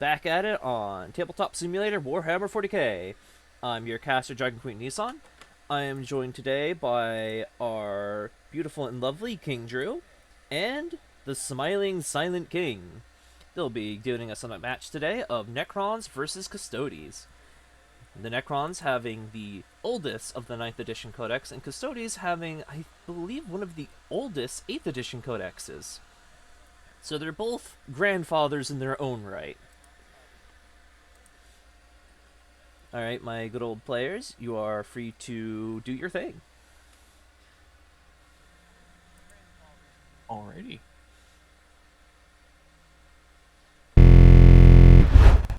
Back at it on Tabletop Simulator Warhammer 40K. I'm your caster, Dragon Queen Nissan. I am joined today by our beautiful and lovely King Drew and the smiling Silent King. They'll be doing us on a match today of Necrons versus Custodes. The Necrons having the oldest of the ninth edition codex, and Custodes having, I believe, one of the oldest 8th edition codexes. So they're both grandfathers in their own right. All right, my good old players, you are free to do your thing. Alrighty.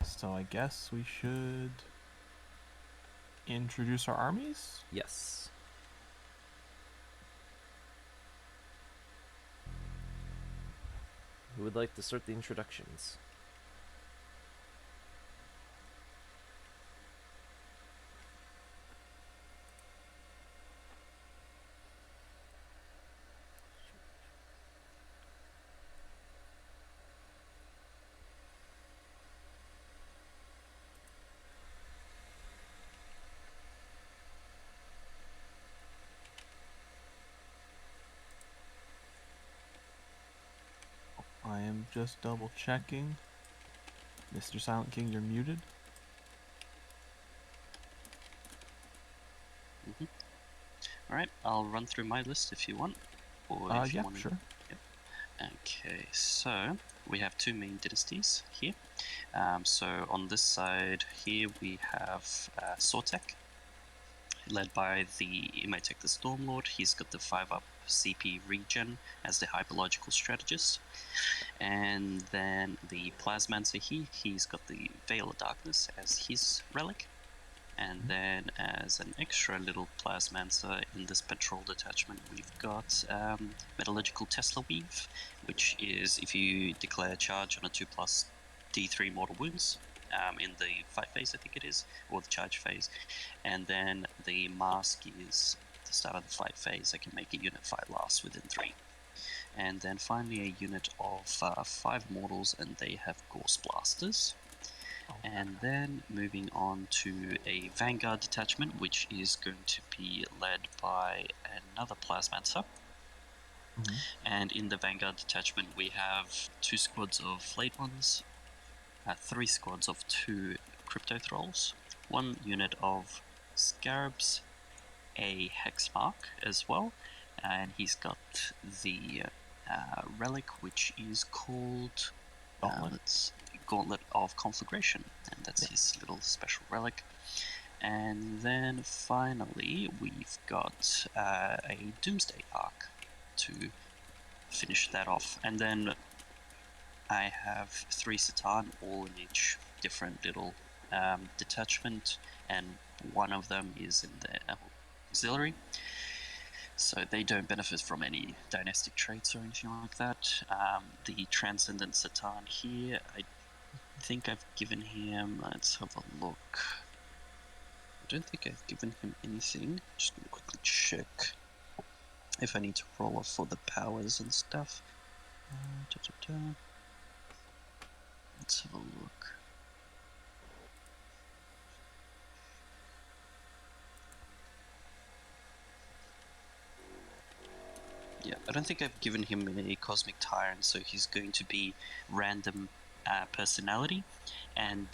So I guess we should introduce our armies? Yes. Who would like to start the introductions? I am just double checking. Mr. Silent King, you're muted. Alright, I'll run through my list if you want. Or if you Yeah, want to... sure. Yep. Okay, so we have two main dynasties here. So on this side here we have Sortek, led by the Imatek the Stormlord. He's got the 5-up CP regen as the hyperlogical strategist. And then the Plasmancer here, he's got the Veil of Darkness as his relic. And then as an extra little Plasmancer in this patrol detachment, we've got Metallurgical Tesla Weave, which is if you declare charge on a 2+ D3 mortal wounds in the fight phase, I think it is, or the charge phase. And then the mask is the start of the fight phase. I can make a unit fight last within 3. And then finally a unit of 5 mortals, and they have Gorse Blasters. And then moving on to a Vanguard detachment, which is going to be led by another Plasmancer. And in the Vanguard detachment, we have 2 squads of Late Ones, 3 squads of 2 Crypto Thralls, 1 unit of Scarabs, a Hexmark as well, and he's got the relic, which is called Gauntlet of Conflagration, and that's his little special relic. And then finally we've got a Doomsday Arc to finish that off. And then I have 3 Satan, all in each different little detachment, and one of them is in the auxiliary. So they don't benefit from any dynastic traits or anything like that. The Transcendent Satan here, I think I've given him, let's have a look. I don't think I've given him anything. Just gonna quickly check if I need to roll off for the powers and stuff. Let's have a look. Yeah, I don't think I've given him a Cosmic Tyrant, so he's going to be random personality and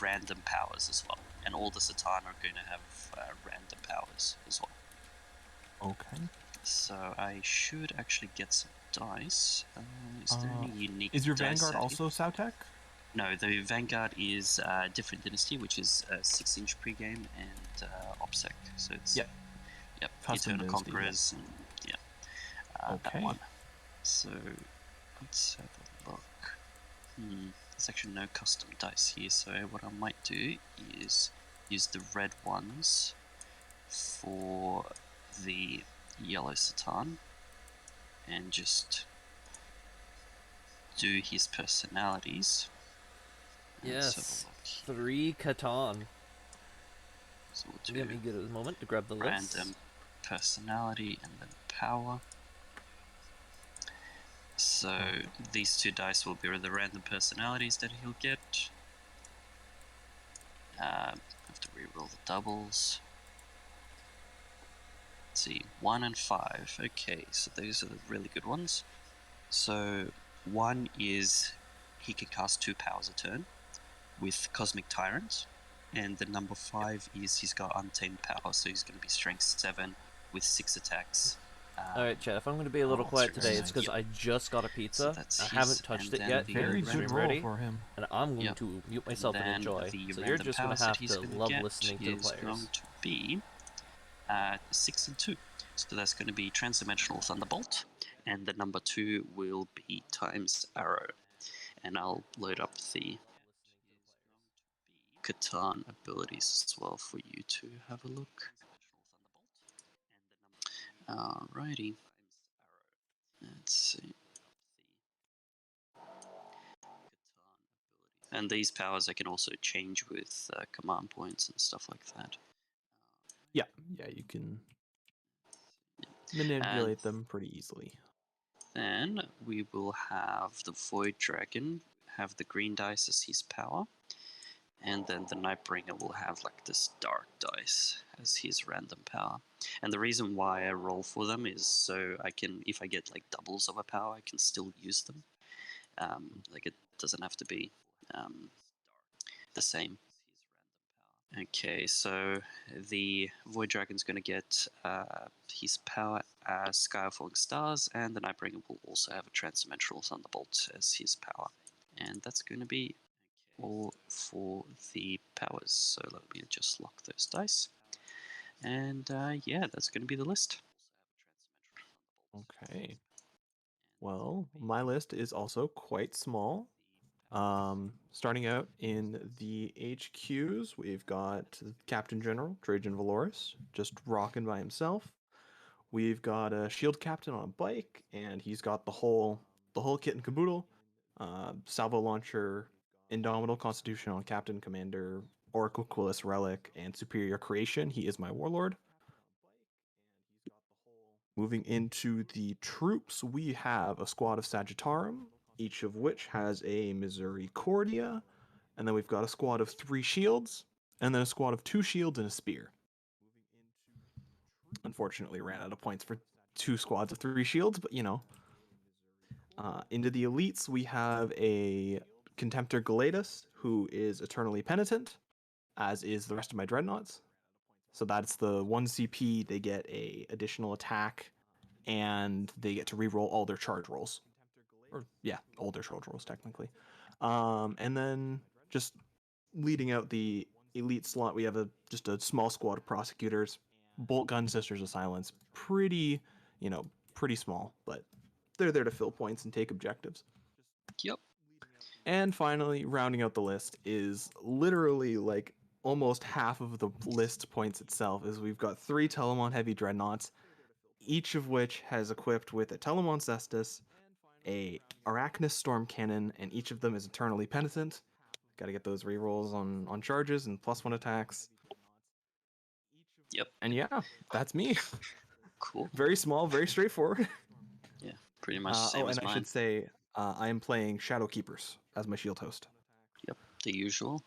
random powers as well. And all the Satan are going to have random powers as well. Okay. So I should actually get some dice. Is there any unique Is your dice Vanguard out also Sautek? No, the Vanguard is a different dynasty, which is 6-inch pregame and OPSEC. So it's Yep. Custom Eternal dynasty, Conquerors and okay. that one. So let's have a look. There's actually no custom dice here, so what I might do is use the red ones for the yellow Satan and just do his personalities. Yes. 3 Catan. So we'll Let me get a moment to grab the list. Random personality and then power. So these 2 dice will be the random personalities that he'll get. Have to reroll the doubles. Let's see, 1 and 5. Okay, so those are the really good ones. So 1 is he can cast 2 powers a turn with Cosmic Tyrant, and the number 5 is he's got Untamed Power, so he's going to be Strength 7 with 6 attacks. Alright, Chad, if I'm going to be a little quiet today, it's because I just got a pizza. that's I his, haven't touched it and yet. then Very the good random- roll ready, for him. and I'm going Yep. to mute myself and then enjoy. the So you're random just going to powers that have he's to gonna love get listening to the is players. going to be 6 and 2. So that's going to be Transdimensional Thunderbolt, and the number 2 will be times Arrow. And I'll load up the Catan abilities as well for you to have a look. Alrighty. Let's see. And these powers I can also change with command points and stuff like that. Yeah, you can manipulate them pretty easily. Then we will have the Void Dragon have the green dice as his power. And then the Nightbringer will have like this dark dice as his random power. And the reason why I roll for them is so I can, if I get like doubles of a power, I can still use them. Like it doesn't have to be the same. Okay, so the Void Dragon's going to get his power as Sky of Falling Stars, and the Nightbringer will also have a Transdimensional Thunderbolt as his power. And that's going to be all for the powers. So let me just lock those dice. And yeah, that's going to be the list. Okay. Well, my list is also quite small. Starting out in the HQs, we've got Captain General Trajan Valoris, just rocking by himself. We've got a shield captain on a bike, and he's got the whole kit and caboodle. Salvo launcher, Indomitable Constitution on Captain Commander, Oracle Quillis Relic, and Superior Creation. He is my warlord. Moving into the troops, we have a squad of Sagittarum, each of which has a Misericordia, and then we've got a squad of 3 shields, and then a squad of 2 shields and a spear. Unfortunately, ran out of points for 2 squads of 3 shields, but you know. Into the elites, we have a Contemptor Galatus, who is eternally penitent, as is the rest of my dreadnoughts. So that's the 1 CP, they get a additional attack, and they get to reroll all their charge rolls. Or yeah, all their charge rolls technically. And then just leading out the elite slot, we have just a small squad of prosecutors, bolt gun sisters of silence, pretty small, but they're there to fill points and take objectives. Yep. And finally, rounding out the list is literally like almost half of the list points itself, is we've got 3 Telemon heavy dreadnoughts, each of which has equipped with a Telemon Cestus, a Arachnus Storm Cannon, and each of them is eternally penitent. Gotta get those rerolls on charges and +1 attacks. Yep. And yeah, that's me. Cool. Very small, very straightforward. Yeah, pretty much the same as and mine. I should say, I am playing Shadow Keepers as my shield host. Yep, the usual.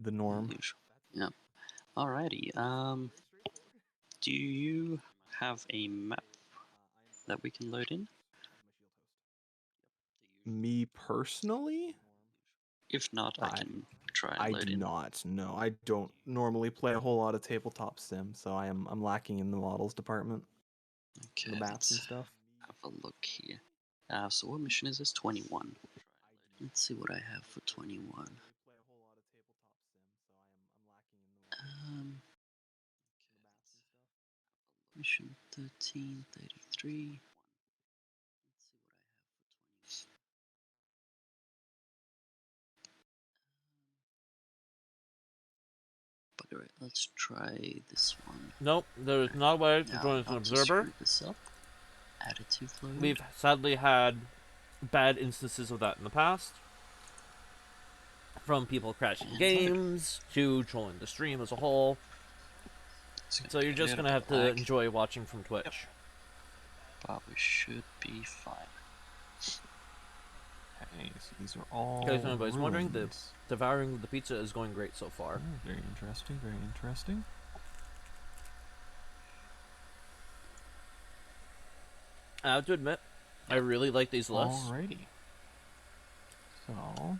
The norm. Yep. Alrighty. Do you have a map that we can load in? Me personally? If not, I can try and I load do in. not. No, I don't normally play a whole lot of tabletop sim, so I'm lacking in the models department. Okay, The maps let's and stuff. have a look here. So what mission is this? 21. Let's see what I have for 21. Mission 13, 33. But alright, let's try this one. Nope, there's not a way to Now, join as an not to observer. screw this up. Additive load. We've sadly had bad instances of that in the past. From people crashing And games to trolling the stream as a whole. So you're just gonna have to enjoy watching from Twitch. But we should be fine. Okay, so these are all In case anybody's wondering, the ruins. devouring the pizza is going great so far. Oh, very interesting, very interesting. I have to admit, I really like these lists. Alrighty. So,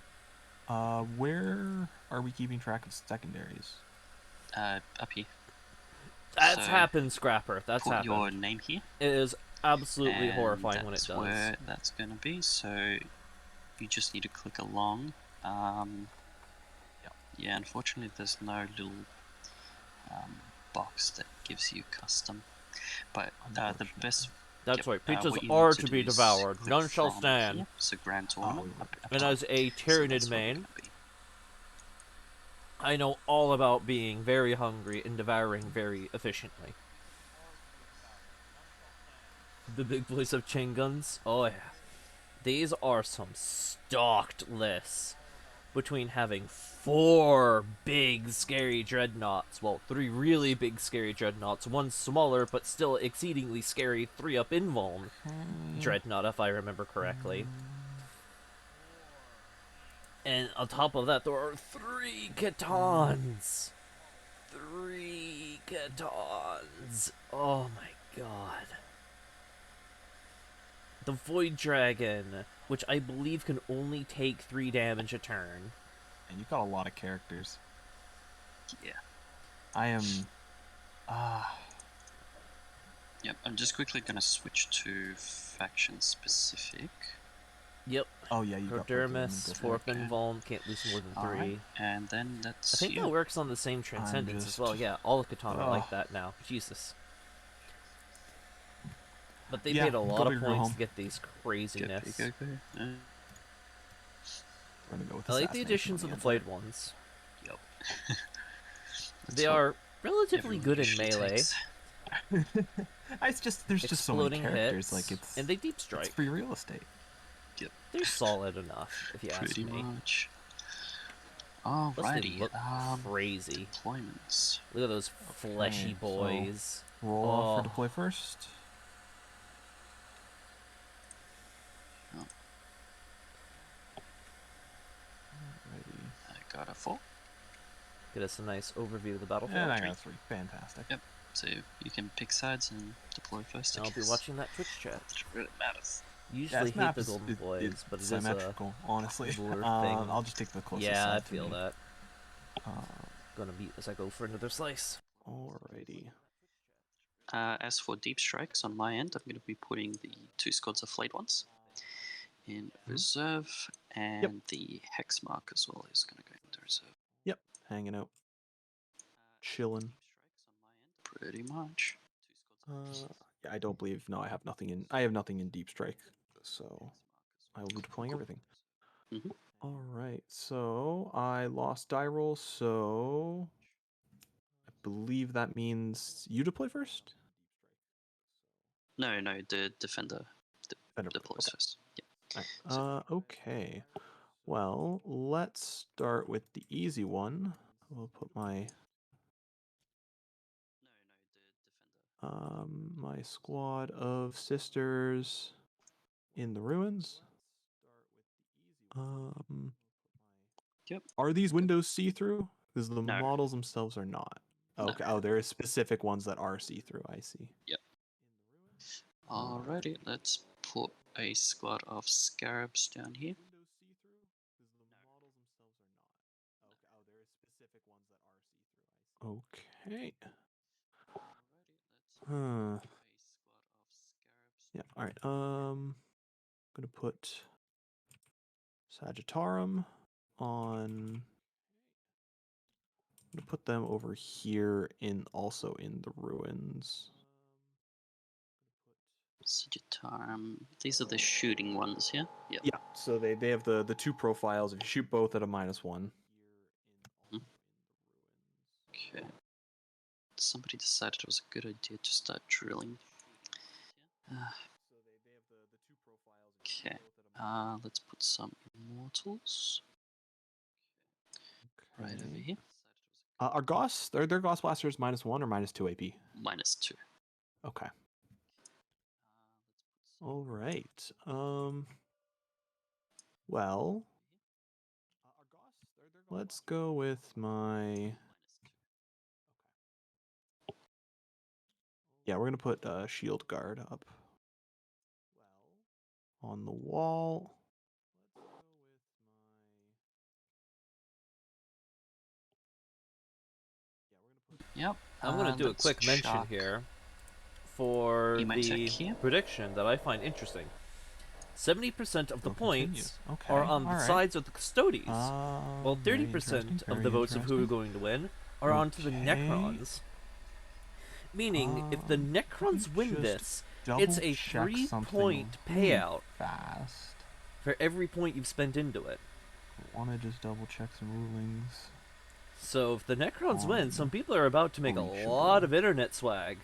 where are we keeping track of secondaries? Up here. That's So, happened, Scrapper. That's put happened. your name here. It is absolutely And horrifying when it that's does. where that's going to be. So you just need to click along. Yeah, unfortunately, there's no little box that gives you custom. But the best. That's right. what Pizzas you need are to to do be is devoured. click None shall from stand. here. So grand tournament. Up And top. as a So Tyranid that's where we're main, gonna be. I know all about being very hungry and devouring very efficiently. The big boys of chain guns. Oh yeah. These are some stocked lists. Between having 4 big scary dreadnoughts, well, 3 really big scary dreadnoughts, 1 smaller but still exceedingly scary 3-up invuln dreadnought, if I remember correctly. And on top of that, there are 3 Catons. 3 Catons. Oh my god. The Void Dragon, which I believe can only take 3 damage a turn. And you've got a lot of characters. Yeah. I am... Yep. I'm just quickly gonna switch to faction specific. Yep. Oh yeah, you got Prodermis, 4-up Okay. invuln, can't lose more than 3. Alright, and then that's I think you. that works on the same Transcendence as just- well. Yeah, all of Catan are like that now. Jesus. But they Yeah, paid a lot go of big or points home. to get these craziness. Go. We're gonna go with I like the assassination additions on of the end. flayed ones. Yep. They are relatively Everyone good in usually melee. takes. It's just there's just so many Exploding characters. hits, Like it's and they deep it's strike. free real estate. Yep. They're solid enough, if you ask Pretty me. much. Plus they Alrighty. look crazy. Deployments. Look at those fleshy so boys. Roll off for Oh. deploy first. Oh. Alrighty. I got a 4. Get us a nice overview of the battlefield. And I got a 3. Fantastic. Yep. So you can pick sides and deploy first. And I'll be watching that Twitch chat. Which really matters. Usually this hate map the is- golden boys, it's but it is symmetrical, honestly. lure thing. I'll just take the closest Yeah, side I to feel me. that. Uh, Gonna beat as I go for another slice. Alrighty. As for deep strikes on my end, I'm going to be putting the 2 squads of flayed ones in reserve, and the hex mark as well is going to go into reserve. Yep. Hanging out. Chilling. Pretty much. Yeah, I don't believe. No, I have nothing in. I have nothing in deep strike, so I will be deploying Cool. everything. Mhm. All right. So I lost die roll, so I believe that means you deploy first. No, the defender Better deploys okay. first. Yeah. Alright, okay. Well, let's start with the easy one. We'll put my my squad of sisters in the ruins. Yep. Are these windows see-through? Because the No. models themselves are not. No. Okay. Oh, there are specific ones that are see-through. I see. Yep. Alrighty, let's put a squad of scarabs down here. Okay. Huh. Yeah. All right. Gonna put Sagittarum on. I'm gonna put them over here also in the ruins. Sagittarum. These are the shooting ones, yeah? Yep. Yeah. So they have the 2 profiles. If you shoot both at a -1. Okay. Somebody decided it was a good idea to start drilling. Okay. Let's put some immortals right over here. Are Gauss? Are their Gauss blasters -1 or -2 AP? -2. Okay. All right. Well, let's go with my... Yeah, we're going to put shield guard up on the wall. Yep. I'm going to do a let's quick mention chuck here for Emotic the here. prediction that I find interesting. 70% of the Oh, points continues. Okay, are on the alright. sides of the Custodes, while Very 30% interesting, of very the votes of who are interesting. going to win are onto the Okay. Necrons. Meaning, if the Let me Necrons win just this, it's a double-check 3-point something really payout fast. for every point you've spent into it. I want to just double-check some rulings. So if the Necrons win, some people are about to make a reachable. lot of internet swag,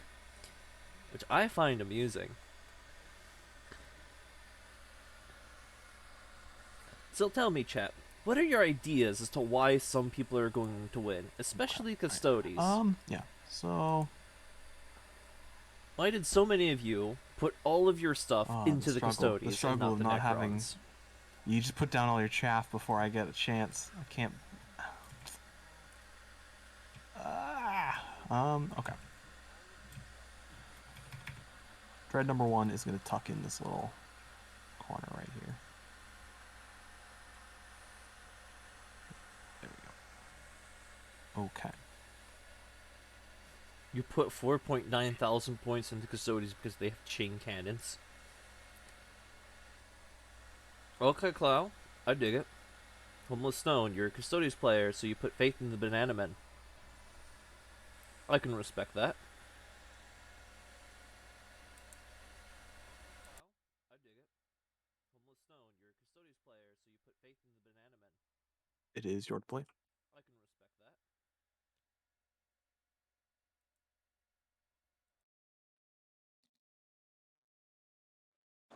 which I find amusing. So tell me, chat, what are your ideas as to why some people are going to win, especially Custodes? Yeah. So Why did so many of you put all of your stuff into the Custodes the struggle and of not not having. Necrons? You just put down all your chaff before I get a chance. I can't. Okay. Dread number 1 is going to tuck in this little corner right here. There we go. Okay. You put 4.9 thousand points into Custodes because they have chain cannons. Okay, Clow, I dig it. Homeless Stone, you're a Custodes player, so you put faith in the Banana Men. I can respect that. I dig it. Homeless Stone, you're a Custodes player, so you put faith in the Banana Men. It is your play. I can respect that.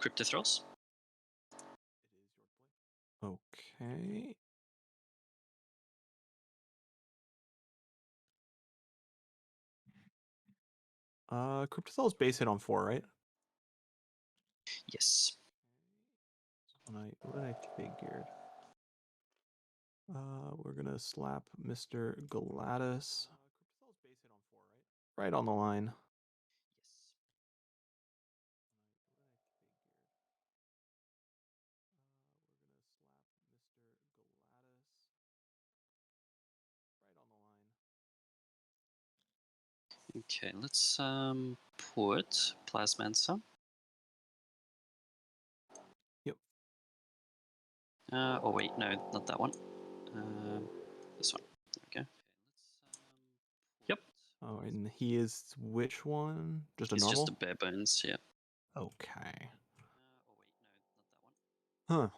Cryptothros. Okay. Cryptothel's base hit on 4, right? Yes. What I figured. We're gonna slap Mr. Gladys right on the line. Okay, let's put Plasmancer. Yep. Oh wait, no, not that one. This one. There we go. Yep. Oh, and he is which one? Just a It's normal? just a bare bones, yeah. Okay. Oh wait, no, not that one. Huh. Um.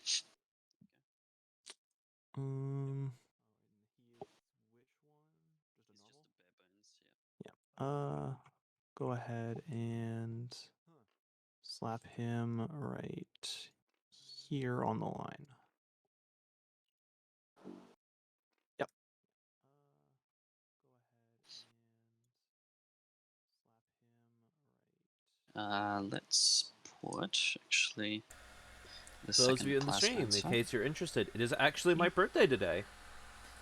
It's just a bare bones, yeah. Yeah. Go ahead and slap him right here on the line. Yep. Let's put actually the For those of second you in the stream, in Plasmancer. case you're interested, it is actually my birthday today.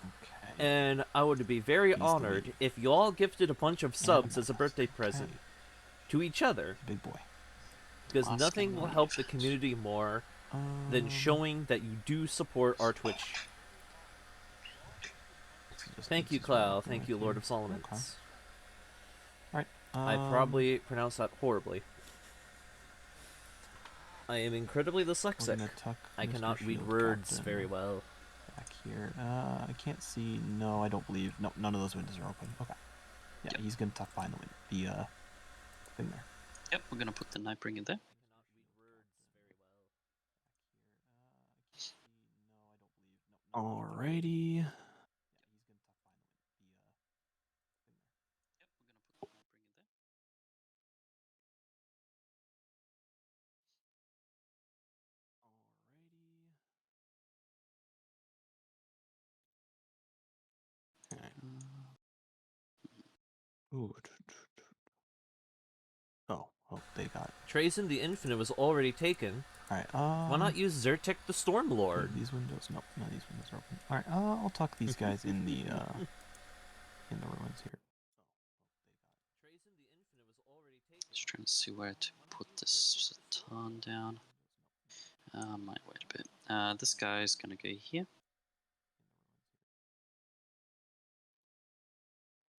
Okay. And I would be very He's the honored lead. if you all gifted a bunch of subs as a birthday Okay. present to each other, Big boy. because Oscar nothing will help the Leave. community more than showing that you do support our Twitch. Thank you, Clow. Thank you, Lord of Solomons. Okay. Alright. I probably pronounced that horribly. I am incredibly dyslexic. I cannot read words very well. Back here. I can't see. No, I don't believe. No, none of those windows are open. Okay. Yeah, Yep. he's gonna tuck behind the thing there. Yep, we're gonna put the Nightbringer there. Alrighty. Okay. Ooh. Oh, Oh, they got it. Trazen the Infinite was already taken. Alright, Why not use Zyrtec the Stormlord? These windows? Nope, no, these windows are open. Alright, I'll tuck these guys in the ruins here. Just trying to see where to put this Satan down. Might wait a bit. This guy's gonna go here.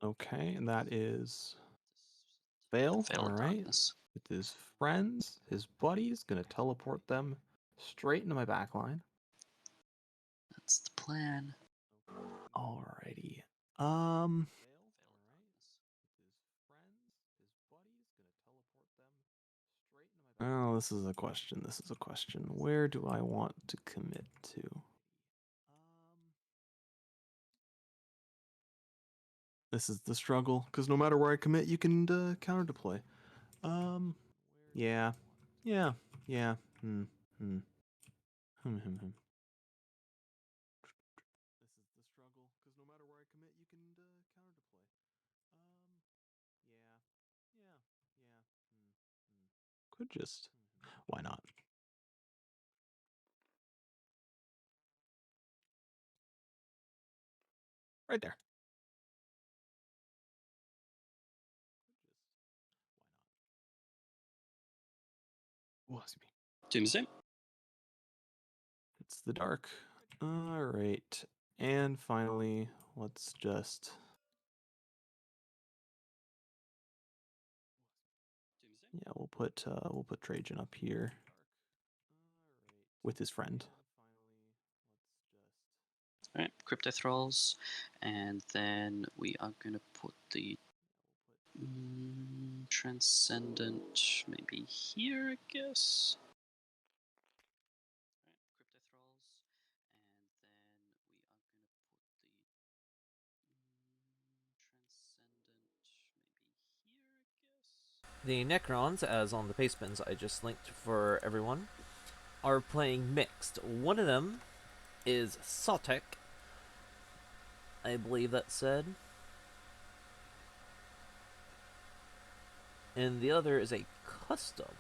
Okay, and that is Veil. Veil of Alright. Darkness. With his friends, his buddies, gonna teleport them straight into my backline. That's the plan. Alrighty. Oh, this is a question. This is a question. Where do I want to commit to? This is the struggle, because no matter where I commit, you can counter deploy. Yeah. Yeah. Yeah. Hmm. Hmm. Hmm. Hmm. Hmm. This is the struggle, because no matter where I commit, you can counter deploy. Yeah. Yeah. Yeah. Hmm. Could just. Why not? Right there. Why not? Excuse me. Doing the same. It's the dark. Alright. And finally, let's just. Yeah, we'll put Trajan up here with his friend. Alright, Crypto Thralls. And then we are gonna put the Transcendent maybe here, I guess. The Necrons, as on the pastebins I just linked for everyone, are playing mixed. One of them is Sotek, I believe that said. And the other is a custom.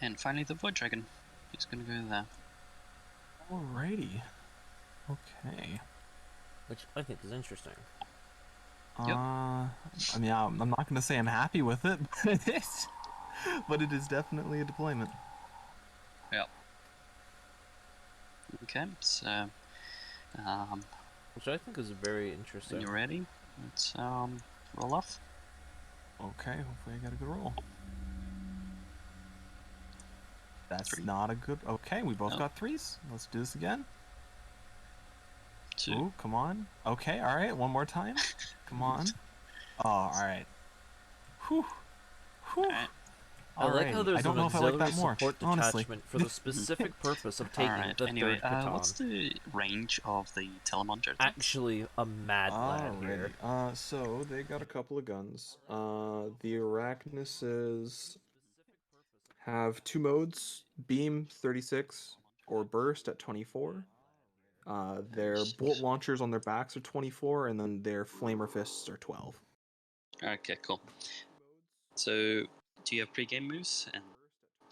And finally the Void Dragon. He's gonna go there. Alrighty. Okay. Which I think is interesting. Yep. I mean, I'm not going to say I'm happy with it, but it is definitely a deployment. Yep. Okay, so Which I think is very interesting. when you're ready, let's roll off. Okay, hopefully I got a good roll. That's 3. not a good. Okay, we both Nope. got 3s. Let's do this again. 2. Ooh, come on. Okay, all right, one more time. Come on. Oh, all right. Whew. Whew. Alright. I like how Alrighty. there's I don't an know if I like auxiliary that more, support honestly. detachment for the specific purpose of taking Alright, the anyway, third baton. what's the range of the Telemonjo? Actually, a mad lad here. Alrighty. So they got a couple of guns. The Arachnuses have 2 modes: Beam 36 or Burst at 24. Their bolt launchers on their backs are 24, and then their flamer fists are 12. Okay, cool. So, do you have pre-game moves? And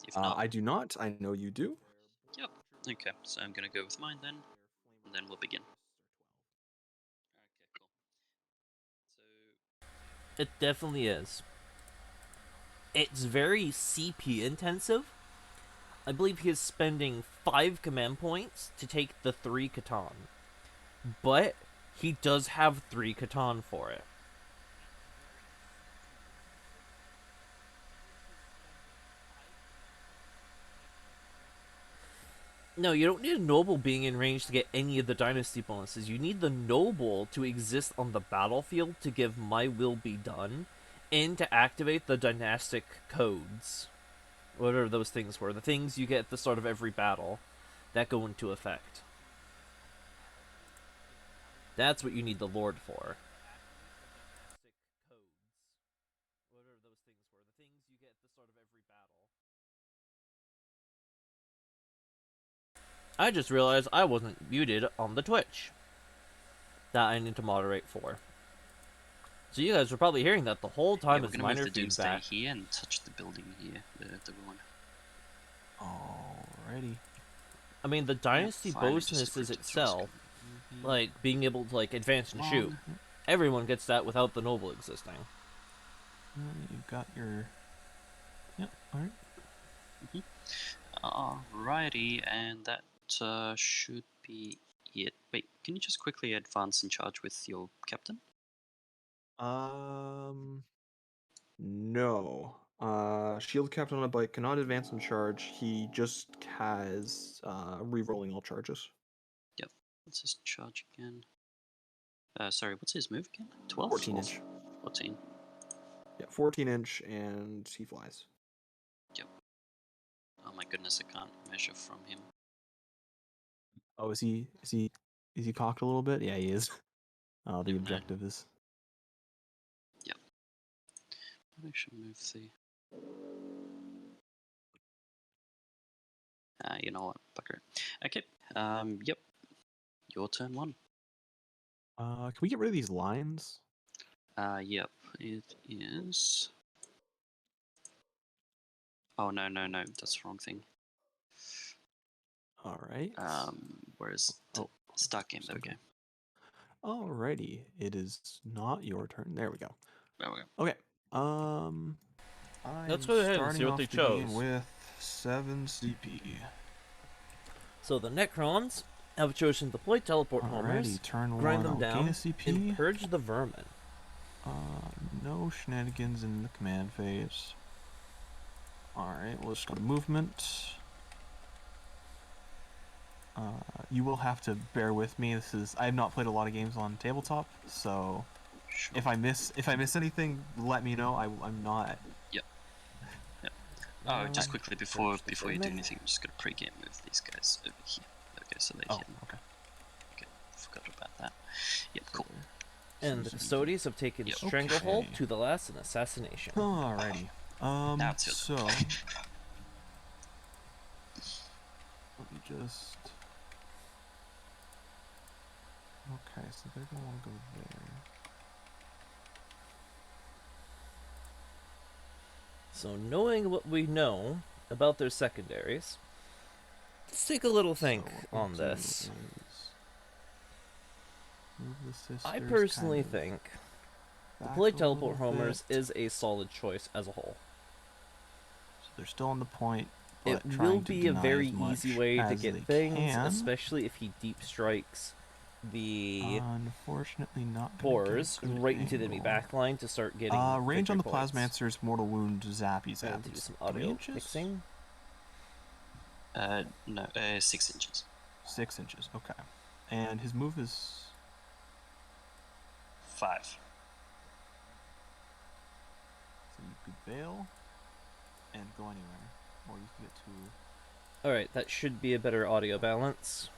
if not, I do not. I know you do. yep. Okay, so I'm gonna go with mine then, and then we'll begin. Okay, cool. So, It definitely is. It's very CP intensive. I believe he is spending 5 command points to take the 3 Catan. But he does have 3 Catan for it. No, you don't need a noble being in range to get any of the dynasty bonuses. You need the noble to exist on the battlefield to give My Will Be Done, and to activate the dynastic codes. Whatever those things were. The things you get at the start of every battle that go into effect. That's what you need the Lord for. Whatever those things were. The things you get at the start of every battle. I just realized I wasn't muted on the Twitch that I need to moderate for. So you guys were probably hearing that the whole time we're as gonna move minor the Doomsday feedback. here and touch the building here, the ruin. Alrighty. I mean, the Dynasty Finally, just bonus is equipped a thrust itself, gun. like, being able to, like, advance and shoot. Long. Everyone gets that without the Noble existing. You've got your... Yep, alright. Alrighty, and that should be it. Wait, can you just quickly advance in charge with your captain? No. Shield Captain on a bike cannot advance in charge. He just has re-rolling all charges. Yep. What's his charge again? Sorry, what's his move again? 12? 14 inch. 14. Yeah, 14 inch, and he flies. Yep. Oh my goodness, I can't measure from him. Oh, is he cocked a little bit? Yeah, he is. Oh, the Yep, no. objective is. Yep. I should move the. You know what? Bugger it. Okay. Yep. Your turn 1. Can we get rid of these lines? Yep. It is. Oh no, that's the wrong thing. Alright. Where's the start game? There we go. Alrighty. It is not your turn. There we go. There we go. Okay. Let's go ahead and see what they chose. With 7 CP. So the Necrons have chosen to deploy teleport homers, turn grind 1, them down, gain a CP. and purge the vermin. No shenanigans in the command phase. Alright, we'll just go to movement. You will have to bear with me. I have not played a lot of games on tabletop, so Sure. if I miss anything, let me know. I'm not. Yep. Oh, just quickly before you do anything, I'm just gonna pre-game move these guys over here. Okay, so they Oh, can. okay. Okay, forgot about that. Yep, cool. And the Custodes have taken Yep. Stranglehold Okay. to the last and Assassination. Alrighty. Now it's So let me just. Okay, so they're gonna want to go there. So knowing what we know about their secondaries, let's take a little think So what we'll on do this. is move the I sisters personally kind of think back deploy a teleport little homers bit. is a solid choice as a whole. So they're still on the point, It but will trying to be a deny very as much easy way to as get they things, can. especially if he deep strikes the Unfortunately, not gonna boars get a good right into the enemy angle. backline to start getting Range on the victory points. Plasmancer's mortal wound zappies And at to do some 3 audio inches? mixing. No, 6 inches. 6 inches, okay. And his move is 5. so you could bail and go anywhere, or you could get to. Alright, that should be a better audio balance.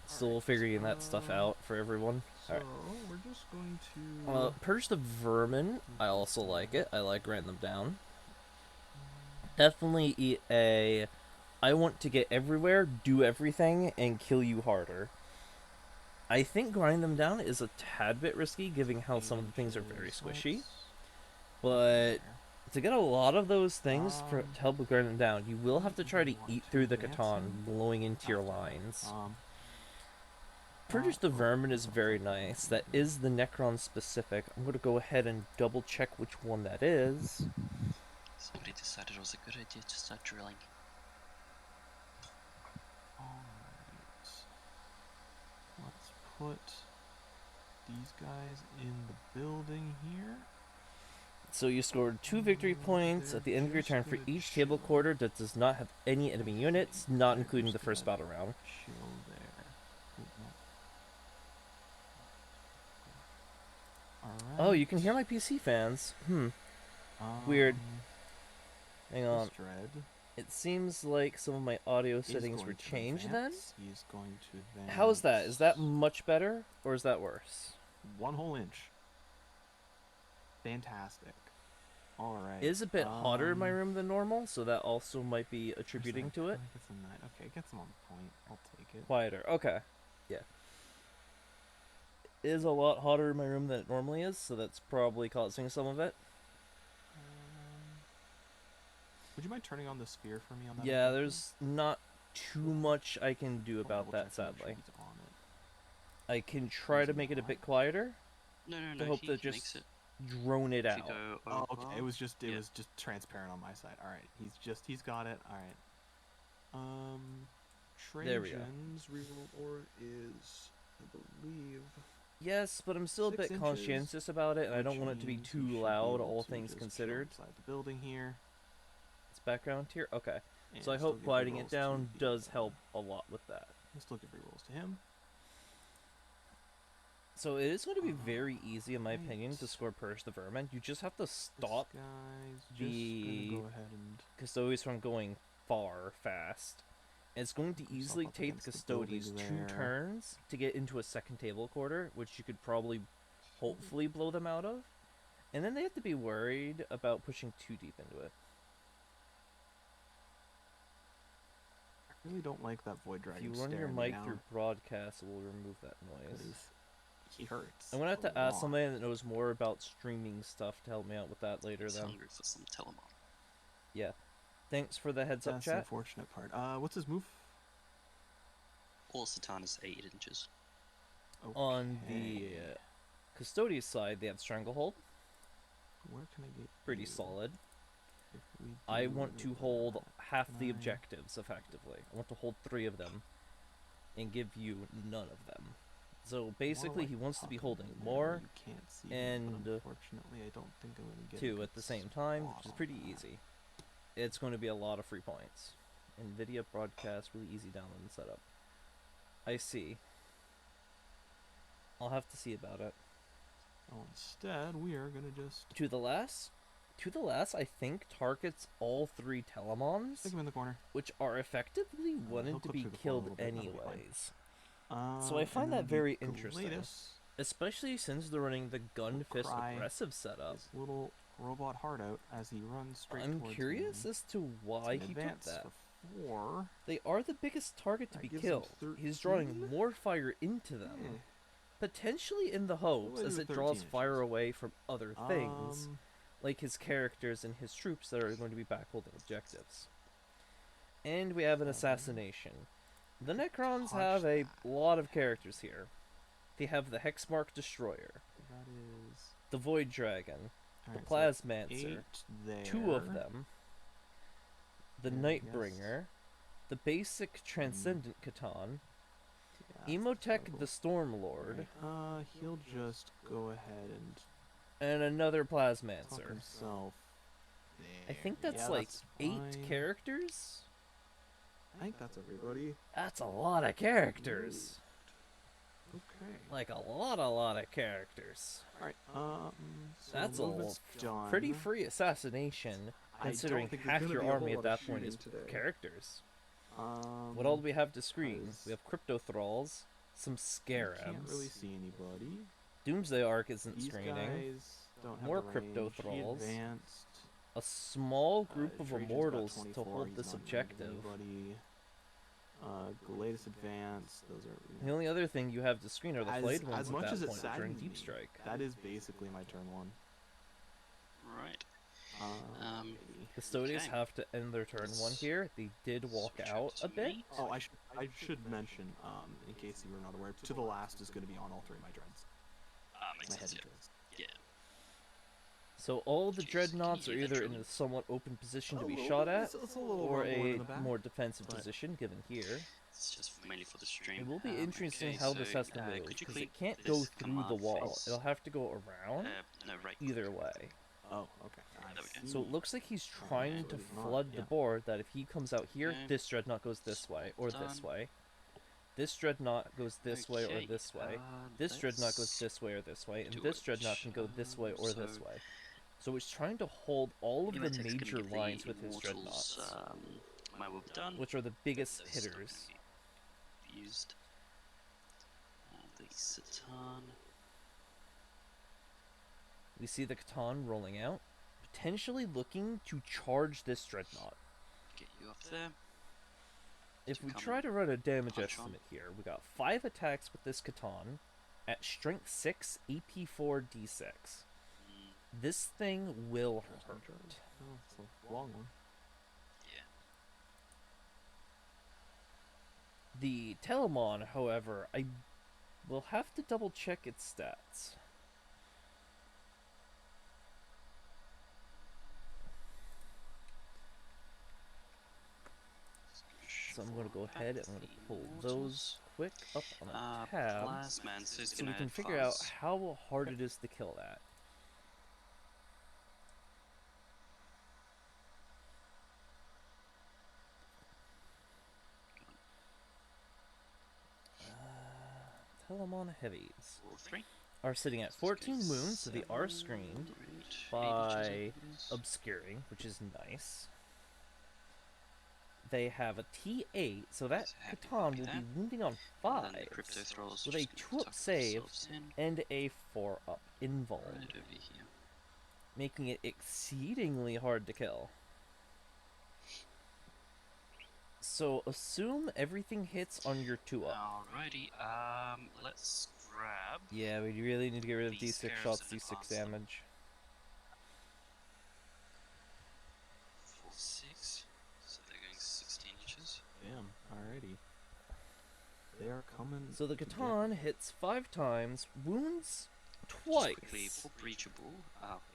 Still figuring that stuff out for everyone. So Alright. we're just going to. Purge the vermin. I also like it. I like grind them down. Definitely eat a. I want to get everywhere, do everything, and kill you harder. I think grind them down is a tad bit risky, given how some of the things are very squishy. But to get a lot of those things to help with grind them down, you will have to try to eat through the Catan, blowing into your lines. Purge the vermin is very nice. That is the Necron specific. I'm going to go ahead and double check which one that is. Somebody decided it was a good idea to start drilling. Alright. Let's put these guys in the building here. So you scored 2 victory points at the end of your turn for each table quarter that does not have any enemy units, not including the first battle round. Chill there. Alright. Oh, you can hear my PC fans. Weird. Hang on. Dread. It seems like some of my audio is settings were going to changed then. advance. He's going to advance. How is that? Is that much better, or is that worse? 1 whole inch. Fantastic. Alright. It is a bit hotter in my room than normal, so that also might be attributing to it. Okay, get some on point. I'll take it. Quieter. Okay. Yeah. is a lot hotter in my room than it normally is, so that's probably causing some of it. Would you mind turning on the sphere for me on that? Yeah, there's not too much I can do about that, Double-check to make sure sadly. he's on it. I can try to make it a bit quieter No, no, to no. hope He that makes just it. drone it If you out. go Oh, over, okay. It was just yeah. transparent on my side. All right, he's got it. All right. There we go. Trajan's reroll aura is, I believe. Yes, but I'm still a 6 bit inches, conscientious about it, and I don't which want it to be means too he should be loud, able all to things just considered. chill inside the building here. It's background here? Okay. And So I still hope give quieting it rerolls to down the, does help a lot with that. We'll still give rerolls to him. So it is going to be very easy, in my opinion, to right. score Purge the Vermin. You just have to stop This guy's just the gonna go ahead and Custodes from going far fast. And it's going to Put himself easily up take the against the building Custodes there. 2 turns to get into a second table quarter, which you could probably, hopefully, blow them out of. And then they have to be worried about pushing too deep into it. I really don't like that Void If Dragon you run your staring me mic down, through broadcast, it will remove that noise. 'cause he hurts. I'm gonna have a to ask lot. somebody that knows more about streaming stuff to help me out with that later. He's Then, hungry for some Telemon. yeah. Thanks for the heads up, That's the chat. unfortunate part. What's his move? All Satan is 8 inches. On the Okay. Custodes side, they have Stranglehold, Where can I get pretty you? solid. If we I do want to hold that, half can the I- objectives, effectively. I want to hold 3 of them, and give you none of them. So basically, More he like wants to be talking holding there where more you can't see him, but and unfortunately, I don't think I'm gonna get a 2 good at the same time, spot which is on pretty that. easy. It's going to be a lot of free points. NVIDIA broadcast, really easy download and setup. I see. I'll have to see about it. Oh, instead, we are gonna just To the last, I think targets all 3 Telemons, stick him in the corner. which are effectively he'll wanted to clip be through the corner a killed little bit, that'll be fine. anyways. So I And find then that very the interesting. Glados Especially since they're running the gun fist cry aggressive setup. his little robot heart out as he runs straight I'm towards curious me. as to why It's an he took advance that. for 4. They are the biggest target to That be gives him killed. He's drawing 13? more fire into them. Eh. Potentially in the hopes, do as with it draws 13 fire inches. away from other things, Um, like his characters and his troops that are going to be back holding objectives. And we have an assassination. The Necrons touch have a that. lot of characters here. They have the Hexmark Destroyer, that is the Void Dragon, the alright, so Plasmancer, 8 there. 2 of them, the Yeah, I guess. Nightbringer, the basic Transcendent Catan, Yeah, that's Emotech terrible. the Stormlord, Alright, he'll just go ahead and and another tuck Plasmancer. himself I there. think that's Yeah, like that's 8 fine. characters? I think that's everybody. That's a lot of characters. Okay. Like a lot of characters. Alright, so That's a movement's done. pretty free assassination, I don't considering think there's half gonna your be a whole army at lot that of point is shooting today. characters. Um, What all do we have to screen? because We have Crypto Thralls, some I Scarabs. can't really see anybody. Doomsday Arc isn't These screening. guys don't have More the Crypto range. He Thralls. advanced. A small group of Trajan's got immortals to 24, hold he's this not near objective. anybody. Glados advanced. Those are. The only other thing you have to screen are the flayed as ones much at as that it point during saddens Deep me, Strike. that is basically my turn 1. Right. Maybe. Custodes Okay. have to end their turn 1 here. They did walk Switch out over a to bit. me. Oh, I should mention, in case you were not aware, to the last is going to be on all 3 of my dreads. Makes My sense, heavy yeah. dreads. Yeah. So all the Jeez, dreadnoughts are can you either in eventually- a somewhat open position to A be little shot bit, at, it's a little or rumbling in a the back, more defensive but- position given here. It's just mainly for the stream. It will be interesting okay, how so, this has to move, could you because click it can't this go through the command wall. face? It'll have to go around No, right. either way. Oh, okay. There we go. So it looks like he's trying to so he's not, flood the yeah. board, that if he comes out here, Okay. this dreadnought goes this way, or this Done. way. This dreadnought goes this way or Okay, this way. This dreadnought goes this way or this way, and do this it. dreadnought can go this way or this So- way. So he's trying to hold all of the Emotech's gonna major give the lines with his Immortals, dreadnoughts, my work done. which are the biggest Those still hitters. gonna be used. The Satan. We see the Catan rolling out, potentially looking to charge this dreadnought. Get you up there. If To we come try to run a damage punch on. estimate here, we got 5 attacks with this Catan, at strength 6, AP 4, D6. Mm, This thing will hurt. Oh, it's a long one. yeah. The Telemon, however, I will have to double check its stats. So I'm going to go ahead and I'm going to pull those quick up on a tab so we can figure out how hard it is to kill that. Telemon heavies Roll 3. are sitting at 14 wounds, so they are screened by obscuring, which is nice. They have a T8, so that Catan will be wounding on 5 with a 2-up save and a 4-up invuln, Right over here. making it exceedingly hard to kill. So assume everything hits on your 2-up. Alrighty, let's grab. Yeah, we really need to get rid of These D6 arrows shots, and D6 advance them. damage. 4, 6. So they're going 16 inches. Damn. Alrighty. They are coming. So the to get- Catan hits 5 times, wounds Just quickly, twice. for breachable.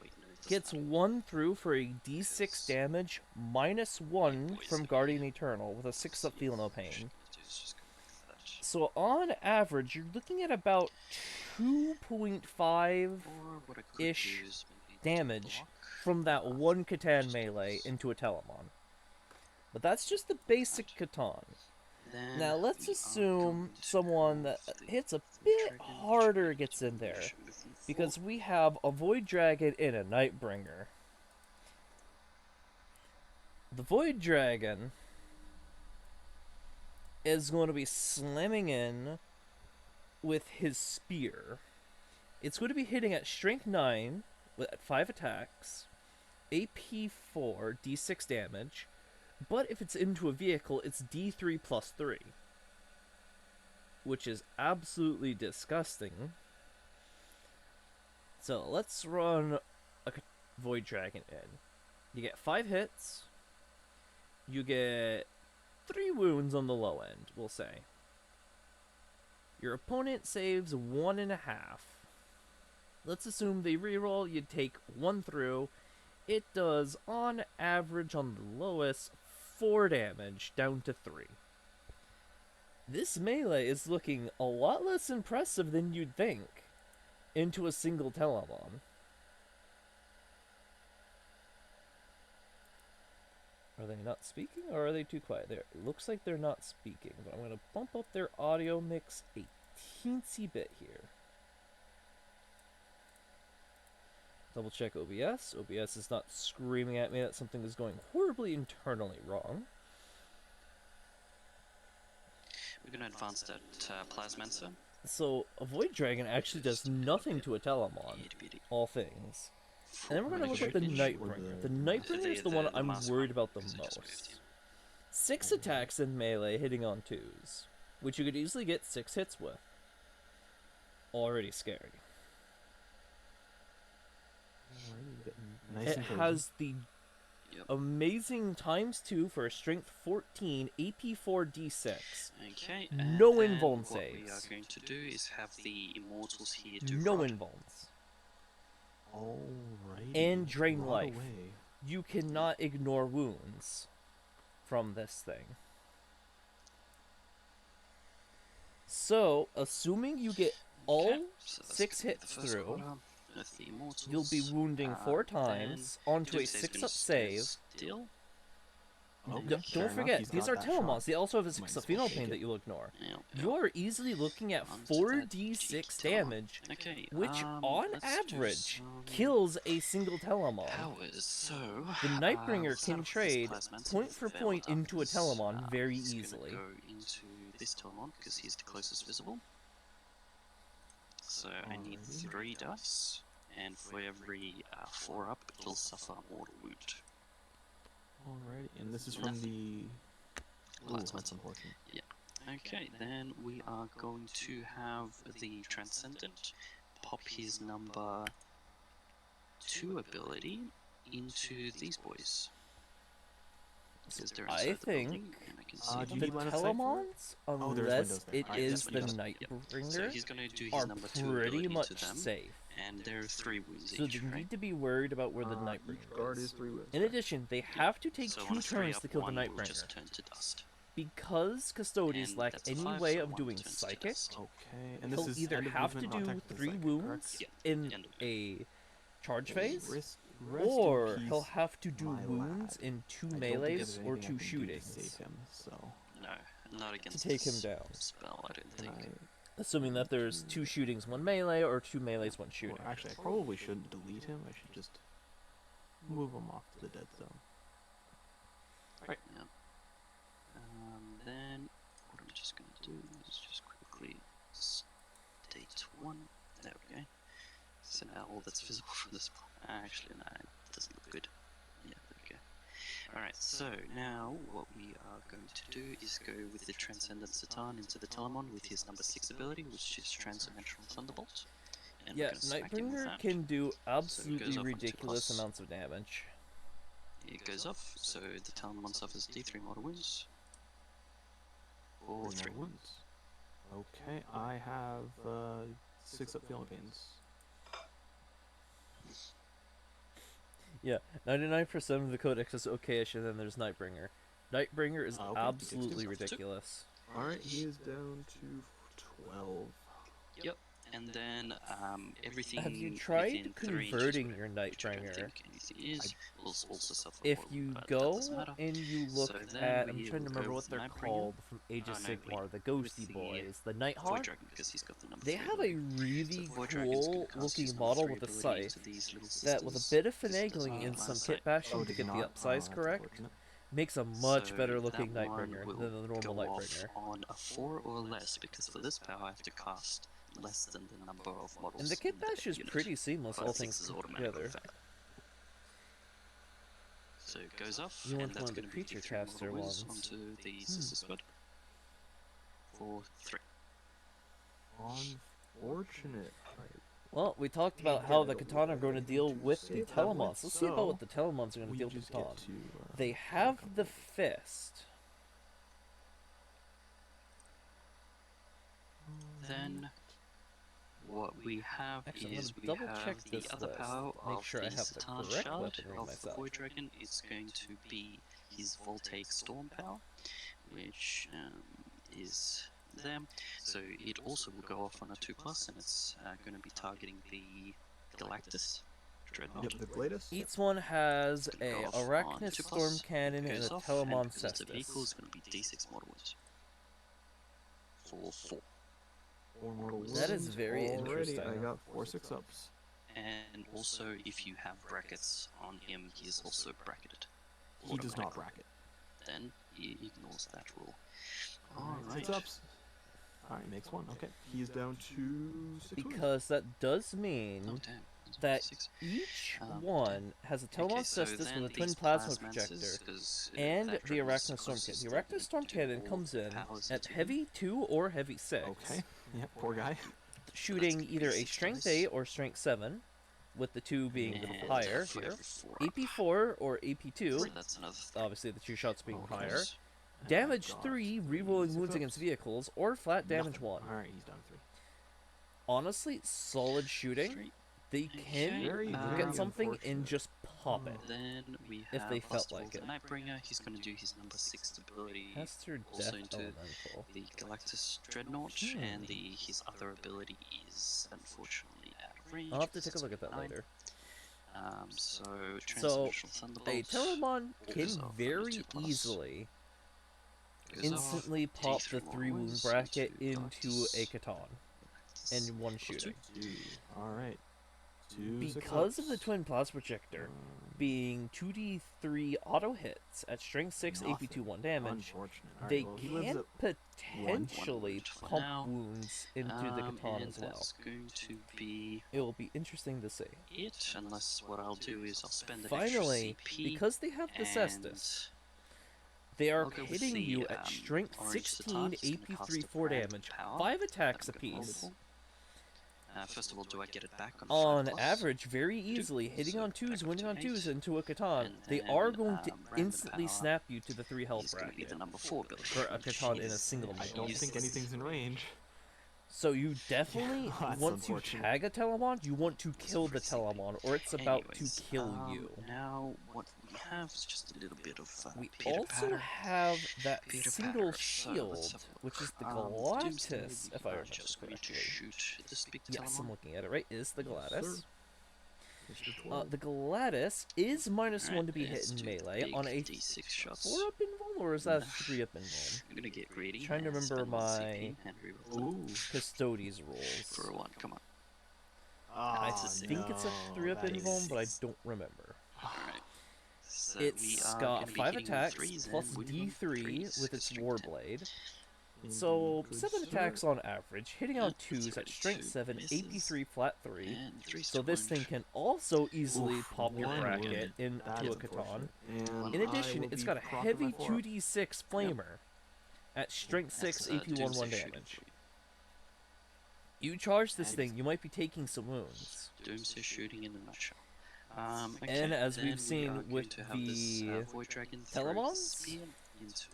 Wait, no, it doesn't Gets matter. 1 through for a D6 damage, -1 from Guardian Eternal with a 6-up feel no pain. Just go like that. So on average, you're looking at about 2.5 Or what I could ish do is maybe damage block. from that one Catan melee into a Telemon. But that's just the basic Catan. Then Now let's we are assume going to someone that have the hits a Void bit Dragon, which harder we gets need in to there, push moving because forward. we have a Void Dragon and a Nightbringer. The Void Dragon is going to be slamming in with his spear. It's going to be hitting at strength 9 at 5 attacks, AP 4, D6 damage, but if it's into a vehicle, it's D3 plus 3, which is absolutely disgusting. So let's run a Void Dragon in. You get 5 hits. You get 3 wounds on the low end, we'll say. Your opponent saves 1.5. Let's assume they reroll, you take 1 through. It does, on average, on the lowest, 4 damage, down to 3. This melee is looking a lot less impressive than you'd think into a single Telemon. Are they not speaking, or are they too quiet? There, it looks like they're not speaking, but I'm going to bump up their audio mix a teensy bit here. Double check OBS. OBS is not screaming at me that something is going horribly internally wrong. We're going to advance that Plasmancer. So, a Void Dragon actually does nothing to a Telemon, all things. And then we're going to look at the Nightbringer. The Nightbringer is the one I'm worried about the most. 6 attacks in melee hitting on 2s, which you could easily get 6 hits with. Already scary. Alrighty, getting nice It and cozy. has the Yep. amazing ×2 for a strength 14, AP 4 D6. Okay. No and then invuln what we are saves. going to do is have the Immortals here do No rod. invulns. Alrighty. And drain Rod life. away. You cannot ignore wounds from this thing. So, assuming you get all Okay, so that's 6 gonna be the hits first through, order with the Immortals. you'll be wounding 4 times onto a 6-up save. Still? Okay, Don't fair enough, forget, he's these got are that Telemons. shot. They also have a Might 6 as up well Phenol take Pain it. that you'll ignore. Yeah, You're easily looking at Onto 4d6 that damage, Okay, which on let's do average some kills a single Telemon. powers. So The Nightbringer we'll start can off with this trade Plasmancer point for with point Veiled into a Darkness. Telemon very He's gonna easily. Go into this Telemon because he's the closest visible. So I need Alrighty. 3 dice, and for every 4 up, it'll suffer mortal wound. Alright, and this is from the... Ooh, Plasmancer. that's unfortunate. Okay, then we are going to have the Transcendent pop his number 2 ability into these boys. Because they're I inside the building, think and I can see do you the need line of sight for it? Telemons, Oh, there's unless windows there. it Alright, is yes, the windows. Nightbringer, So he's going to do his are number 2 pretty ability much into them, safe. and there are 3 wounds So each, you right? need to be worried about where the Each Nightbringer guard is. is 3 wounds. In addition, they have to take So 2 on a 3 turns up, to kill the 1 will Nightbringer. just turn to dust. Because Custodes And lack that's a any 5, way so of 1 doing turns to Psychic, dust. Okay, and this he'll is either end of have to movement, not do technically 3 psychic, wounds correct? Yeah, in end of a charge phase, Rest in or peace, he'll have to do my wounds lad. in 2 I don't think melees there's or anything I 2 can do to shootings. save him, so No, not against take him this down. spell, I don't can think. Assuming that there's 2 shootings, 1 melee, or 2 melees, 1 Well, shooting. actually, I probably shouldn't delete him. I should just move him off to the dead zone. Right, yeah. Then, what I'm just going to do is just quickly state 1. There we go. So now all that's visible from this point. Actually, no, it doesn't look good. Yeah, there we go. Alright, so now what we are going to do is go with the Transcendent Satan into the Telemon with his number 6 ability, which is Transdimensional Thunderbolt. And we're Yeah, gonna smack him with Nightbringer that. can do goes absolutely off on 2+. ridiculous amounts of damage. It goes off, so the Telemon suffers D3 mortal wounds. Or 3. wounds. Okay, I have 6 up feeling pains. Yeah, 99% of the codex is okayish, and then there's Nightbringer. Nightbringer is Okay, absolutely he takes 2. ridiculous. Alright, he is down to 12. Yep. And then everything Have you tried within 3 inches, converting your which I don't Nightbringer? think anything is, will also suffer If mortal you wound, but that go doesn't matter. and you look So then at, I'm we trying to will remember go what with they're Nightbringer. called from Age of No, wait, Sigmar, the with ghosty the boys, the Void Nighthawk. Dragon, because he's got the number They 3 have a ability. really So the Void Dragon's gonna cool cast his looking number model 3 with a ability into scythe these little that, with a sisters, bit of because it doesn't finagling and have some sight. kit bashing Oh, to did get you the not? upsize That's correct, unfortunate. makes a much better looking that one Nightbringer will than the normal go off Nightbringer. on a 4 or less, because for this power I have to cast less than the number of models. And the kit in bash is unit. pretty seamless, all 5/6 things is automatic together. effect. So it goes off, You and want that's one of the going to be creature 3 mortal caster wounds ones. onto the Sister Squad. For 3. Unfortunate. Well, we talked about how the Katana are going to deal with the Telemons. Let's see about what the Telemons are going to We deal with the just Katana. get to. They have the Fist. Then what we have Actually, I'm is gonna we double have check the this other list. power Make of sure I the have the Satan correct Shard weaponry of the myself. Void Dragon. It's going to be his Voltaic Storm power, which is there. So it also will go off on a 2+, and it's going to be targeting the Galactus Dreadnought. Yep, the Gladys. Each one has a Go off on Arachnid 2+, Storm Cannon and goes a off, Telemon and because it's a vehicle, it's Cestus. going to be D6 mortal wounds. For 4. 4 mortal wounds. That is very already. interesting. I got 4 6-ups. And also, if you have brackets on him, he is also bracketed. He does not automatically. bracket. Then he ignores that rule. Alright, Alright. 6-ups. Alright, makes 1. Okay, he's down to 6 wounds. Because that does Oh, mean damn. that 6. each Um, one has a Telemon Cestus with a twin plasma projector. And the Arachnid Storm Cannon. The Arachnid Storm Cannon comes in at heavy 2 or heavy 6, Okay, yep, poor guy. shooting gonna be either a 6 strength dice. 8 or strength 7, with the 2 being a little And higher for here. every 4 up. AP4 or So AP2, that's another 3. obviously the 2 shots being Okay. higher. And Damage I got 3, rerolling 6 wounds ups. against vehicles, or flat damage 1. Alright, he's down 3. Honestly, solid shooting. 3. They Okay, can Very, get very something and unfortunate. just pop it. Then we If have they felt Festival like of it. the Nightbringer. He's going to do his number 6 ability. Hester also Death into Elemental. The Galactus Dreadnought, and his other ability is unfortunately out of range. I'll have to because take a it's look at that 9. later. So, So, Transdimensional Thunderbolt. a Telemon can goes off on a very 2+, easily goes off, instantly pop the D3 3 wound wounds bracket into into Galactus. a Catan Galactus. in one Plus 2. shooting. Alright. 2 Because of the 6-ups. twin plasma projector being 2d3 auto hits at strength 6 Nothing. AP2 1 damage, Unfortunate. Alright, they well, he lives can at potentially wound for pump now. wounds into the Catan And as well. that's going to be It will be interesting to see. it, unless what I'll do is I'll spend an Finally, extra CP because they have the Cestus, They are I'll go with hitting the, you at strength orange 16, Sitar. He's gonna AP cast 3, a 4 brand damage, power 5 that attacks I'm gonna roll apiece. for. First of all, do I get it back on On 5+? average, very I do. easily, hitting So on back 2s, up winning to on 2s 8. into a Catan. And They then, are going to random instantly power snap you to the 3 health He's gonna be bracket the number 4 build. for a Catan in a Jeez. single I melee. don't think anything's in range. So you definitely, that's once you unfortunate. tag a Telemon, you want to kill the Telemon, or it's about Anyways, to kill you. Now, what we have is just a little bit of We pitter also patter. have that Pitter single patter. So, let's shield, have a look. which is the Doomsday, Galatis, we if I are remember just going to correctly. shoot this big Yes, I'm Telemon. looking at it right. Is the Yes, Galatis. sir. Mr. 12. The Galatis is -1 to be hit let's in do melee big on a D6 shots. 4-up invuln, or is that a 3-up invuln? I'm gonna get greedy. Trying to and remember spend one my CP and reroll them Ooh. Custodes rolls. for a 1. Come on. I Ah, think it's a no, 3-up that invuln, is- but I don't remember. Alright. So It's we are got gonna be 5 hitting on attacks 3s and plus winning on D3 3s, with its strength 10. Warblade. So, Good 7 sir. attacks on average, hitting on Yeah, 2s at 32 strength 7, misses. AP3, flat 3. And 3 So this thing wound. can also easily Oof, pop your one bracket wound. That into is a Catan. unfortunate. And In I addition, will it's be got a procking heavy my 4-up. 2d6 flamer at strength 6, That's, AP 1 Doomsday shooting damage. for you. You charge this And- thing, you might be taking some wounds. Doomsday shooting in a nutshell. Okay, And as then we've we seen are going with to have this, the Void Dragon throw Telemons, spear into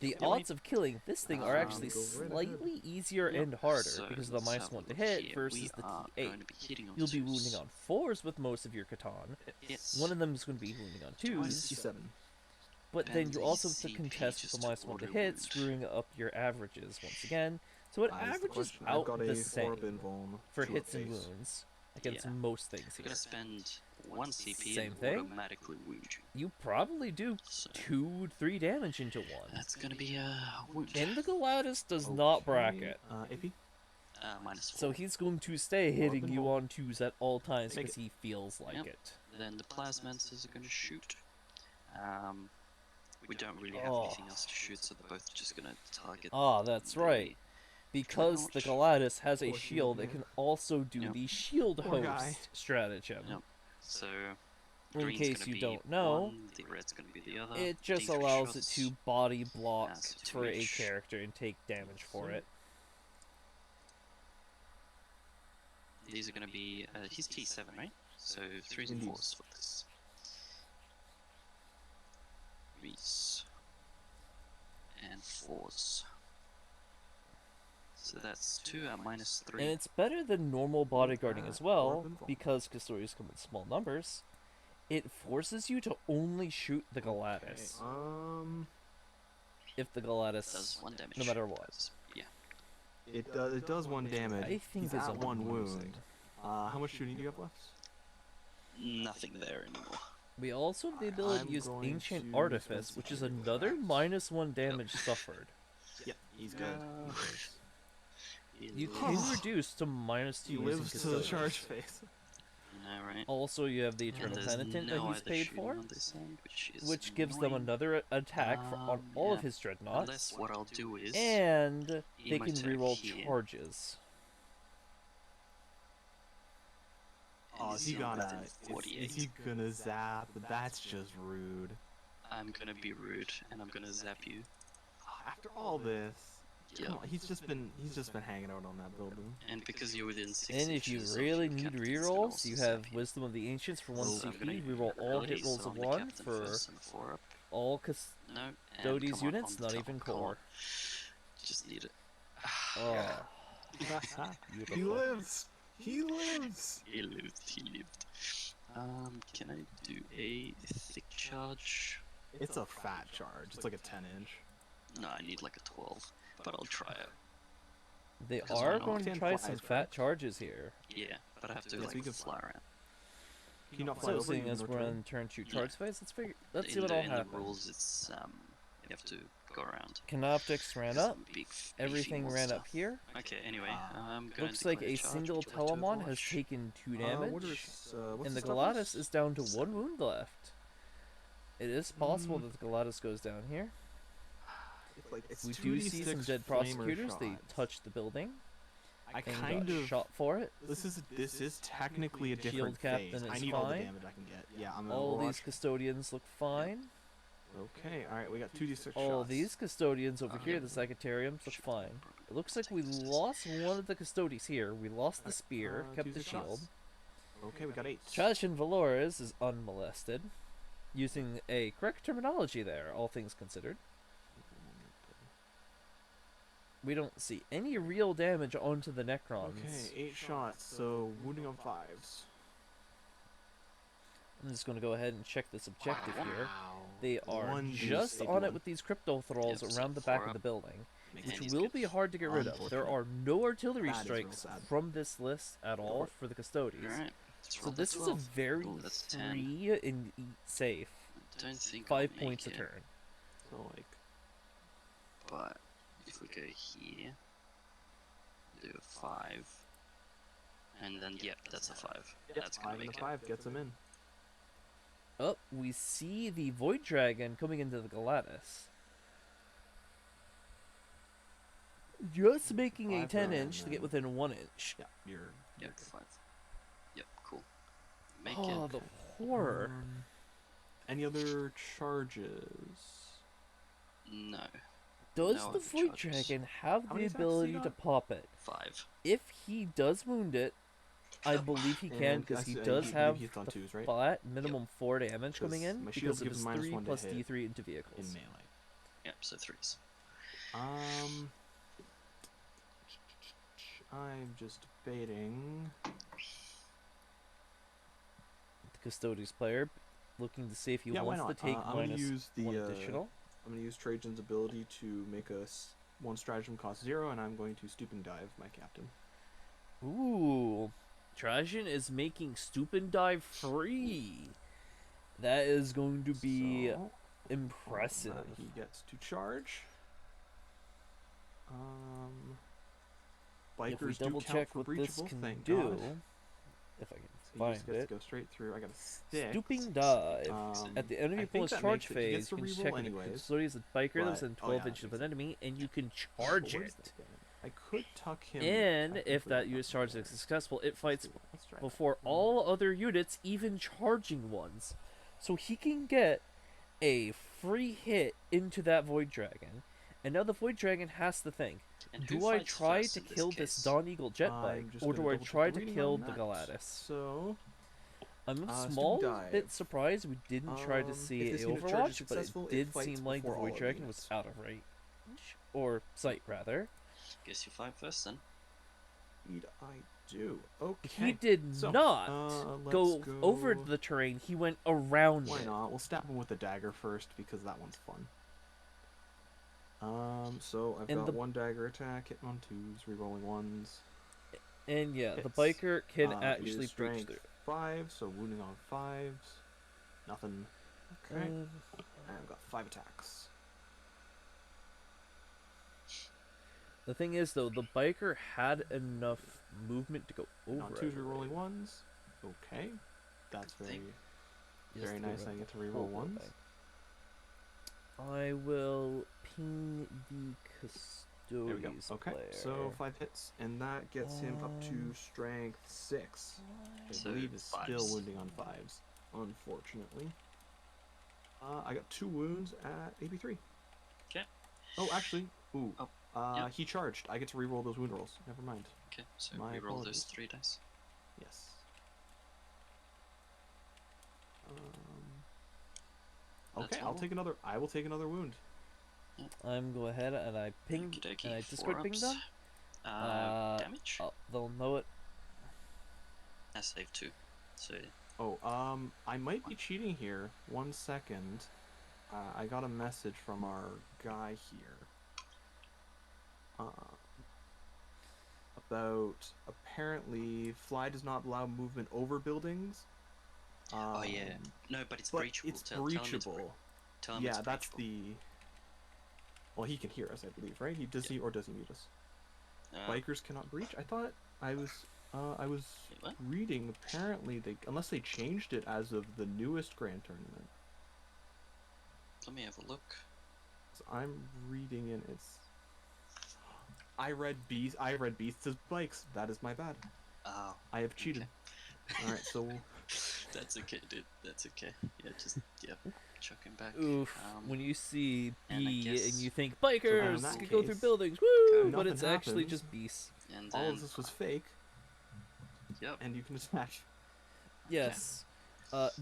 the the odds of killing this thing are actually go right ahead. slightly easier Yep. and harder So because of the let's have a -1 to look hit here. versus We the are T8. going to be hitting on You'll be 2s. wounding on 4s with most of your Catan. Yes. One of them is going to be wounding on 2s, -7. but then you Bend also have to CP contest with just the to -1 to auto hit, wound. screwing up your averages once again. So it That is the averages question. out I've got the a same 4-up invuln, for 2-up hits and base. wounds against Yeah. most things You're here. gonna spend 1 CP Same and thing. automatically wound you. You probably do So 2-3 damage into one. that's gonna be a wound. And the Galatis does not bracket. AP? -4. So he's going to stay hitting you invuln. on 2s at all times Make because he feels like Yep. it. Then the Plasmancers are gonna shoot. We don't really have Oh. anything else to shoot, so they're both just gonna target. Ah, that's the- right. Because the Galatis has a Poor shield, it man. can also do Yep. the shield Poor host guy. stratagem. Yep. So In green's case gonna you be don't know, one, the red's gonna be the other. it just D3 allows it shots. to body block so two for a each. character and take damage for it. These are gonna be. He's T7, right? So 3s and Indeed. 4s for this. 3s and 4s. So that's 2 at -3. And it's better than normal bodyguarding as well, Warp because Custodians come in small numbers. It forces you to only shoot the Galatis. If the Galatis, Does 1 damage. no matter what. Yeah. It does 1 damage. I think He's there's at a 1 losing. wound. How much shooting do you have left? Nothing there anymore. We also have the ability I'm to use going Ancient to Artifice, spend which is some money. another -1 damage suffered. Yep, he's good. You can reduce to -2 He using lives to the Custodians. charge phase. Alright. Also, you have the And Eternal there's Penitent no that he's other paid shooting for, on this end, which gives them annoying. another attack on all of Yeah. his Dreadnoughts, Unless what I'll do is and he they might can attack reroll here. charges. Oh, is he he's on gonna? within 48. Is he gonna zap? That's just rude. I'm gonna be rude and I'm gonna zap you. After all this, Yeah. come on, he's just been hanging out on that building. And because you're within 6 And if you inches of really your need captain, it's gonna rerolls, also you zap have you. Wisdom of the Ancients for 1 So I'm gonna CP, use reroll all abilities, hit rolls so of I'm the 1 captain for first and 4 up. all No, and Custodes come on, units, on the not top, even come on. core. Just need it. Oh, He beautiful. lives. He lives. He lived. Can I do a thick charge? It's a fat charge. It's like a 10-inch. No, I need like a 12, but I'll try it. They Because are why not? going to 10 try flies, some right? fat charges here. Yeah, but I have to Yes, we like can fly around. Can you not fly So over? seeing even as though we're turn? on turn 2 Yeah. charge phase, let's see In what the, all in the happens. rules, it's you have to go around. Canoptics ran It's a up, big, beefy everything ran monster. up here. Okay, anyway, I'm gonna Looks like declare a charge. single Would you like to Telemon has overwatch? taken 2 What damage, is, what's and the stuff Galatis is down to 1 7. wound left. It is possible that the Galatis goes down here. It's like, it's We do see some 2d6 dead flamer prosecutors. They shots. touched the building I and kind got of. shot for it. This is technically a Shield different captain phase. I is need all the fine. damage I can get. Yeah, I'm gonna All overwatch. these custodians look fine. Okay, alright, we got 2d6 All shots. these custodians over here, Yep. the Secretariums, look Should fine. probably It looks like take we this. lost one of the custodies here. We lost the spear, kept the 2d6 shield. shots. Okay, we got 8. Trashin Valores is unmolested, using a correct terminology there, all things considered. We don't see any real damage onto the Necrons. Okay, 8 shots, so wounding on 5s. I'm just going to go ahead and check this objective here. Wow. They are One just deuce, on it 81. with these crypto thralls Yep, so around the back 4 of the up. building, Makes which sense. will be hard to get rid of. There are no artillery That is real strikes sad. from this list at all for the custodies. Alright. So this is a very free and safe Don't think 5 I'll points a make it, turn. So, like, But if we go here, do a 5, and then yep, that's a 5. That's gonna 5 and make a it. 5 gets him in. Oh, we see the Void Dragon coming into the Galatis. Just making a 5 10 there, inch to and get then- within 1 inch. Yeah, you're. Yep, 5. Yep, cool. Make Oh, it. the horror. Any other charges? No. Does no the other Void charges. Dragon have How the many attacks ability he to got? pop it? 5. If he does wound it, I believe he can And because he I does believe have he's done the 2s, right? flat minimum 4 damage coming Because in my because shield of gives his him -1 3 to plus hit D3 into in vehicles. melee. Yep, so 3s. I'm just debating. The Custodes player looking to see if he Yeah, why wants not? to take I'm gonna minus use the 1 additional. I'm gonna use Trajan's ability to make us 1 stratagem cost 0, and I'm going to stooping dive my captain. Ooh, Trajan is making stoop and dive free. That is going to be So, impressive. he gets to charge. If we Bikers do double count check for what this breachable, can thank do, God. if I can So he find just gets it. to go straight through. I got a stick. Stooping dive. At the enemy I think opponent's that charge makes it- he gets phase, to you can reroll check if the anyways, custodian is a biker that's but- within oh 12 yeah, inches of makes an sense. enemy, and you can But charge where's it. that going? I could tuck him. And if technically that up US charge there. is successful, it fights Let's try that. before all other units, even charging ones. So he can get a free hit into that Void Dragon. And now the Void Dragon has to think, And who do I fights try first to in this kill this case? Dawn Eagle jet I'm bike, just or gonna do I double check try the to reading kill on the that. Galatis? So, I'm a stoop small dive. bit surprised we didn't try to If see this a unit charges Overwatch, but successful, it it did fights seem like the before all Void other Dragon was units. out of range. Or sight, rather. Guess you fight first then. indeed I do. Okay. He did So, not let's go over the terrain, he went around Why it. not? We'll stab him with the dagger first because that one's fun. So I've And got the- 1 dagger attack, hitting on 2s, rerolling 1s. And yeah, the Hits. biker can It actually is breach strength through. 5, so wounding on 5s. Nothing. Okay. Um, And I've got 5 attacks. the thing is, though, the biker had enough movement to go And over on 2s, it. rerolling 1s. Okay. That's Good very, thing. Just very to nice. run I get to the reroll whole 1s. thing. I will ping the There we go. Custodes Okay, player. so 5 hits, and that gets him up to strength 6. I So believe is still fives. wounding on 5s, unfortunately. I got 2 wounds at AB3. Okay. Oh, actually, ooh. Oh, yeah. He charged. I get to reroll those wound rolls. Never mind. Okay, so My we roll those apologies. 3 dice. Yes. That's Okay, I'll all. take another. I will take another wound. I'm go ahead and I ping Okey-dokey, and I 4 Discord ping ups. them. Damage? They'll know it. I saved 2. So Oh, I might be cheating here. 1 second. I got a message from our guy here. About apparently fly does not allow movement over buildings. oh yeah. No, but it's But breachable. it's Tell him it's breachable. tell him Yeah, it's that's breachable. the. Well, he can hear us, I believe, right? He does he or does he mute us? Bikers cannot breach. I thought I was Wait, what? reading. Apparently, unless they changed it as of the newest Grand Tournament. Let me have a look. So I'm reading and it's. I read beasts as bikes. That is my bad. Oh, I have cheated. okay. All right, so That's okay, dude. That's okay. Yeah, just chuck him back. Oof. When you see and I B and guess- you think in bikers that can go through case, buildings, woo! But nothing it's actually happens. just beasts. and all then of this was fake, yep. and you can attack. Yes.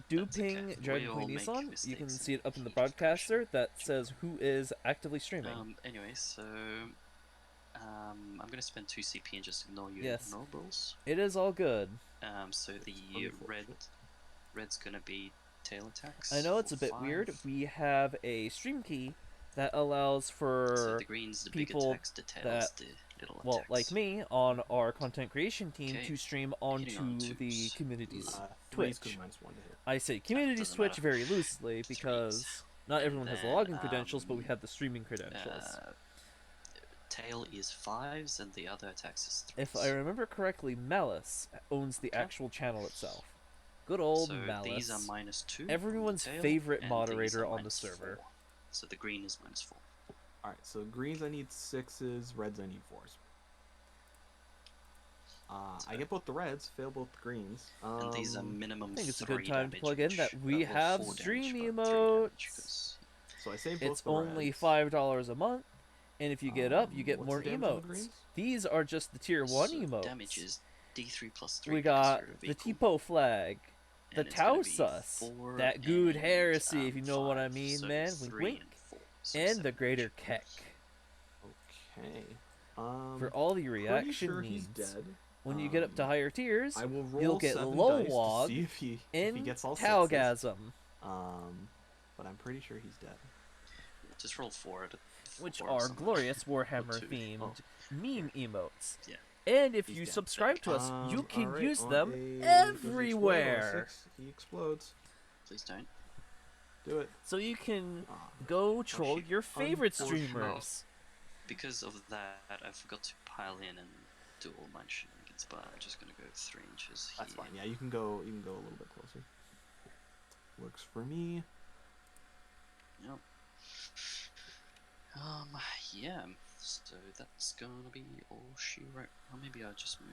Do That's okay. ping We Dragon all Queen make Nissan. You mistakes can in see it up in the heat of passion. broadcaster that says who is actively streaming. Anyway, so I'm gonna spend 2 CP and just ignore your Yes. nobles. It is all good. So the red's gonna be tail attacks. I know it's for a bit 5. weird. We have a stream key that allows So for the green's the big people attacks, the tail's that, the little well, attacks. like me, on our content creation team Okay, to stream hitting on onto the twos. community's 3 is Twitch. -1 to hit. I say community's doesn't Twitch matter. very loosely because not And everyone has the then, login credentials, but we have the streaming credentials. Tail is 5s and the other attacks is 3s. If I remember correctly, Malice owns the Okay. actual channel itself. Good old so Malice. these are -2. Everyone's on the tail, favorite and moderator these are on the -4. server. So the green is -4. All right, so greens I need 6s, reds I need 4s. I get both the reds, fail both the greens. And these are minimum I think it's a 3 good time to damage plug in that each. we Well, have 4 damage, stream but 3 damage, emotes. 'cause So I save both It's the only reds. $5 a month, and if you get up, you get What's more the damage on the emotes. greens? These are just the tier 1 so emotes. damage is D3 plus 3. We because got you're a the vehicle, Tipo flag, the and it's gonna be Tausus, 4 that good and, heresy, if you know what I 5, mean, so man. Wink, 3 wink. and 4, so And 7 the Greater damage. Keck. Okay. For all your pretty reaction sure needs. he's dead. When you get up to higher tiers, I will roll you'll get 7 Low dice to Wog see if he and gets all 6s. Talgasm, But I'm pretty sure he's dead. Just roll 4 at which 4 are somewhere. glorious Or Warhammer 2. themed Oh, meme emotes. yeah. And if He's you dead. subscribe to us, you can alright, use on them a- does he explode? On a everywhere. 6, he explodes. Please don't. Do it. So you can Ah, go troll shit. your favorite Unfortunate. streamers. Because of that, I forgot to pile in and do all my shenanigans, but I'm just gonna go 3 inches here. That's fine. Yeah, you can go. You can go a little bit closer. Works for me. Yep. Yeah. So that's gonna be all she wrote. Or maybe I'll just move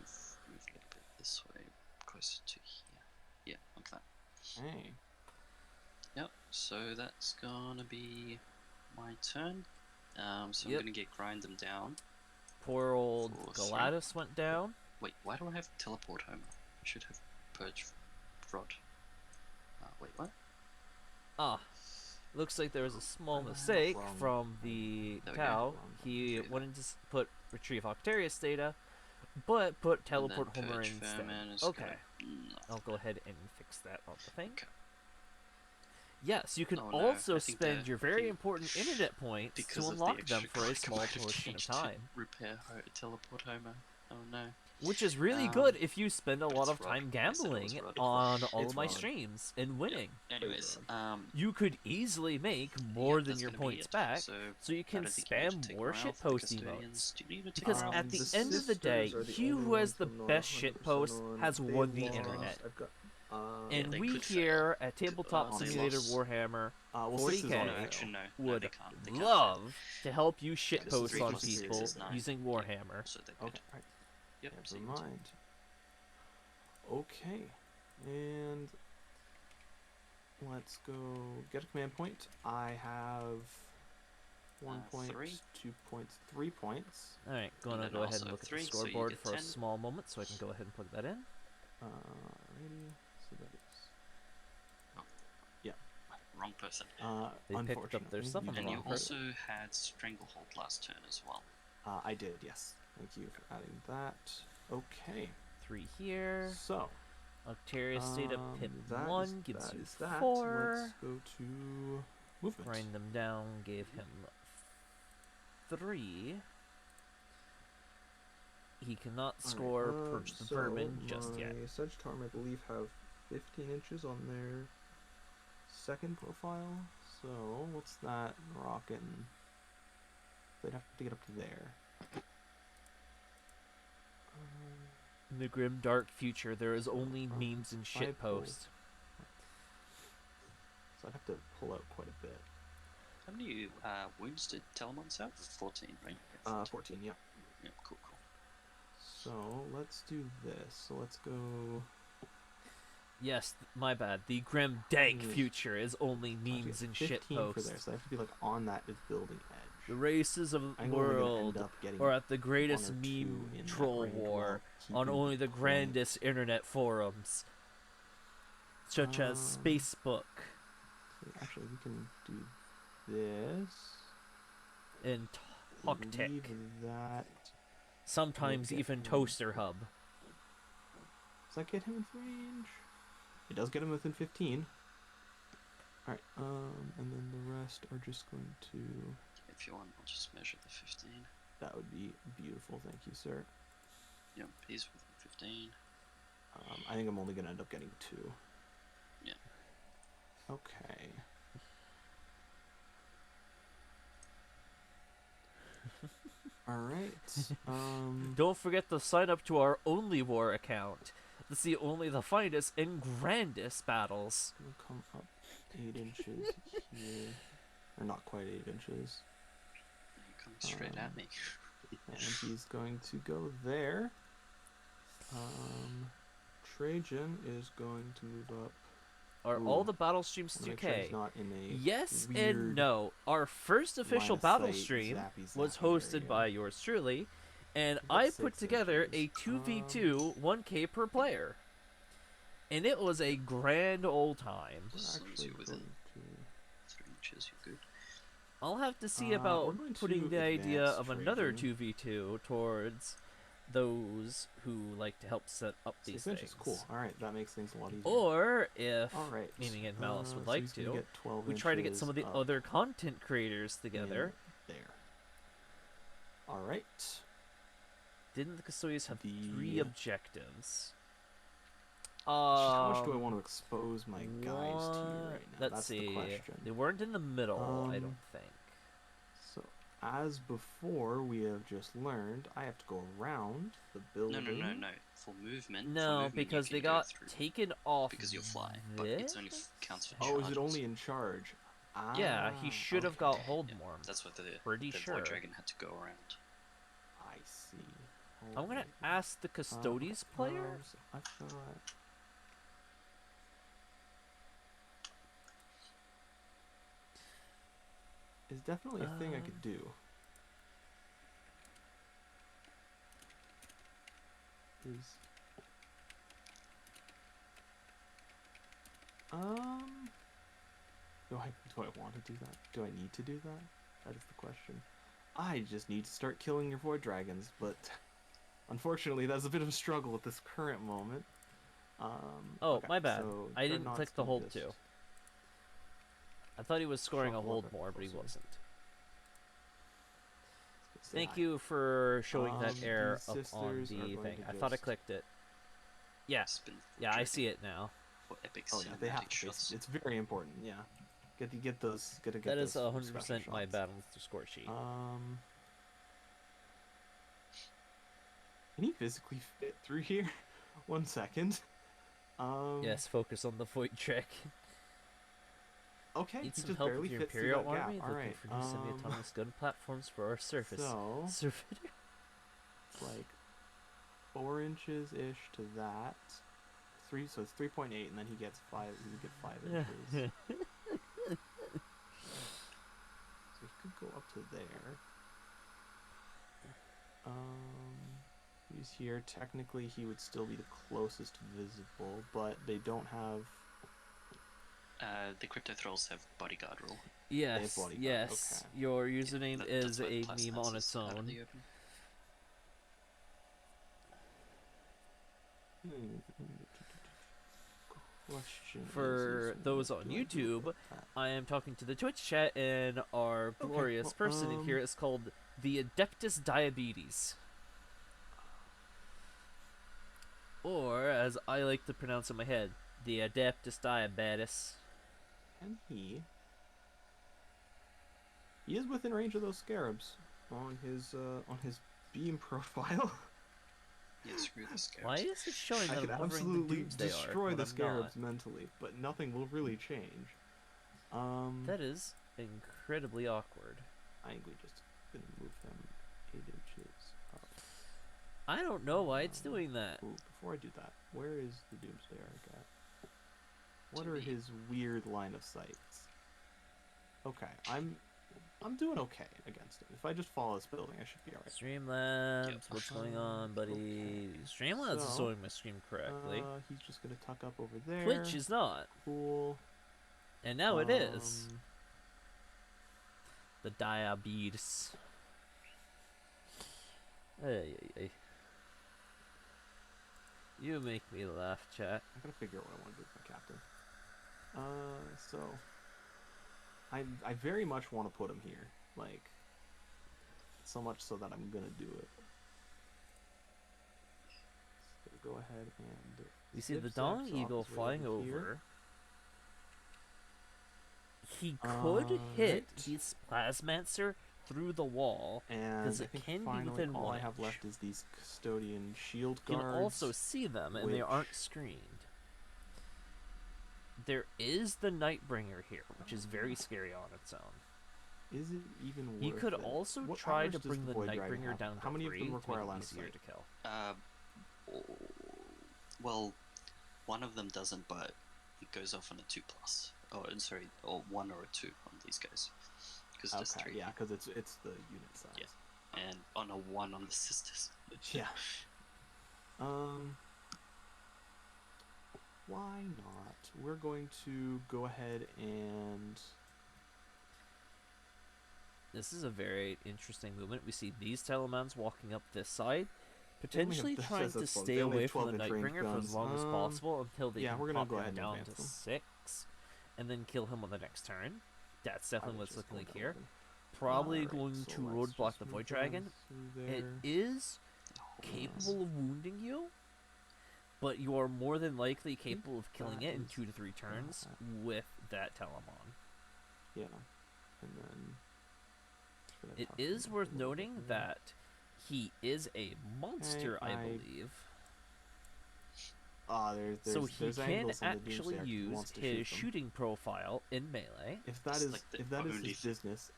a little bit this way, closer to here. Yeah, like that. Hey. Yep. So that's gonna be my turn. So Yep. I'm gonna get grind them down. Poor old 4, 3. Galatus went down. Wait, why do I have teleport home? I should have purge rod. Wait, what? Ah, looks like there was a small mistake Wrong. from the There we go. Tau. Wrong He button. wanted to put retrieve Octarius data, but put teleport And then Homer purge instead. vermin is Okay, gonna- I'll go ahead and fix that on the thing. Okay. Yes, you can Oh, no, also I think spend the your very fucking- important internet points to Because of the unlock them extra for a card, small I might have portion of changed to time. Repair teleport Homer. Oh no. Which is really Um, good if you spend a but lot it's of time Rod. I said it was gambling Rod. on all It's of my Rod. streams and winning. Anyways, You could easily make more than that's your gonna be points it. back, So so you I can don't think you need to spam take more morale for the shitpost custodians. emotes. Do you need to take Because morale? at the The end of the day, sisters are the he who only has ones the who are not best 100% shitpost on. has They won the lost. internet. I've got, And they we could here at Tabletop they Simulator lost. Warhammer well, 6 is 40K on No, a fail. actually no. would they can't. They can't love to help you Because shitpost 3 on plus 6 people is 9. using Warhammer. So they're good. Okay, right. Yep. so Never you can mind. Okay, and let's go get a command point. I have 1 point, 3. 2 points, 3 points. Alright, gonna then go ahead also and look at the 3, so you scoreboard get for a 10. small moment so I can go ahead and plug that in. Alrighty, so that is. Wrong person. They picked up their unfortunately, stuff on the And you wrong also had Stranglehold last turn as well. I did, yes. Thank you for adding that. Okay, 3 here. so Octarius data pip that 1 is- gives that you is that. 4. Let's go to movement. Grind them down, gave him 3. He cannot score Purge the Vermin just yet. My Sagittarium, I believe, have 15 inches on their second profile. So what's that rockin'? They'd have to get up to there. In the grim dark future, there is only Oh, memes and 5 shitposts. So I'd have to pull out quite a bit. How many wounds did Telemons have? 14, right? 14, yeah. Yep, cool. So let's do this. So let's go Yes, my bad. The grim dank Mm. future is only I have to memes get and shit 15 for there, posts. so I have to be like on that building The edge. races of the I'm only gonna end world up getting are at the 1 greatest or 2 meme in that troll range war while on keeping only the point. grandest internet forums, such as Facebook Actually, we can do this. and TalkTick. Leave that. Sometimes Look at even him. Toaster Hub. Does that get him in range? It does get him within 15. Alright, and then the rest are just going to... If you want, I'll just measure the 15. That would be beautiful, thank you, sir. Yep, he's within 15. I think I'm only going to end up getting 2. Yeah. Okay. Alright, Don't forget to sign up to our Only War account to see only the finest and grandest battles. gonna come up 8 inches here. Or not quite 8 inches. You're coming straight at me. And he's going to go there. Trajan is going to move up. Are Ooh. all the battle streams Make sure 2K? he's not in a Yes and weird no. Our first official line of battle sight, stream zappy, was zappy hosted area. by yours truly, and About I put 6 together a inches. 2v2 1K per player. And it was a grand old time. We're As long as actually you're within going to... 3 inches, you're good. I'll have to see we're about going putting to the idea advance of another Trajan. 2v2 towards those who like to help set up these 6 things. inches, cool. Alright, that makes things a lot easier. Or if Alright. Meaning and Malice would so like he's gonna to, get 12 we try to get some of the inches other content creators in together. there. Alright. Didn't the Custodes have 3 The- objectives? How much do I want to expose my guys to you right now? Let's That's see. the question. They weren't in the middle, I Um, don't think. So, as before, we have just learned, I have to go around the building. No. For movement. for No, movement, because you they can go got through taken off. because you'll fly, but it's only counts for Oh, charges. is it only in charge? Yeah, he should have got okay. hold Yeah, more. that's what the Pretty the sure. Void Dragon had to go around. I see. I'm gonna Alright. ask the Custodes player. So I've got... It's definitely a thing I could do. Is... Do I want to do that? Do I need to do that? That is the question. I just need to start killing your void dragons, but unfortunately that's a bit of a struggle at this current moment. Oh, Okay, my bad. so I didn't Dreadnought's click the gonna hold just too. I thought he was scoring a shuffle hold bit more, but he closer. wasn't. say Thank hi. you for showing that these error up on sisters are the going thing. to I thought I just- clicked it. Yeah, Spin the yeah, I Dragon see it now. For epic Oh yeah, they have cinematic to. shots. It's very important. Yeah, get those. Gotta get That is those 100% special my shots. battle score sheet. Can he physically fit through here? 1 second. Yes, focus on the void trick. Okay. Need he some just help barely with your fits through Imperial that gap. army? All Looking right. for new semi-autonomous gun platforms for our surface. So Servitor. it's like 4 inches ish to that. So it's 3.8, and then he gets 5. He would get 5 inches. So he could go up to there. He's here. Technically, he would still be the closest visible, but they don't have. The Crypto Thralls have bodyguard rule. Yes, bodyguard, yes. okay. Your username That's is why a Plus meme Nats on is its out of own. the open. Question For those on do I do YouTube, about that? I am talking to the Twitch chat, and our glorious well, person in here is called the Adeptus Diabetes. Or, as I like to pronounce in my head, the Adeptus Diabetes. Can he? He is within range of those scarabs on his beam profile. Yeah, screw the scarabs. Why is it showing I that could I'm hovering the absolutely Doomsday Arc destroy when the I'm scarabs not? mentally, but nothing will really change. That is incredibly awkward. I think we just gonna move them 8 inches up. I don't know why it's doing that. Ooh, before I do that, where is the Doomsday Arc at? What to are me. his weird line of sights? Okay, I'm doing okay against him. If I just follow this building, I should be alright. Streamlabs, Yep. what's going on, buddy? Okay. Streamlabs is So, showing my stream correctly. He's just gonna tuck up over there. Twitch is not. Cool. And now it is. The diabetes. Hey, you make me laugh, chat. I gotta figure out what I want to do with my captain. So I very much want to put him here, like so much so that I'm gonna do it. So go ahead and You see the zip Dong zaps off Eagle his way flying over here. over. He could hit Right. his Plasmancer through the wall. And 'Cause I it think can be finally within all 1 I have inch. left is these custodian shield You guards. can also see them, and they which- aren't screened. There is the Nightbringer here, which is very scary on its own. Is it even worth He could it? also What try hours to does bring the Void Dragon Nightbringer have? down to How many of 3 them require to make line it of easier sight? to kill. Well, one of them doesn't, but it goes off on a 2+. Oh, I'm sorry, or 1 or a 2 on these guys. Because there's Okay, 3. yeah, because it's the unit size. Yeah. And on a 1 on the sisters. Yeah. Why not? We're going to go ahead and This is a very interesting movement. We see these Telemans walking up this side, They only have- potentially that trying says to that's fun. stay They only away have from the 12-inch range Nightbringer for as guns. long as possible until they yeah, can we're gonna pop go him ahead and down advance to them. 6, and then kill him on the next turn. That's I definitely would what's just go looking like down here. with them. Probably Alright, going so to let's roadblock just the move Void them Dragon. through It there. is capable of wounding you, but you are more than likely capable of killing that it in is 2 to 3 turns with that Telemon. Yeah, and then gonna It tuck him is up a worth little bit noting here. that he is a monster, I I- believe. So he there's can angles on the actually Doomsayer if he use wants to his shoot them. shooting profile in melee. If that It's is like the if that is only his business,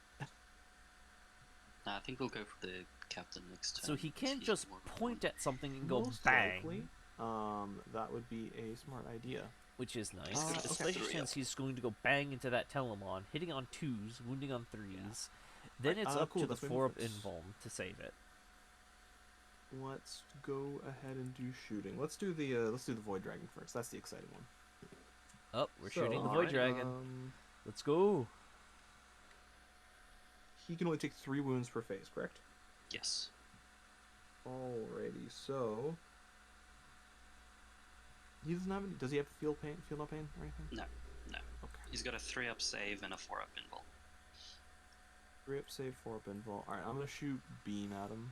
Nah, I think we'll go for the captain next turn. So he can He's just more of a point one. at something and go most bang, likely, that would be a smart idea. which is nice, He's gonna especially fuck since up. he's going to go bang into that Telemon, hitting on 2s, wounding on 3s. Then it's up cool, to the that's my 4 of movements. Invuln to save it. Let's go ahead and do shooting. Let's do the Void Dragon first. That's the exciting one. Oh, we're shooting the alrighty, Void Dragon. Let's go. He can only take 3 wounds per phase, correct? Yes. Alrighty, so he doesn't have any. Does he have feel pain? Feel no pain or anything? No. Okay. He's got a 3-up save and a 4-up invul. 3-up save, 4-up invul. Alright, I'm gonna shoot beam at him.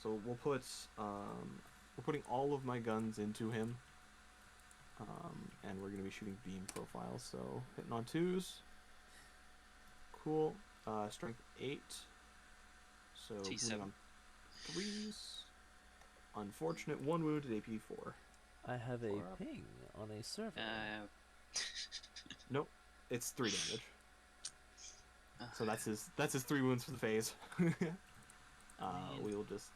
So we'll put we're putting all of my guns into him. And we're gonna be shooting beam profiles. So hitting on 2s. Cool. Strength 8. So T7. wounding on 3s. Unfortunate, 1 wounded, AP 4. I have a 4 up. ping on a server. Nope, it's 3 damage. So that's his 3 wounds for the phase. We'll just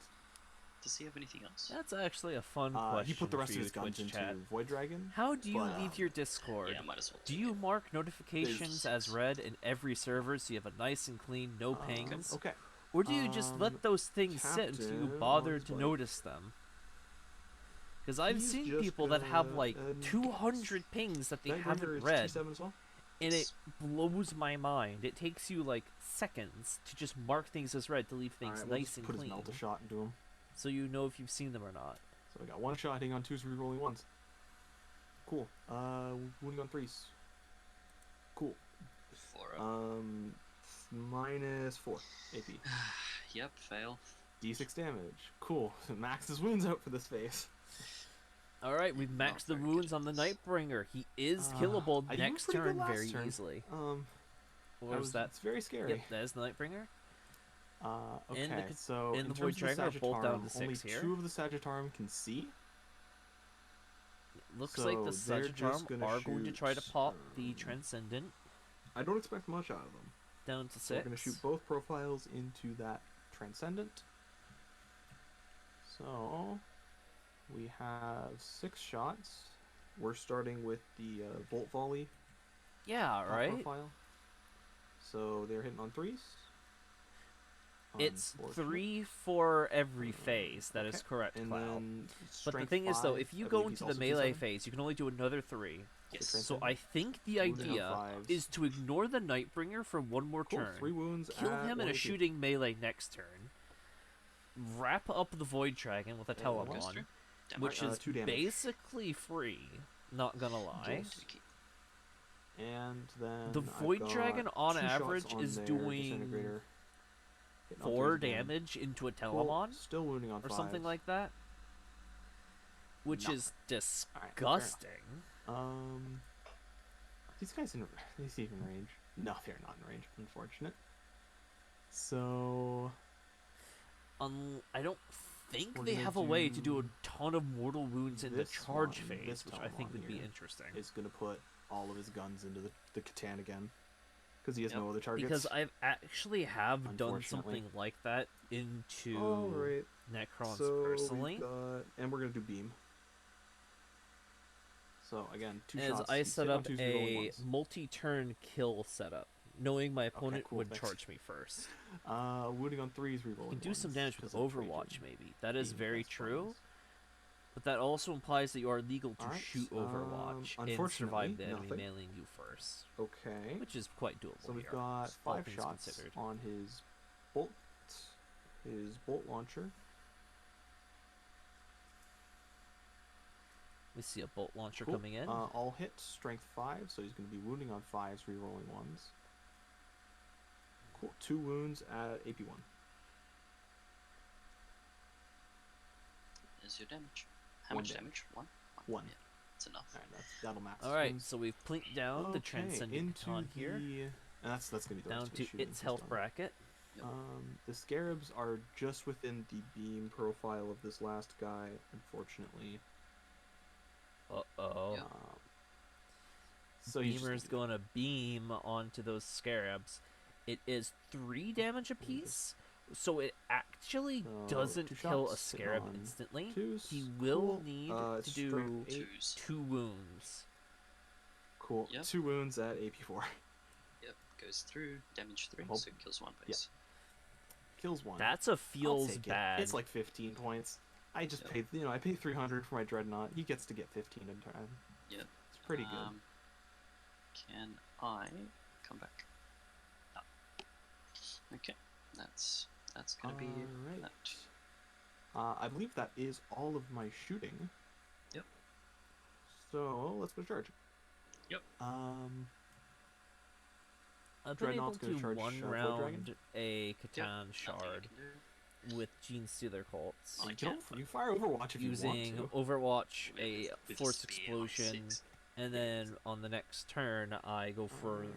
Does he have anything else? That's actually a fun question. he put the rest for of you, his guns Twitch into chat. Void Dragon. How do you but, leave your Discord? Yeah, might as well. Do take you it. mark notifications as read in every server so you have a nice and clean, no pings? Okay. Or do you just let those things sit until you Captain bother on to Spike. notice them? Because I've He's seen just people that have gonna, like guess. 200 pings that they Nightbringer haven't is read, T7 as well? and it blows my mind. It takes you like seconds to just mark things as read to leave things Alright, we'll nice just and put clean, his melt a shot into him. so you know if you've seen them or not. So we got 1 shot hitting on 2s, rerolling 1s. Cool. Wounding on 3s. Cool. 4-up. Minus 4 AP. Yep, fail. D6 damage. Cool. Max his wounds out for this phase. Alright, we've maxed the very wounds good. on the Nightbringer. He is I killable did next pretty good turn last very turn. easily. That was, that? It's very scary. Yep, that is the Nightbringer. Okay, And the so and in the Void terms of the Dragon are both down Sagittarium, to only 6 here. 2 of the Sagittarium can see. Looks like the So they're Sagittarium just gonna are going to try to shoot, pop the Transcendent I don't expect much out of them. down to 6. So we're going to shoot both profiles into that Transcendent. So we have 6 shots. we're starting with the Bolt Volley Yeah, right? profile. So they're hitting on 3s. It's Unfortunate. 3 for every phase. That is Okay. correct, And Cloud. then But the strength thing is, though, 5, if you I go believe he's into the also melee 2/7. phase, you can only do another 3. Yes. Strength So 7. I think the Wounded on idea 5s. is to ignore the Nightbringer for one more Cool. turn, 3 wounds. kill at him in a 180. shooting melee next turn, wrap up the Void Dragon with a Goes Telemon, through. Damage. which is 2 damage. basically free, not gonna lie. Yes. And then The I've Void got Dragon, on 2 shots average, on is their doing Disintegrator. Hitting on 4 3s again. damage into a Cool. Telemon, Still wounding on or 5s. something like that. Which is Alright, fair enough. disgusting. These guys in these even range? No, they're not in range. Unfortunate. So I don't think We're they gonna have a way to do a do ton of mortal wounds in the this charge one, phase, this which I think Telemon would be here interesting. is gonna put all of his guns into the Catan again, because he has Yep. no other targets. Because I've actually have done Unfortunately. something like that into All right. Necrons So personally. and we're gonna do beam. So again, 2 As shots. I He's set hit on up 2s, rerolling a 1s. multi-turn kill setup, knowing my opponent cool, would thanks. charge me first. Wounding on 3s, rerolling. You can do some 1s, damage with 'cause I'm Overwatch, trading maybe. That is beam very plus true. bonus. But that also implies that you are legal to Alright, shoot Overwatch and unfortunately, survive the enemy nothing. mailing you first, Okay. which is quite doable. So we've here, got all 5 things shots considered. on his bolt launcher. We see a bolt launcher Cool. coming in. All hit, strength 5, so he's going to be wounding on 5s, rerolling 1s. Cool. 2 wounds at AP1. There's your damage. How 1 much damage. damage? 1? 1. Yeah, that's enough. Alright, that'll max. All right, wounds. so we've plinked down the Transcendent into Baton here, and that's going to be the down rest of to his shooting its health system. bracket. Yep. The scarabs are just within the beam profile of this last guy, unfortunately. Uh-oh. Yep. So you just Beamer's need- going to beam onto those scarabs. It is 3 damage apiece, so it actually So, doesn't 2 kill a shots, hitting scarab on instantly. 2s. He will Cool. need to do strength 8. 2s. 2 wounds. Cool. Yep. 2 wounds at AP4. Yep, goes through, damage 3, Hope- so it kills 1 base. Kills 1. That's a I'll feels take it. bad. It's like 15 points. I just Yep. paid, I paid 300 for my Dreadnought. He gets to get 15 in turn. Yep. It's pretty good. Can I come back? No. Okay, that's gonna be Alright. that. I believe that is all of my shooting. Yep. So let's go to charge. Yep. I've been able Dreadnought's gonna to charge, one Void round Dragon? a Yep, Catan nothing shard I can do. with Gene Stealer Cults. I You can't. can you fire Overwatch if Using you want to. Overwatch, Maybe a with Force speed on Explosion, 6. and then on the next turn I go for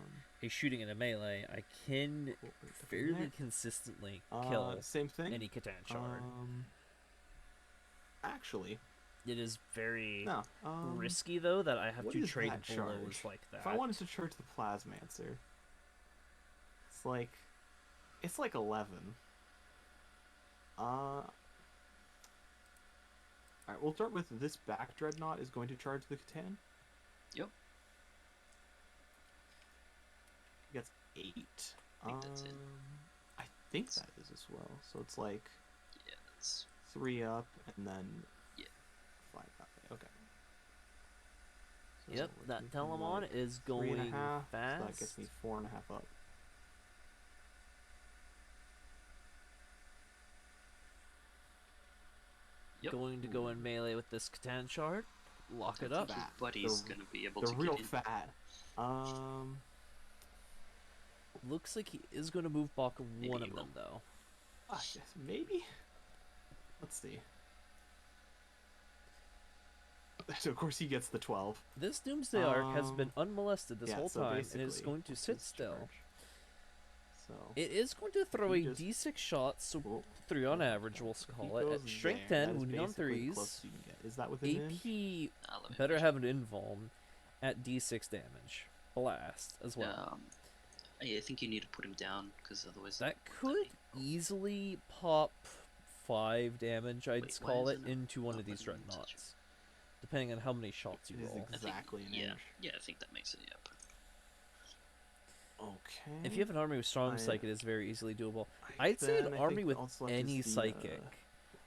a shooting in a melee. I can Cool, right up in fairly there. consistently kill Same thing. any Catan shard. Actually, It is very no. risky though that I have what to is trade that blows charge? like that. If I wanted to charge the Plasmancer, it's like 11. Alright, we'll start with this back Dreadnought is going to charge the Catan. Yep. He gets 8. I think that's it. I think that is as well. So it's like Yeah, that's 3 up and then Yeah. 5 up. Okay. So Yep, we're that thinking Telemon like is 3.5, going so fast. that gets me 4.5 up. Yep. Going to go in melee with this Catan shard. Lock it up. Fat. buddy's The- gonna be able They're to real get in. fat. Looks like he is going to move back one he of will. them though. I guess maybe. Let's see. So of course he gets the 12. This Doomsday Arc has been unmolested this Yeah, whole so time and is basically, going to what's sit his still. charge? So It is going to throw He a just- D6 shot, so Cool. 3 on average, we'll So he call it. At goes strength there. 10, That is wounding on basically the 3s. closest you can get. Is that within range? AP I'll let me better finish. have an invuln at D6 damage. Blast as well. I think you need to put him down because otherwise That could easily pop 5 damage, I'd Wait, why call is it, it not- into one not of these letting me touch dreadnoughts. depending on how many shots you It is roll. exactly an yeah, inch. yeah, I think that makes it. Yep. Okay. If you have an army with strong I- psychic, it is very easily doable. I- I'd say then an I army think with all select any is the, psychic.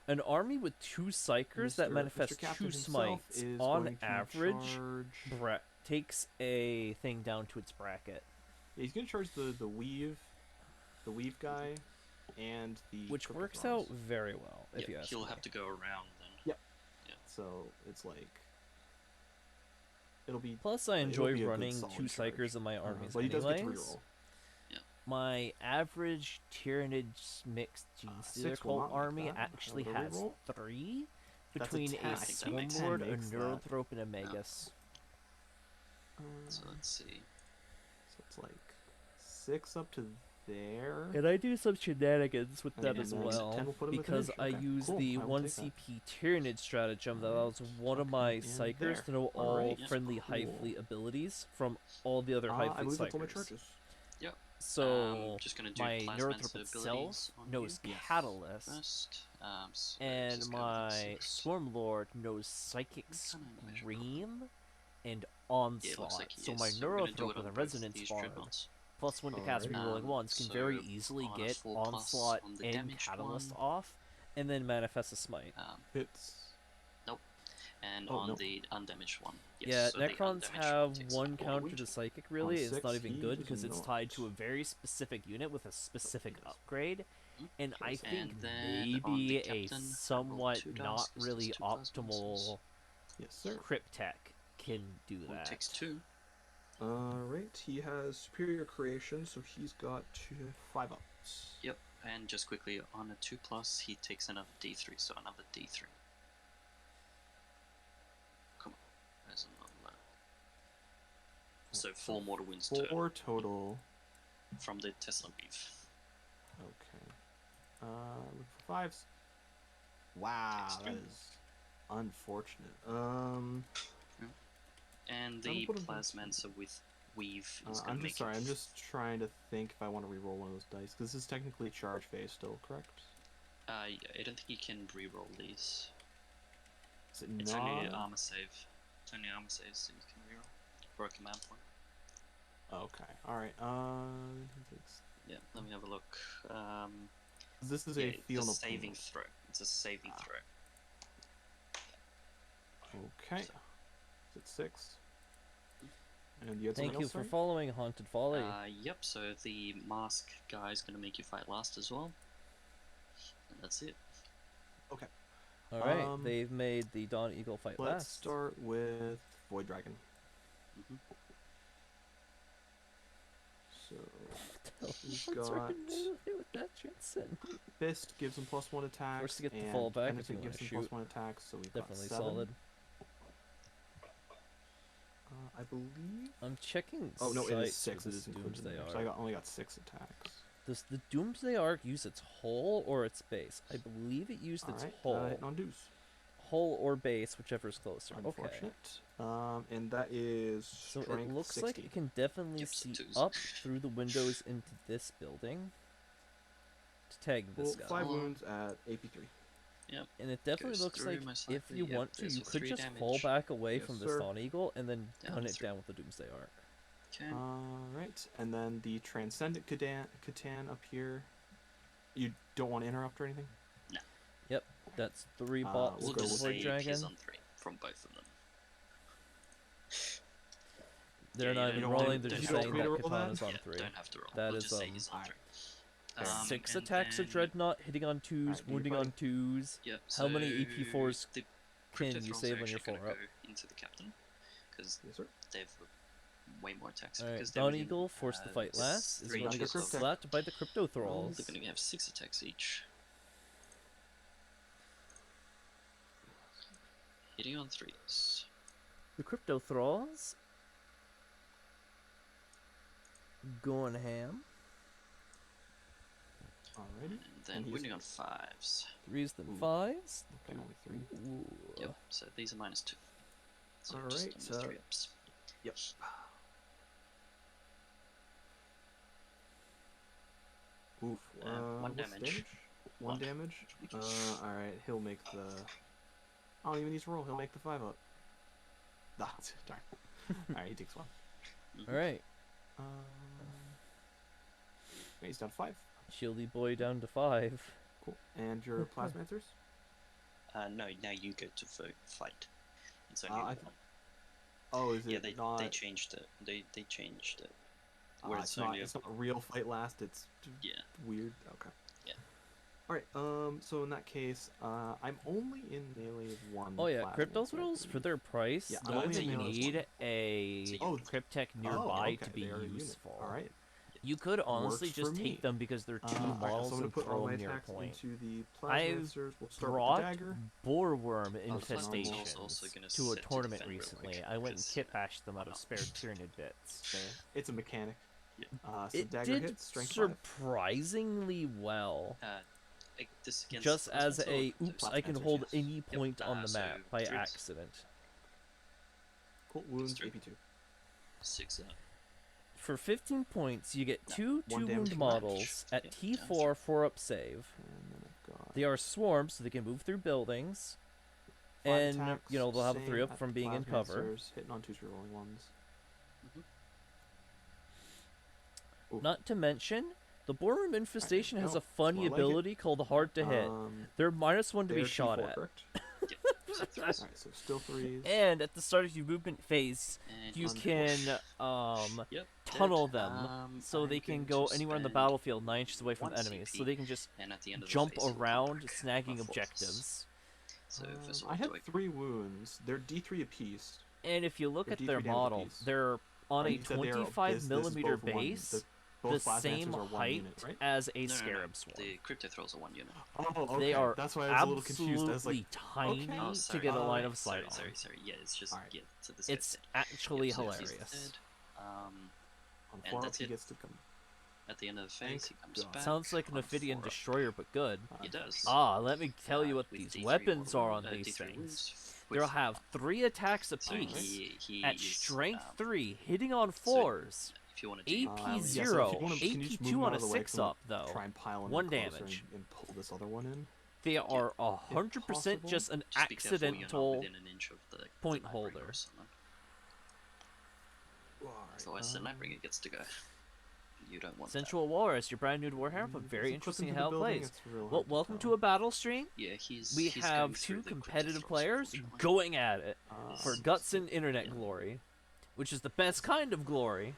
An army with 2 psychers that Mr. manifest Captain 2 himself smites, is on going to average, charge... takes a thing down to its bracket. Yeah, he's gonna charge the weave guy, and the Which crypto works thrones. out very well, if Yep, you ask he'll me. have to go around then. Yep. Yeah. So it's like it'll be. Plus, I it'll enjoy be a good running solid 2 charge. psychers in my armies But he does get to anyways. reroll. My average Tyrannid mixed Gene Stealer 6 will cult not make army that. actually Will has reroll? 3 That's between a attack. That makes Swarmlord, a makes that. Neurothrope, and a Magus. So let's see. So it's like 6 up to there. And I do some shenanigans with them And as then well, 10 will put him within because inch. I Okay, use cool. the I will 1 take that. CP Tyrannid stratagem that allows one of my in psychers there. to know all Alright, friendly Hive cool. Fleet abilities from all the other Hive I Fleet believe that's all my psychers. charges. Yep. So just gonna do my Plasmancer Neurothrope abilities itself on knows you Yes. Catalyst, first. So and just go with my six. Swarmlord knows Psychic What kind of magic Scream and Yeah, Onslaught. it looks like he So is. my So we're gonna do Neurothrope it with on a both Resonance these Barb, dreadnoughts. plus 1 to cast Alright. rerolling ones, can very So easily on a get 4+ Onslaught on the and damaged Catalyst one. off, and then manifest a smite. Hits. And Oh, on no. the undamaged one. Yes, Yeah, so the Necrons undamaged have takes one like counter one to inch. Psychic, really. It's 6, not even he good does because it's tied to a not. very specific unit with a specific does. upgrade. And I And think then on maybe the a captain, I roll somewhat 2 dice, not 'cause there's really 2 plasmas. optimal Yes, sir. Cryptech can do One that. takes 2. Right, he has superior creation, so he's got 5 ups. Yep. And just quickly, on a 2+, he takes another D3, so another D3. Come on. There's another low. So 4 mortal wounds total 4 total. from the Tesla weave. Okay. Look for 5s. Wow, Takes that 3. is unfortunate. And I'll the put him- Plasmancer with weave is I'm going to just make sorry. it I'm just trying to think if I want to reroll one of those dice because this is technically charge phase still, correct? I don't think you can re-roll these. Is it It's not? only armor save. It's only armor saves that you can reroll for a command point. Okay. All right. He takes- Yeah, let me have a look. This is Yeah, a field it's a of saving throw. It's a saving throw. Okay. Is it 6? And you had Thank something you else, for sorry? following Haunted Folly. Yep, so the mask guy is going to make you fight last as well. And that's it. Alright, they've made the Dawn Eagle fight Let's last. start with Void Dragon. Mhm. So What's he's wrong got with that, Jensen? Fist gives him +1 attack. Forced to get the and fall back if Penitent you gives wanna him shoot. +1 attack. So we've Definitely got 7. solid. I believe. I'm checking Oh no, it is sights 6. for It this is included. in Doomsday there, Arc. so I only got 6 attacks. Does the Doomsday Arc use its hull or its base? I believe it used its hull. Non-dues. Hull or base, whichever is closer. Okay. Unfortunate. And that is So strength it looks 60. like it can definitely Yep, see twos. up through the windows into this building to tag this Well, guy. 5 wounds at AP3. Yep. And it definitely Goes looks through, like most if likely. you Yep, want to, there's you your could 3 just damage. fall back away Yes, from the sir. Dawn Eagle and then Down gun it 3. down with the Doomsday Arc. Okay. Alright, and then the Transcendent Catan up here. You don't want to interrupt or anything? Yep, that's 3 we'll bots We'll for go the just with Void say it appears Dragon. on 3 from both of them. They're Yeah, not you even don't rolling, have- they're don't just have to saying that roll that? Katana's on Yeah, 3. don't have to roll. That We'll is, just say he's on alright. 3. 6 and attacks of then- Dreadnought, hitting on 2s, Alright, do you wounding fight? on 2s. Yep. How many so EP4s the can Crypto you Thrones save are on your actually gonna 4-up? go into the captain because Yes, sir. they've way more attacks. Alright, because they're Dawn within, Eagle, forced to fight last, is 3 going to get inches of- Crypto. slapped by the Crypto Oh, Thralls. they're going to have 6 attacks each. Hitting on 3s. The Crypto Thralls going ham. Alrighty. And then And he's- wounding on 5s. 3s then Ooh. 5s. Okay, only 3. Ooh. Yep. So these are -2. So Alright, just under 3 ups. Yep. Oof. One what's damage. One One. damage? Alright, he'll make the... I don't even need to roll, he'll make the 5 up. That's darn. All right, he takes 1. All right. Um, okay, he's down 5. Shieldy boy down to 5. Cool. And your plasmancers? No, now you go to fight. It's only I one. Oh, is it Yeah, they not? changed it. They changed it. It's not. It's not real fight last. It's Yeah. weird. Okay. Yeah. All right. So in that case, I'm only in melee with 1. Oh yeah, plasmancer, crypto I thrills for believe. their price Yeah, I'm don't only in melee with need 1. a Oh, cryptech nearby okay, to be they are a unit. useful. All right. You could honestly Works just for take me. them because they're 2 All right, so models I'm gonna and put all throw my them near attacks point. into the I've plasmancers. We'll start with Brought the dagger. boarworm also infestations gonna to a set to tournament defend real recently. quick, I went and because, kit bashed them out why of not? spare Tyranid bits. Fair. It's a mechanic. Yeah. So It dagger did hits, strength 5. surprisingly well. This against Just as plasmas or a the- oops, I can plasmancers, hold yes. any point on the so map by 3. accident. Cool. Wounds, Strength. AP2. 6 up. For 15 points, you get No, 2 1 2 damage wound per models at Yeah, T4 4-up save. And then I've got They are swarms, so they can move through buildings. 5 And, attacks, you know, they'll have a same 3-up at from being in cover. plasmancers, hitting on 2 rolling ones. Ooh. Not to mention, the boarworm infestation has go. a funny More like it. ability called hard to hit. They're -1 to they be are shot T4, at. correct? Yeah. Alright, so still 3s. And at the start of your movement phase, And you he's can Yep, tunnel dead. them so they I'm can going go to anywhere on the spend battlefield 9 inches away from 1 enemies, so CP, they can just and at the end of the jump phase, he'll come around, back snagging by force. objectives. So first of all, I do had 3 wounds. They're D3 apiece. And if you look They're at their D3 damage model, apiece. they're on Oh, a you said they are- 25 this is millimeter both one- base, the- the both plasmancers same are 1 height unit, right? as a No, scarab swarm. The crypto throws are 1 unit. Oh, okay. They are That's why I was a little confused. I was absolutely like, tiny okay. Oh, to sorry. get a line of sorry, sight on. sorry. Yeah, it's just Alright. yeah. So this It's guy's dead. actually Yep, so he's hilarious. dead. on and 4 that's he it. gets to come. At the end of the phase, he comes God. back. Sounds like an on Ophidian 4 up. destroyer, but good. He does. Let me tell you what with these D3 weapons are on wound- these D3 things. wounds They'll with- have 3 attacks so apiece he at is, strength 3, hitting on 4s. If you want to do AP Yeah, so if 0, you wanna- can you just move 82 them on out a of the way, 'cause 6 I'm up, gonna though. Try and pile them 1 in closer damage. and pull this other one in. They are 100% possible, just an just be careful you're not accidental within an inch of the point Nightbringer holder. or something. Otherwise, the Nightbringer gets to go. You don't want Sensual Walrus, you're brand new to Warhammer, but very interesting how it plays. Well, Well, welcome to a battle stream. that. Yeah, he's. We he's have going through 2 the competitive crypto throws, players unfortunately. going at it for Yes. guts and internet glory, which is the best kind of glory.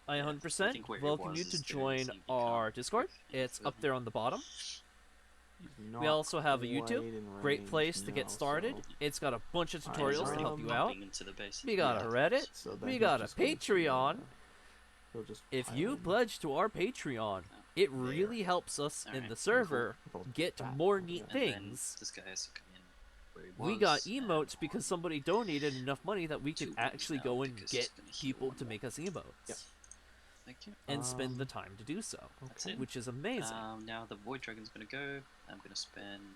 I Yeah, I 100% think where he welcome was you to is join guaranteed you our can't Discord. break It's anything. up there on the bottom. We also have a YouTube. Great place to get started. It's got a bunch of Alright, tutorials so to help you bumping out. into the base. We got a Reddit. So We got a Patreon. If you put pledge to our Patreon, it really helps us in Alright, the server get more neat And then things. this guy has to come in where he We got was, and emotes because somebody donated enough money that we Two could wins actually now go and because get he's gonna heal people one to more. make us emotes. Yep. Thank you. And spend the Um, time to do so, That's it. which is amazing. Now the Void Dragon's gonna go. I'm gonna spend.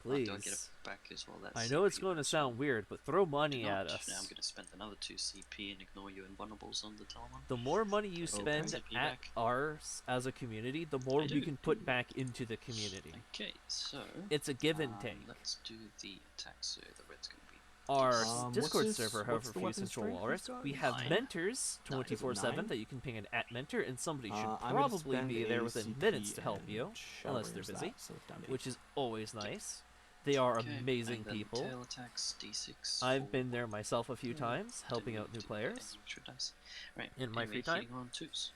Please. Do I get it back as well? That's I know it's CP, going to that's sound weird, but throw Do money not. at us. Now I'm gonna spend another 2 CP and ignore your invulnerables on the Telemon. The more money you Okay. spend CP at back. ours as a community, the more I we do. can put back into the community. Okay, so It's a give and take. let's do the attack. So the red's gonna be Our what's Discord this- server, what's however, the for you weapon Central strength Walrus, he's got? we have 9. mentors 24/7 9? that you can ping an @mentor, and somebody should I'm gonna probably spend be there a within CP minutes to help and you, unless they're showers busy, that, so it's down to which is always nice. They are okay, amazing and then people. Tail attacks D6. I've been for- there myself a few times, helping didn't out new do players. any extra dice. Right. In my anyway, free time. hitting on 2s.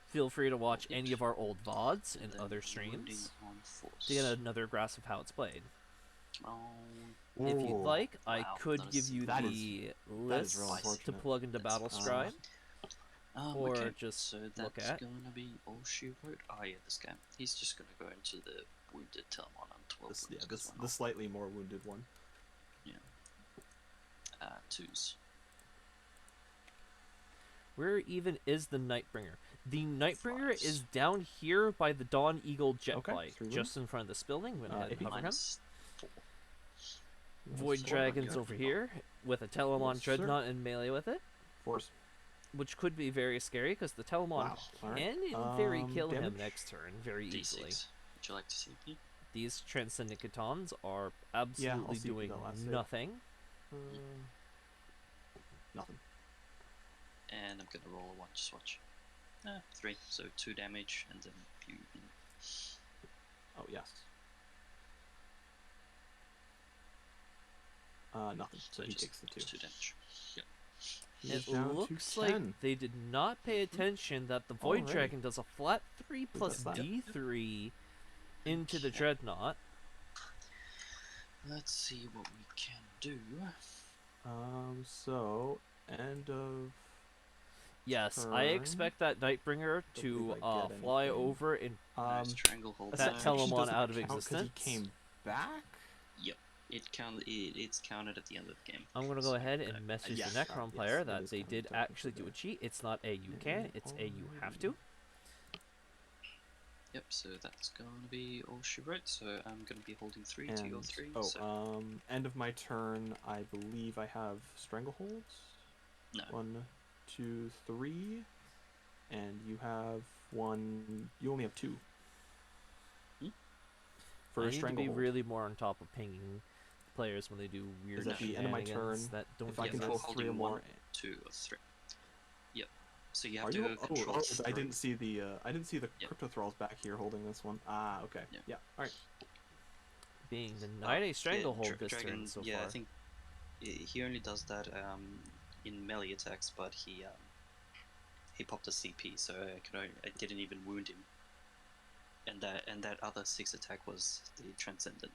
Feel free to watch Hit. any of our old VODs and then other wounding streams on force. to get another grasp of how it's played. Oh, If you'd Ooh. like, I Wow, could that give is- you that is- the real list to unfortunate. plug into That's- BattleStrime. or okay. just so look that's at. gonna be all she wrote. Oh yeah, this guy. He's just gonna go into the wounded Telemon on 12 This, wounds. yeah, 'cause this why the slightly more wounded one. not? 2s. Where even is the Nightbringer? The Nightbringer is down here by the Dawn Eagle jet Okay, bike, 3 just in front of this building. When I AP hover him. -4. Void Force. Dragon's over here with a Telemon Yes, sir. Dreadnought in melee with it, Force. which could be very scary because the Telemon Wow. All right. can in theory kill him damage? next turn very easily. D6. Would you like to see me? these Transcendent Catons are I'll absolutely see you doing that last save. nothing. Nothing. And I'm gonna roll a 1, just watch. 3, so 2 damage, and then you. Oh, yes. Nothing. So he just, takes the 2. just 2 damage. Yep. He's It down to looks 10. like they did not pay attention that the Void Alrighty. Dragon does a flat 3 plus that. D3 into the Okay. Dreadnought. Let's see what we can do. So end of Yes, I turn. expect that Nightbringer to believe I get fly anything. over and Nice Stranglehold that there. Telemon doesn't out of count 'cause existence. He came back. Yep, it's counted at the end of the game. I'm gonna So, go ahead and message yes, the Necron yes, player it that is they counted did technically actually do a there. cheat. It's not a you can, it's a you have to. Yep, so that's gonna be all she wrote. So I'm gonna be holding 3 to your 3. So End of my turn. I believe I have strangleholds. no. 1, 2, 3, and you have 1. You only have 2. For I a need to be stranglehold. really more on top of pinging players when they do weird at the end of my shenanigans turn, that don't if I Yeah, control I'm 3 or holding more. 1, 2, or 3. Yep. So you have Are to you? control. I didn't see the Yep. crypto thralls back here holding this one. Ah, okay. Yep. Yeah. All right. being denied a stranglehold this Dragon, turn so yeah, far. I think he only does that in melee attacks, but he popped a CP, so I didn't even wound him. And that other 6 attack was the Transcendent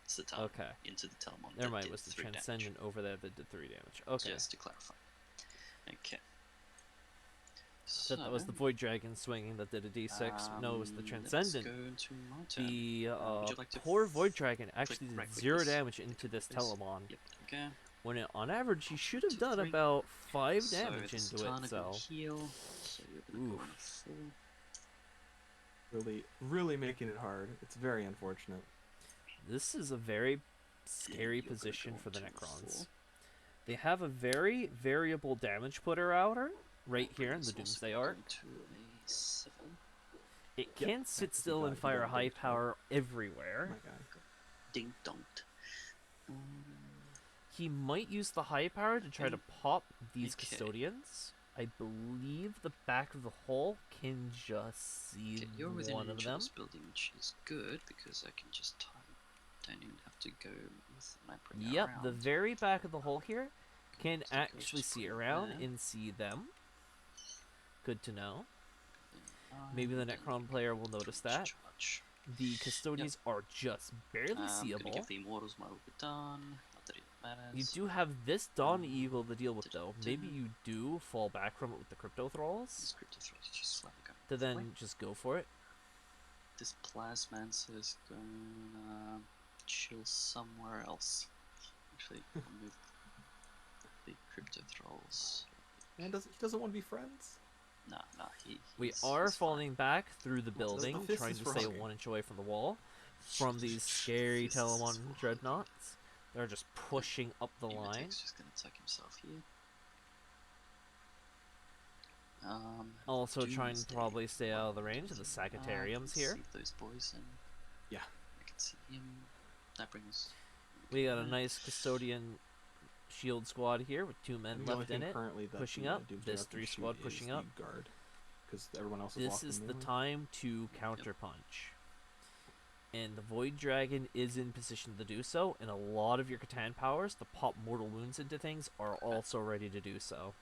Satan Okay. into the Telemon. Never that mind, did it was the 3 damage. Transcendent over there that did 3 damage. Okay. Just to clarify. Okay. So that was the Void Dragon swinging that did a d6. No, it was the Transcendent. Let's go into my turn. The would you like to poor Void Dragon actually right did click 0 this? damage into this This? Telemon. Yep. Okay. When on average, you should have 2, done 3. about 5 So damage this into Tana it, gonna so... heal. So you're gonna go on a Oof. 4. Really making it hard. It's very unfortunate. This is a very scary you're gonna position go for the on to a Necrons. 4. They have a very variable damage putter outer right here in the It's also Doomsday going Arc. to a 7. It Yep, can sit that's still the and guy fire who high got it. power Oh everywhere. my god. Ding donked. He might use the high power to try to pop these Okay. Custodians. I believe the back of the hull can just see Okay, you're within one of range them. of this building, which is good because I can just time. Don't even have to go with my bringer Yep, around. the very back of the hull here can So I'll actually just see put it around there. and see them. Good to know. Then Maybe the then Necron player will notice that. charge. The Custodians are just barely I'm gonna seeable. give the Immortals my Ubadan. Not that it matters. You do have this Dawn Eagle to deal with, though. Maybe Da-da-da. you do fall back from it with the Crypto Thralls This Crypto Thralls just slightly going to away. then just go for it. This Plasmancer is gonna chill somewhere else. Actually, I'll move the Crypto Thralls. Man, he doesn't want to be friends. Nah, We he's are fine. falling back through the Well, the building, fist trying is to for stay hugging. 1 inch away from the wall from these scary Fist is Telemon for Dreadnoughts. They're just pushing up the line. Imatek's just gonna attack himself here. Also trying to Doomsday. probably stay out of the range of the Sagittariums here. See those boys, and Yeah. I can see him. That brings. We got a nice Custodian shield squad here with 2 men The only left in thing it. currently that pushing the, up, Doomsday this Arc can 3 shoot squad is pushing the up. guard, because everyone else is This locked is in the melee. time to counterpunch. And the Void Dragon is in position to do so, and a lot of your Catan powers to pop mortal wounds into things are also ready to do so.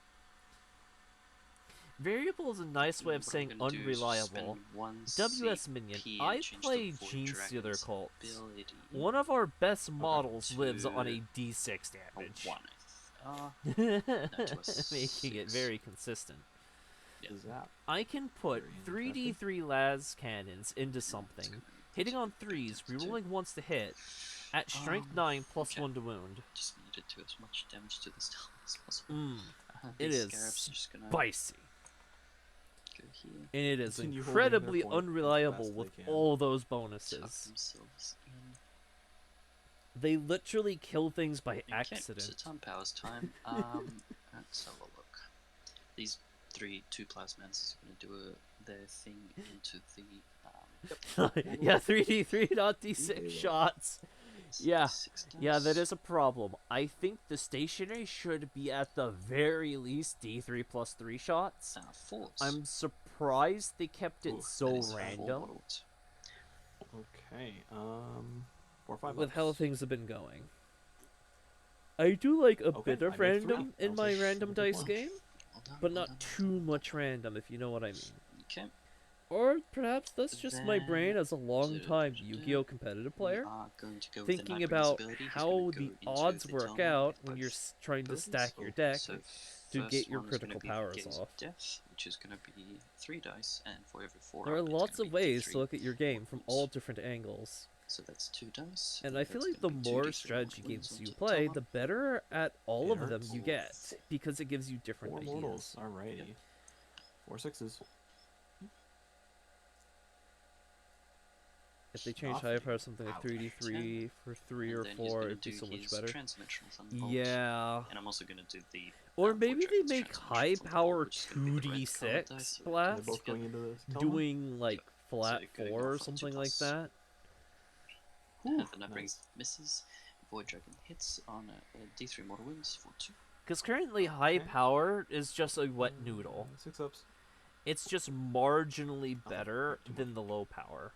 Variable is a nice way of What I'm saying gonna do is just unreliable. spend 1 WS Minion, CP I and change the play Void Gene Stealer Dragon's Cults. ability One of our best models to lives on a D6 a damage, 1. making it 6. very consistent. Yeah. Zap. I can put Very 3d3 las cannons into something, hitting on 3s, rerolling once to hit, at strength 9 plus okay. 1 to wound. Just needed to as much damage to this town as possible. It These is scarabs are just gonna spicy. go here. And it is Continue holding incredibly their point as unreliable best with they can. all those Tuck bonuses. themselves in. They literally kill things by Okay, accident. Satan powers time. Let's have a look. These 2 plasmans are going to do their thing into the Yeah, 3d3, not d6 3D. shots. Yeah. 6 Yeah, that dice. is a problem. I think the stationary should be at the very least d3 plus 3 shots. 4s. I'm surprised they kept it Ooh, so That is 4 random models. Okay. 4 or 5 with how bucks. things have been going. I do like a Okay, bit of I made 3. random in my That was random a good dice one. game, Well done, but well not done. too much random, if you know what I mean. Okay. Or perhaps that's just my brain Then- as a long-time Yu-Gi-Oh! Competitive We player, are going to go with the thinking Nightbringers about ability. He's how gonna the go into odds the work Delma out with when both you're trying to abilities. stack your deck So to first get your one is gonna critical be powers Gaze off. of Death, which is going to be 3 dice, and for every 4 There are up, it's lots gonna of be ways D3 to look at your game from wounds. all different angles. So that's 2 dice. And I feel that's like the gonna be more 2d3 strategy wounds games you onto play, Delma. the better at all It of them hurts. you get, because it gives you different 4 ideas. mortals. Alrighty. 4 6s. If they change Awfully. high power something like Ouch. 3d3 for 3 And or then he's 4, gonna it'd be do so much his better. Transdimensional Thunderbolt. Yeah. And I'm also going to do the. Or Void maybe they Dragon's make Transdimensional high Thunderbolt, power which is gonna be the red colored dice, 2d6 so They're blast, both going into the Telma? doing like Yep. flat So you're gonna 4 go or for something 2+. like that. And Whew, then that brings misses. Void Dragon hits on D3 mortal wounds for 2. Because currently high Okay. power is just a wet noodle. 6 ups. It's just marginally better not too than the low power.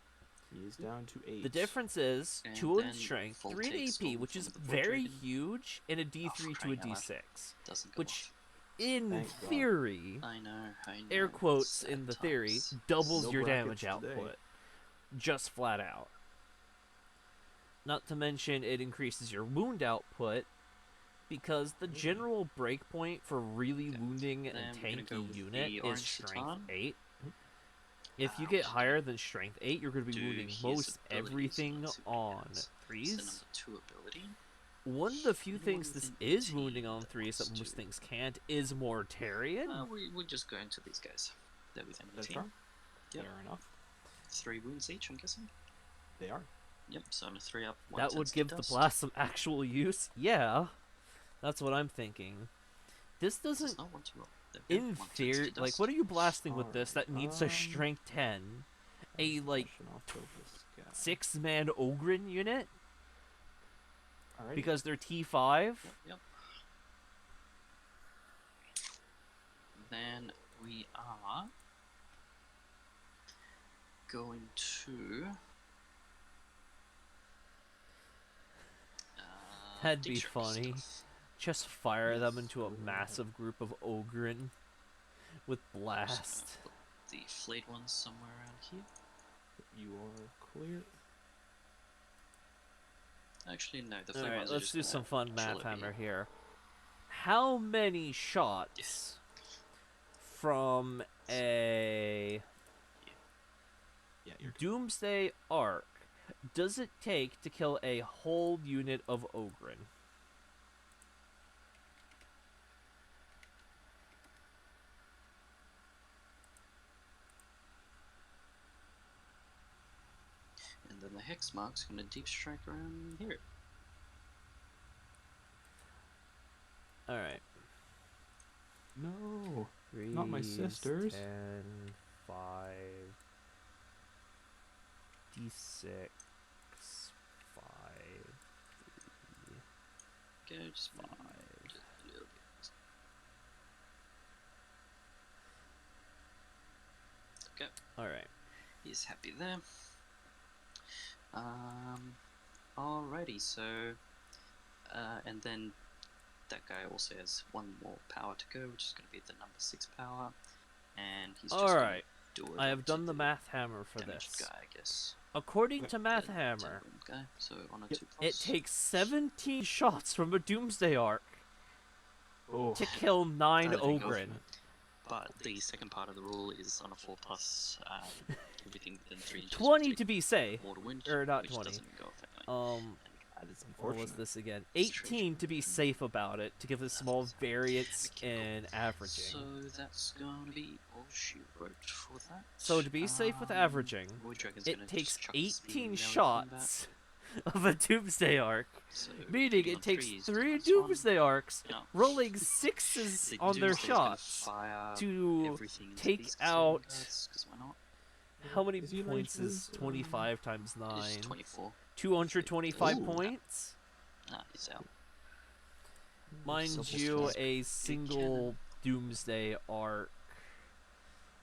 He is down to 8. The difference is And 2 in then strength, full 3 in take AP, storm which from is the Void very Dragon. huge, and a D3 to a crying out loud. D6. Doesn't go Which, off. in Thank God. theory, I know. air quotes Sad in the theory, times. doubles No your brackets damage today. output. Just flat out. Not to mention it increases your wound output, because the general breakpoint for really Okay. wounding a Then we're gonna go tanky with unit the is Orange strength Satan. 8. If you get Ouch. higher than strength 8, you're going to be Do wounding his most abilities, everything let's see what he on has. It's the 3s. number 2 ability. One of the few Anyone things this within is team wounding on that 3s that wants most to- things can't is Mortarion. We're just going to these guys. They're within the That's team. fair. Yep. Fair enough. 3 wounds each, I'm guessing. They are. Yep, so on a 3 up. That would give the blast some actual use. Yeah, that's what I'm thinking. This doesn't, Not want to roll. There we go, in 1 tends theory, to like, dust. what are you blasting with this that Alright, needs a strength 10? A, like, Question off of this guy. 6-man Ogren unit? Alrighty. Because they're T5? Yep. Then we are going to. That'd be Deep Strike funny. stuff. Just fire them Yes, into a go ahead. massive group of Ogren with Just blast. gonna put the flayed ones somewhere around here. You are clear. Actually, no. The flayed Alright, ones are let's just do gonna some fun chill math over hammer here. here. How many shots from a Yeah, you're Doomsday Arc does it take to kill a whole unit of Ogren? And then the hex mark's gonna deep strike around here. Alright. No. Not my sisters. 10, 5, D6, 5, Go, just 5. just a little bit. Okay, Alright. he's happy there. Alrighty, so, and then that guy also has 1 more power to go, which is going to be the number 6 power, and he's just Alright. gonna do it I have up to done the math hammer for damaged this. guy, I guess. According to The Math 10 Hammer, wound guy, so on a Yep. 2+. it takes 17 shots from a Doomsday Arc Oh. to kill 9 There you go. Ogren. But the second part of the rule is on a 4+, everything within 3 inches. 20 to be safe. mortal wound, or not which 20. doesn't go off anyway. That is What unfortunate. was this again? Strange 18 to be safe about it, to give a small variance in averaging. So that's going to be all she wrote for that. So to be safe with averaging, Void Dragon's gonna it just takes chuck the spear 18 down from shots of a Doomsday Arc, that. So meaning hitting it on takes threes 3 plus one. Doomsday Arcs, Yeah. rolling 6s The on their Doomsday's gonna shots fire to everything into take these out guys, 'cause why not? How many Is he points is ranges, 25 times 9? It's 24. 225 Ooh. points? Nah, he's out. Mind Silver you, Strike. a Big single Doomsday arc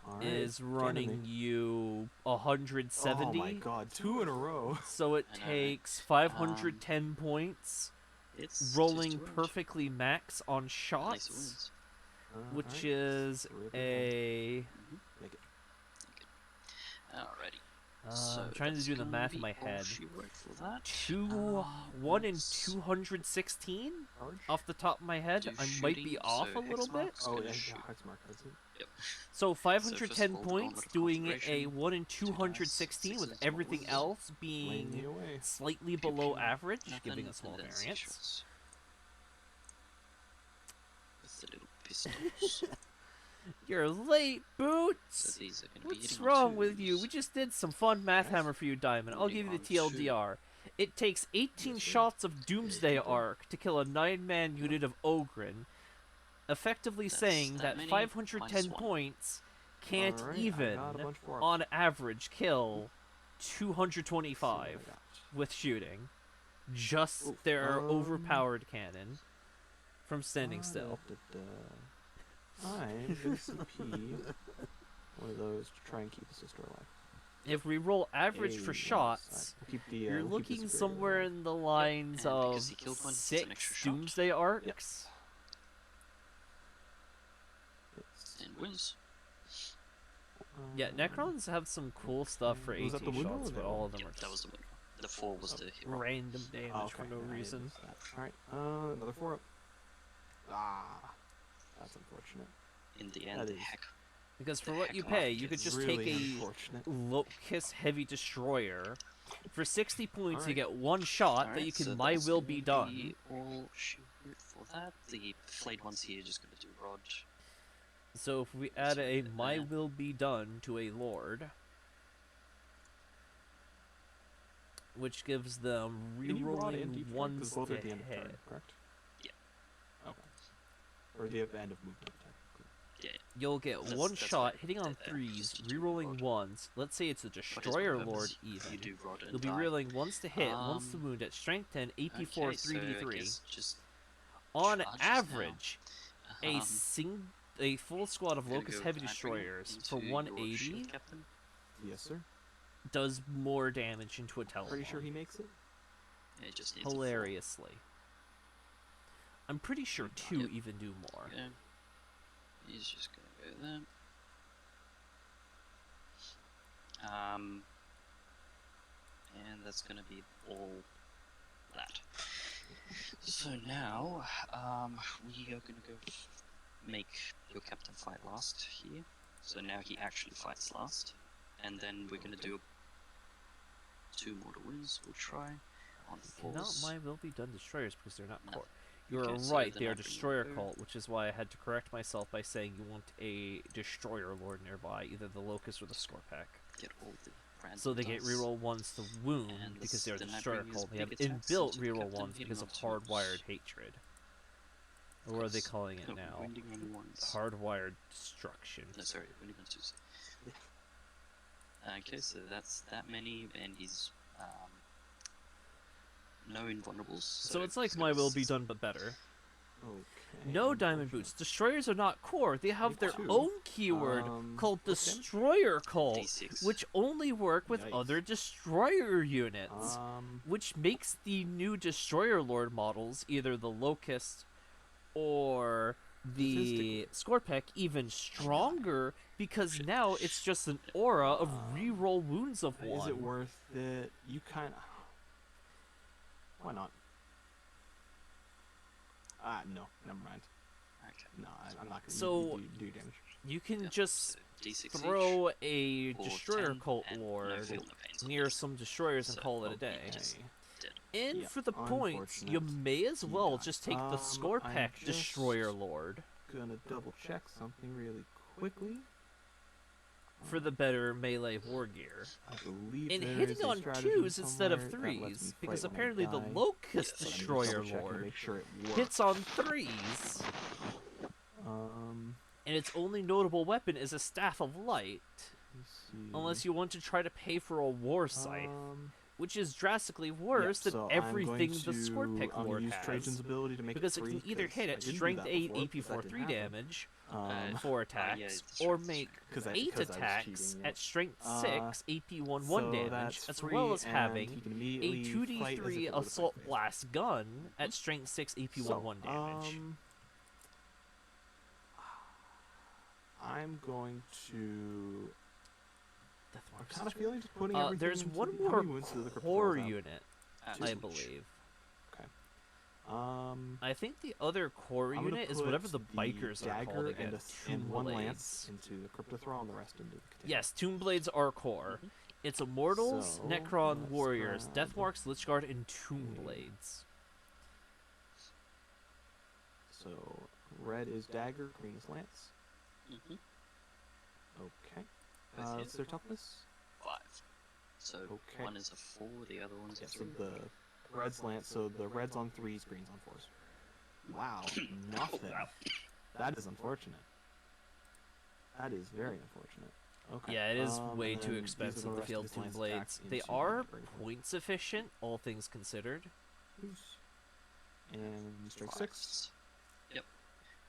Alright, is cannon running me. you 170. Oh my god, 2 in a row. So it I know, takes 510 points, It's rolling 2 to 1. perfectly max on Nice shots, wins. which Alright, is really a... Make it. Alrighty. I'm trying to that's do the gonna math in be my all head. she wrote for that. 1 in Let's 216? Charge? Off the top of my head, do I might be shooting, off so a little Hex bit. mark's Oh, gonna yeah, shoot. Hex mark, that's it. Yep. So first 510 of all, the points, Gauntlet of doing a Conflagration, 1 in 2 dice, 216 with 6s, everything ones. else Blame me being away. slightly Pew, below pew. average, Nothing, giving a small and then 6 variance. shots. With the little pistols. You're late, So Boots! these are gonna be What's hitting wrong on with you? twos. We just did some fun math Yes. hammer for you, Diamond. I'll give you the Hitting on two. TLDR. It takes 18 Yes, sir. shots of Doomsday Yes, sir. Arc to kill a 9-man unit of Ogren, effectively That's saying that that many 510 minus 1. points can't Alright, I even, got a bunch for on average, kill See 225 what I got. with shooting. Just Ooh, their overpowered cannon from standing still. I'm gonna CP one of those to try and keep the sister alive. If we roll average Hey, for on this shots, side. We'll keep the, you're we'll keep the looking superior somewhere alive. in the lines and of because he killed one, it's an extra 6 shot. Doomsday Arcs. It's, And wins. Yeah, Necrons have some cool stuff for Was that 18 the window shots, or but the- all of them Yep, are that was the winner. The 4 was the hit roll. random damage Oh, for okay, no I reason. missed that. Alright, another 4 up. Ah, that's unfortunate. In the end, That the is- heck. Because for The what you heck pay, off you could gets just really take a unfortunate. Locust Heavy Destroyer. For 60 points, you Alright. get one shot that Alright, you can so My that's Will gonna Be Done. All she wrote for that. The flayed ones here just gonna do Rod. So if we add So a that- My Will Be Done to a Lord, which gives them Can you rod and rerolling deep strike? 'Cause ones both to are at the end of hit. turn, correct? Yeah. Okay. Or the end of movement, technically. Yeah. You'll get That's- one that's shot fine. hitting on That- threes, just do rerolling Rod. ones. Let's say it's a What is Destroyer my Lord purpose? You even. do Rod and You'll be die. reeling once to hit, once to Um, wound at strength 10, AP 4, Okay, so I 3d3. guess just On charges now. average, um, a full squad of gonna Locust go Heavy Admiral Destroyers for into your 180 shield captain. Yes, sir. does more damage into a Telethon. Pretty sure he makes it. It just needs a four. Hilariously. I'm pretty sure 2 Yep. even do more. Okay. He's just gonna go there. And that's gonna be all that. So now, we are gonna go make your captain fight last here. So now he actually fights last, and then we're gonna do 2 mortal wounds. We'll try on Not 4s. My Will Be Done Destroyers because they're not No. core. You're Okay, so right, then they are I'll bring them Destroyer over. Cult, which is why I had to correct myself by saying you want a Destroyer Lord nearby, either the Locust or the Scorpack. Get all the random So they get dice. reroll ones to wound And because this- they're then I Destroyer bring his Cult. They have big attacks inbuilt into the reroll captain, ones hitting because on of twos. hardwired hatred. Or what are they calling it No, now? wounding on ones. Hardwired destruction. No, sorry, wounding on 2s. Okay, so that's that many, and he's no invulnerables. So it's like My Will Be Done but better. Okay. No Diamond Boots. Destroyers are not core. They have Me their too. own keyword called what's damage? Destroyer Cult, D6. which only work with Yikes. other Destroyer units. Which makes the new Destroyer Lord models, either the Locust or the Scorpack, even stronger because now it's just an aura of reroll wounds of is one. it worth it? You kind of. Why not? No, never mind. Okay. No, I'm not gonna So- do damage. You can Yeah, just so D6 throw a or Destroyer 10, Cult and no Lord feel, no pains on near these. some Destroyers and So, call it a well, day. you just- Okay. dead. And Yeah, for the points, you unfortunate. may as You well die. just take the I'm Scorpack just- Destroyer Lord Gonna double check something really quickly. for the better melee war gear. I believe And there hitting is a on stratagem 2s instead of somewhere that lets me 3s, fight because when I apparently the die. Locust Yes, let me just Destroyer Double check and Lord make sure it works. hits on 3s, Um, and its only notable weapon is a Staff of Light. Let's see. Unless you want to try to pay for a war scythe, which is drastically worse yeah, than so everything I'm the Sword Pick going Lord to use Trajan's has. ability to make Because it it free, can either hit I at didn't do Strength that 8 before, AP but that 4 didn't 3 happen. damage, Uh, 4 yeah, attacks, the or strength make is 8 because I was attacks cheating, at Strength yeah. 6 AP 1 So damage, that's as free, well as and having he can a immediately fight as if 2d3 it were the Assault first phase. Blast gun at Strength 6 AP 1 damage. I'm going to. Death I'm Marks. kind of feeling just putting everything There's into one the, how more many wounds do the Crypt core Thralls have? unit, I believe. I think the other core I'm gonna unit is put whatever the bikers are called dagger again. and one Blades. lance into the Cryptothrall and the rest into the container. Yes, Tomb Blades are core. It's Immortals, So, Necron let's Warriors, grab Deathmarks, Lichguard, and Tomb a- Blades. So red is dagger, green is lance. Okay. What's their toughness? 5. So Okay. one is a 4, the other one's a Yeah, so 3. the red's lance, so the red's on 3s, green's on 4s. Wow, nothing. That is unfortunate. That is very unfortunate. Okay. Yeah, it is way and too then these are the expensive to rest of field his Tomb lance Blades. attacks They into are the break. points efficient, all things considered. And strength 6. Yep.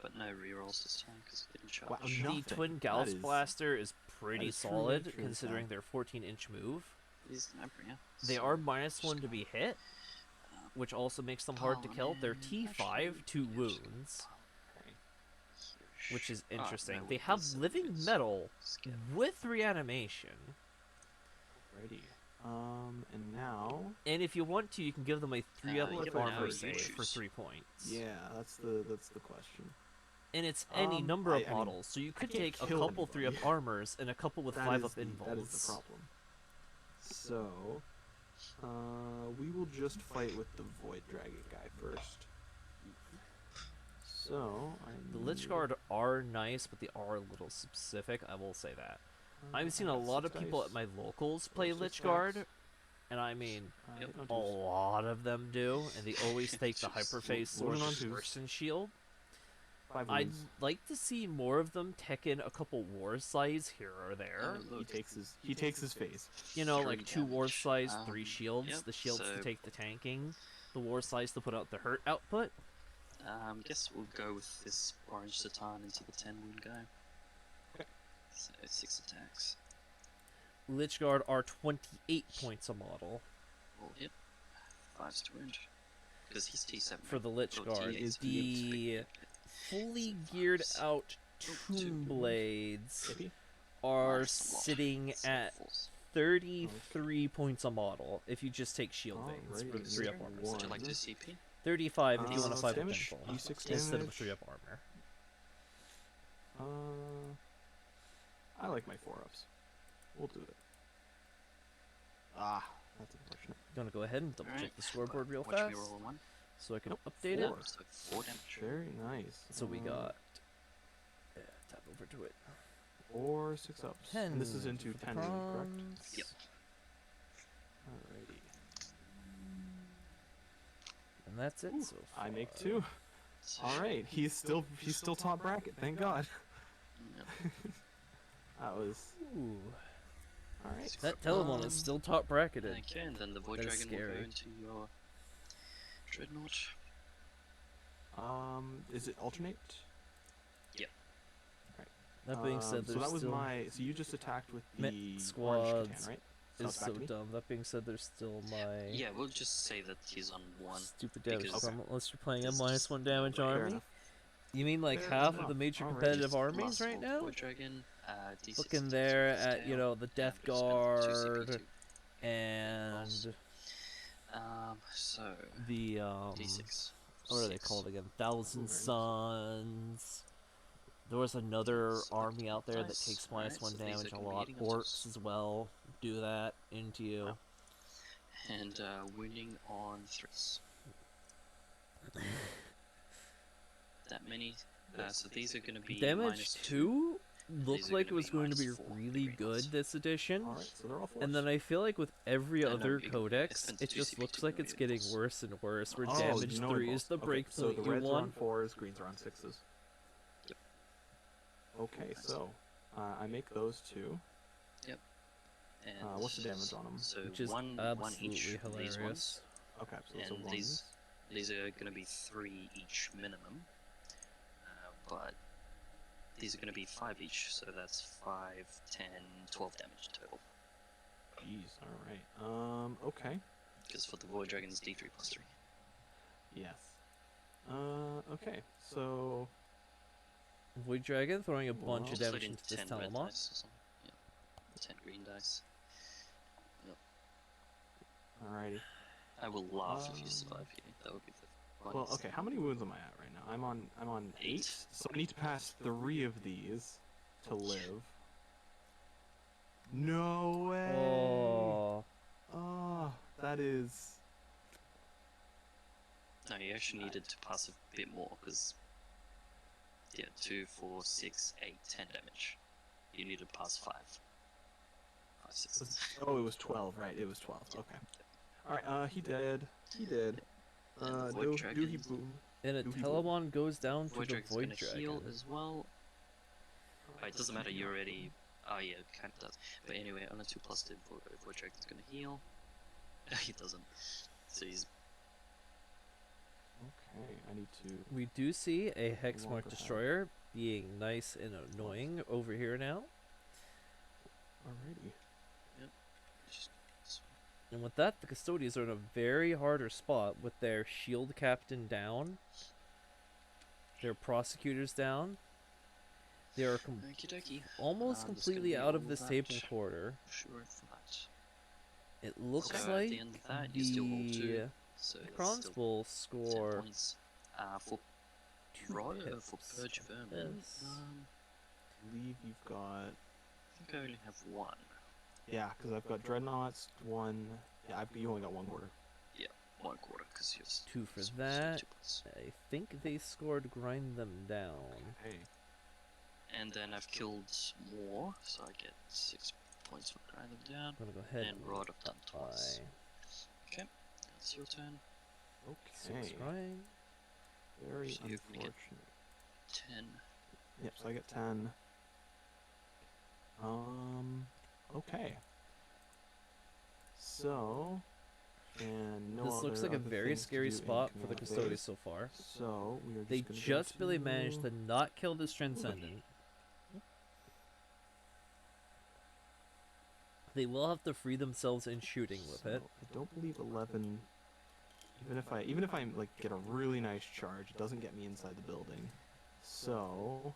But no rerolls this time because it didn't charge. Wow, The nothing. Twin That Gauss is- Blaster is pretty is truly, solid, truly considering solid. their 14-inch move. He's no bringer. They So are just -1 to go- be hit, which also makes them hard to kill. They're man, T5, actually, 2 yeah, just go wounds, Okay. which is Ah, no, interesting. They it have is- Living it's Metal skip. with reanimation. Alrighty. And now. And if you want to, you can give them a 3-up yeah, with but now armor you save for choose. 3 points. Yeah, that's the question. And it's any number of I mean, models, so you could can't take a kill couple anybody. 3-up armors and a couple with 5-up That is involves. the problem. So, we will just fight with the Void Dragon guy first. So, The Lichguard are nice, but they are a little specific, I will say that. I've seen a lot of people at my locals play Lichguard, and I mean, a lot of them do, and they always take the Hyperphase Sword Moving on with to- Burst and Shield. 5 I'd wounds. like to see more of them tech in a couple War Scythes here or there. Oh, He look, takes his phase. You know, 3 like 2 War damage. Scythes, 3 Um, Shields. yep, The Shields to so- take the tanking, the War Scythes to put out the hurt output. Guess we'll go with this orange Satan into the 10 wound guy. Okay. So 6 attacks. Lichguard are 28 points a model. Well, yep. 5's to wound. Because he's T7. For the right? Lichguard, T8's the fully geared out Tomb Blades Maybe? are Minus a lot. sitting So at falls. 33 points a model if you just take shield veins Alrighty, for the 3-up Mr. armor. One. Would you like set. to CP? 35 if you want a What's 5-up damage? pinfall D6 instead of a damage. 3-up armor. I like my 4-ups. We'll do it. Ah, that's unfortunate. Gonna go ahead and double check Alright. the scoreboard real Watch fast me roll a 1. so I can Nope, update it. 4. So 4 damage. Very nice. So we got tap over to it. 4 6-ups. 10. And this is into for the 10 wound, correct? prawns. Yep. Alrighty. And that's it so far. I make 2. Alright, he's still top bracket, thank God. Yep. That was Ooh. alright. That Telemon is still top bracketed. Okay, and then the Void That is Dragon will scary. go into your Dreadnought. Is it alternate? That being said, so there's that was still so you just attacked with Met the orange squads Catan, right? is it's back so to me? dumb. That being said, there's still my Yeah, we'll just say that he's on 1. stupid damage because- from unless you're playing a This -1 is damage fair army. enough. You mean like Fair half of enough. the major Alright. competitive Just armies last right roll, now? Void Dragon, D6 Looking there damage at, you know, the Death and just spend 2 CP Guard too. and So the D6. what are they 6. called again? Thousand Boomerangs. Suns. There was another Select army out there that dice. takes Alright, -1 so these are damage a gonna be lot. eating until Orcs as well do that into you. And wounding on 3s. That many. So these are going to be Damage -2. 2 looked These are like it gonna was be going to be -4, really green good ones. this edition. Alright, so they're all 4s. And then I feel like with every No, other I codex, spent it 2 just CP looks to like go it's getting equals. worse and worse. Where Oh, damage you know 3 it is the goes. break So point the you reds are on want. 4s, greens are on 6s. Yep. Okay, so I make those 2. Yep. And What's the damage on them? So Which is one absolutely each of these hilarious. ones, Okay, so those are and ones. these are going to be 3 each minimum, but these are going to be 5 each, so that's 5, 10, 12 damage total. Jeez, alright. Okay. Because for the Void Dragons, D3 plus 3. Yes. Okay, so... Void Dragon throwing a bunch Well, of Just damage let in into this 10 red Telemon. dice or something. Yep. 10 green dice. Yep. Alrighty. I will laugh if you survive here. That would be the Well, funniest okay, thing. how many wounds am I at right now? I'm on 8, so I need to pass 3 of these to live. No way! Oh, Oh, that is... No, you actually needed to pass a bit more, because... Yeah, 2, 4, 6, 8, 10 damage. You need to pass 5. 5, 6. Oh, it was 12, right, it was 12, okay. Alright, he did. He did. And the Void Dragon. Doohy boom. and a Doohy boom. Telemon goes down to Void the Dragon's Void gonna heal Dragon. as well. Oh, it doesn't matter, you already... Oh yeah, it kind of does. But anyway, on a 2+ the Void Dragon's gonna heal. He doesn't. So he's... Okay, I need to... We do see a Hexmark Longer Destroyer being nice and annoying over here now. Alrighty. Just... And with that, the Custodians are in a very harder spot with their Shield Captain down, their Prosecutors down. They are Okie dokie. almost There's completely gonna be out of all this that. table quarter. Sure for that. It looks So like at the end of that, you still roll 2. So that's Necrons still will 10 score points. For 2 for pips. Purge Vermin, Yes. I believe you've got... I think I only have 1. Yeah, because I've got Dreadnoughts, 1... Yeah, you only got 1 quarter. Yeah, 1 quarter, because you have 2 for so that. 2 points. I think they scored Grind Them Down. Hey. And then I've killed more, so I get 6 points for grinding them down. I'm gonna go ahead And Rod I've done twice. by Okay, that's your turn. 6 Okay. grind. Very So you're gonna get- unfortunate. 10. Yep, so I get 10. Okay. So, and no This looks like a other very things to scary do in spot for the command Custodians phase. so far. So, we are They gonna just go barely to... managed to not kill this Transcendent. They will have to free themselves in shooting with it. So, I don't believe 11... Even if I like get a really nice charge, it doesn't get me inside the building. So,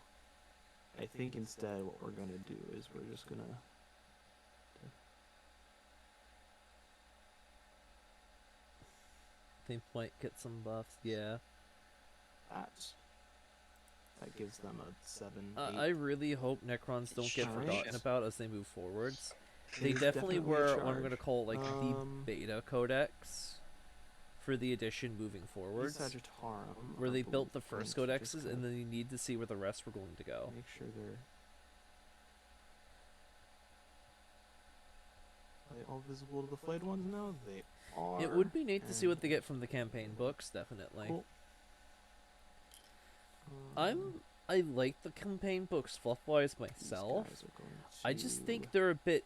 I think instead what we're gonna do is we're just gonna... They might get some buffs, yeah. That gives them a 7, 8. I really hope Necrons don't get Charge. forgotten about as they move forwards. It They is definitely a were what I'm charge. going to call like the Um, beta codex for the edition moving forwards, Sagittarum, where I they built the believe, first going to just codexes kind and of then you need to see where the rest were going to go. make sure they're... Are they all visible to the flayed ones now? They are. It would be neat to see and- what they get from the campaign books, definitely. Cool. I like the campaign books fluff-wise these myself. guys are going I just to- think they're a bit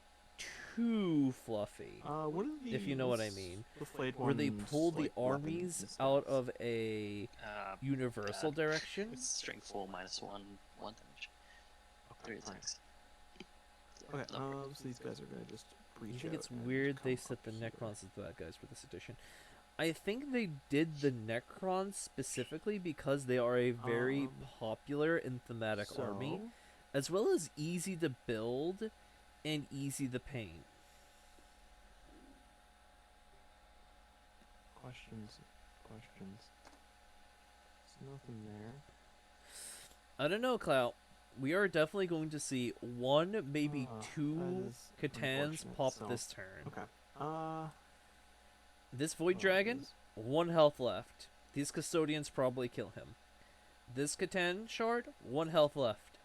too fluffy. what are if you know what I these- mean. The flayed Where they ones, pull the like, weapons armies and out stuff? of a universal direction. It's strength 4 minus 1 damage. 3 Okay, alright. attacks. Yeah, Okay, not very so these guys are gonna just breach I think out it's and weird they come set up the here. Necrons as the bad guys for this edition. I think they did the Necrons specifically because they are a very popular and thematic army, So, as well as easy to build and easy to paint. questions. There's nothing there. I don't know, Clout. We are definitely going to see one, maybe that two is Catans unfortunate, pop so- this turn. Okay. This Void Dragon, 1 health left. These Custodians probably kill him. This Catan Shard, 1 health left.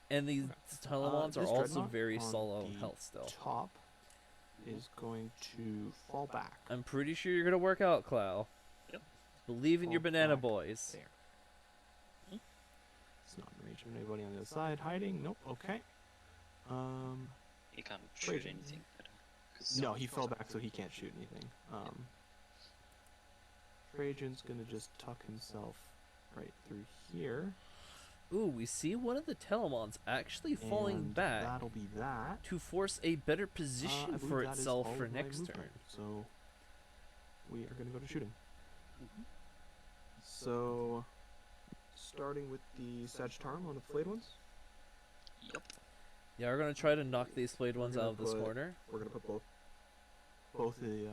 And these Telemons are this also Dreadnought very on solo the health still. Top is going to fall back. I'm pretty sure you're going to work out, Clow. Yep. Believe in your Fall banana back boys. There. It's not in range of anybody on the other side. Hiding? Nope. Okay. He can't shoot Trajan. anything. No, he fell back, so he can't shoot anything. Trajan's gonna just tuck himself right through here. Ooh, we see one of the Telemons actually falling and back that'll be that. to force a better I position believe for that is itself all for of my next movement, turn. So we are gonna go to shooting. Mhm. So starting with the Sagittarium on the flayed ones. Yep. Yeah, we're gonna try to knock these flayed ones gonna out of this put- corner. We're gonna put both the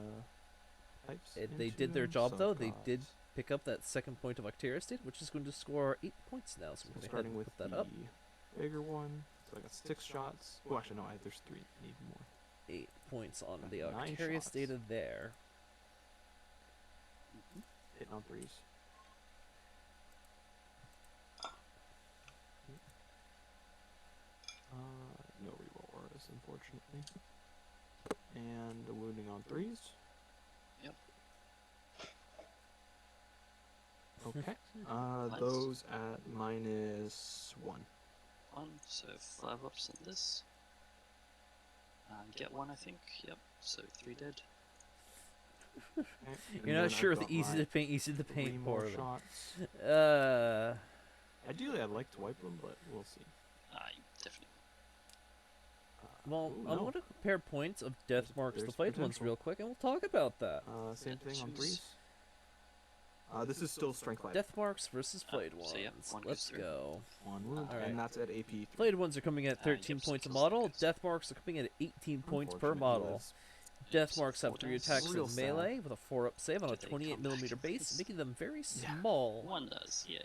types. They into did their them, job so though. I've They got- did pick up that second point of Octarius State, which is going to score 8 points now. So we're gonna starting head with and put that the up. bigger one. So I got 6 shots. Oh, actually no, there's 3. I need more. 8 points on Got the 9 Octarius shots. Data there. Mhm. Hitting on 3s. No reroll auras, unfortunately. And a wounding on 3s. Yep. Okay. Nice. Those at -1. 1, so 5 ups on this. Get 1, I think. Yep. So 3 dead. Okay. and You're then not sure I've the got easy my to paint, easy to 3 paint more poorly. shots. Ideally, I'd like to wipe them, but we'll see. You definitely. Well, Ooh, I no. want to compare points of death There's- marks to there's flayed ones potential. real quick, and we'll talk about that. Same thing on Choose. 3s. This is still strength 5. Death marks versus flayed so yeah, ones. one goes Let's through. go. 1 wound, Alright. and that's at AP 3. Flayed ones are coming at 13 yep, points a so model. goes. Death marks are coming at 18 points per Unfortunate, model. was Death so marks have 4 3 dice. attacks Real in sad. melee with a 4-up save on a Do they come 28mm back? base, making them very Yeah. small, 1 does, yeah.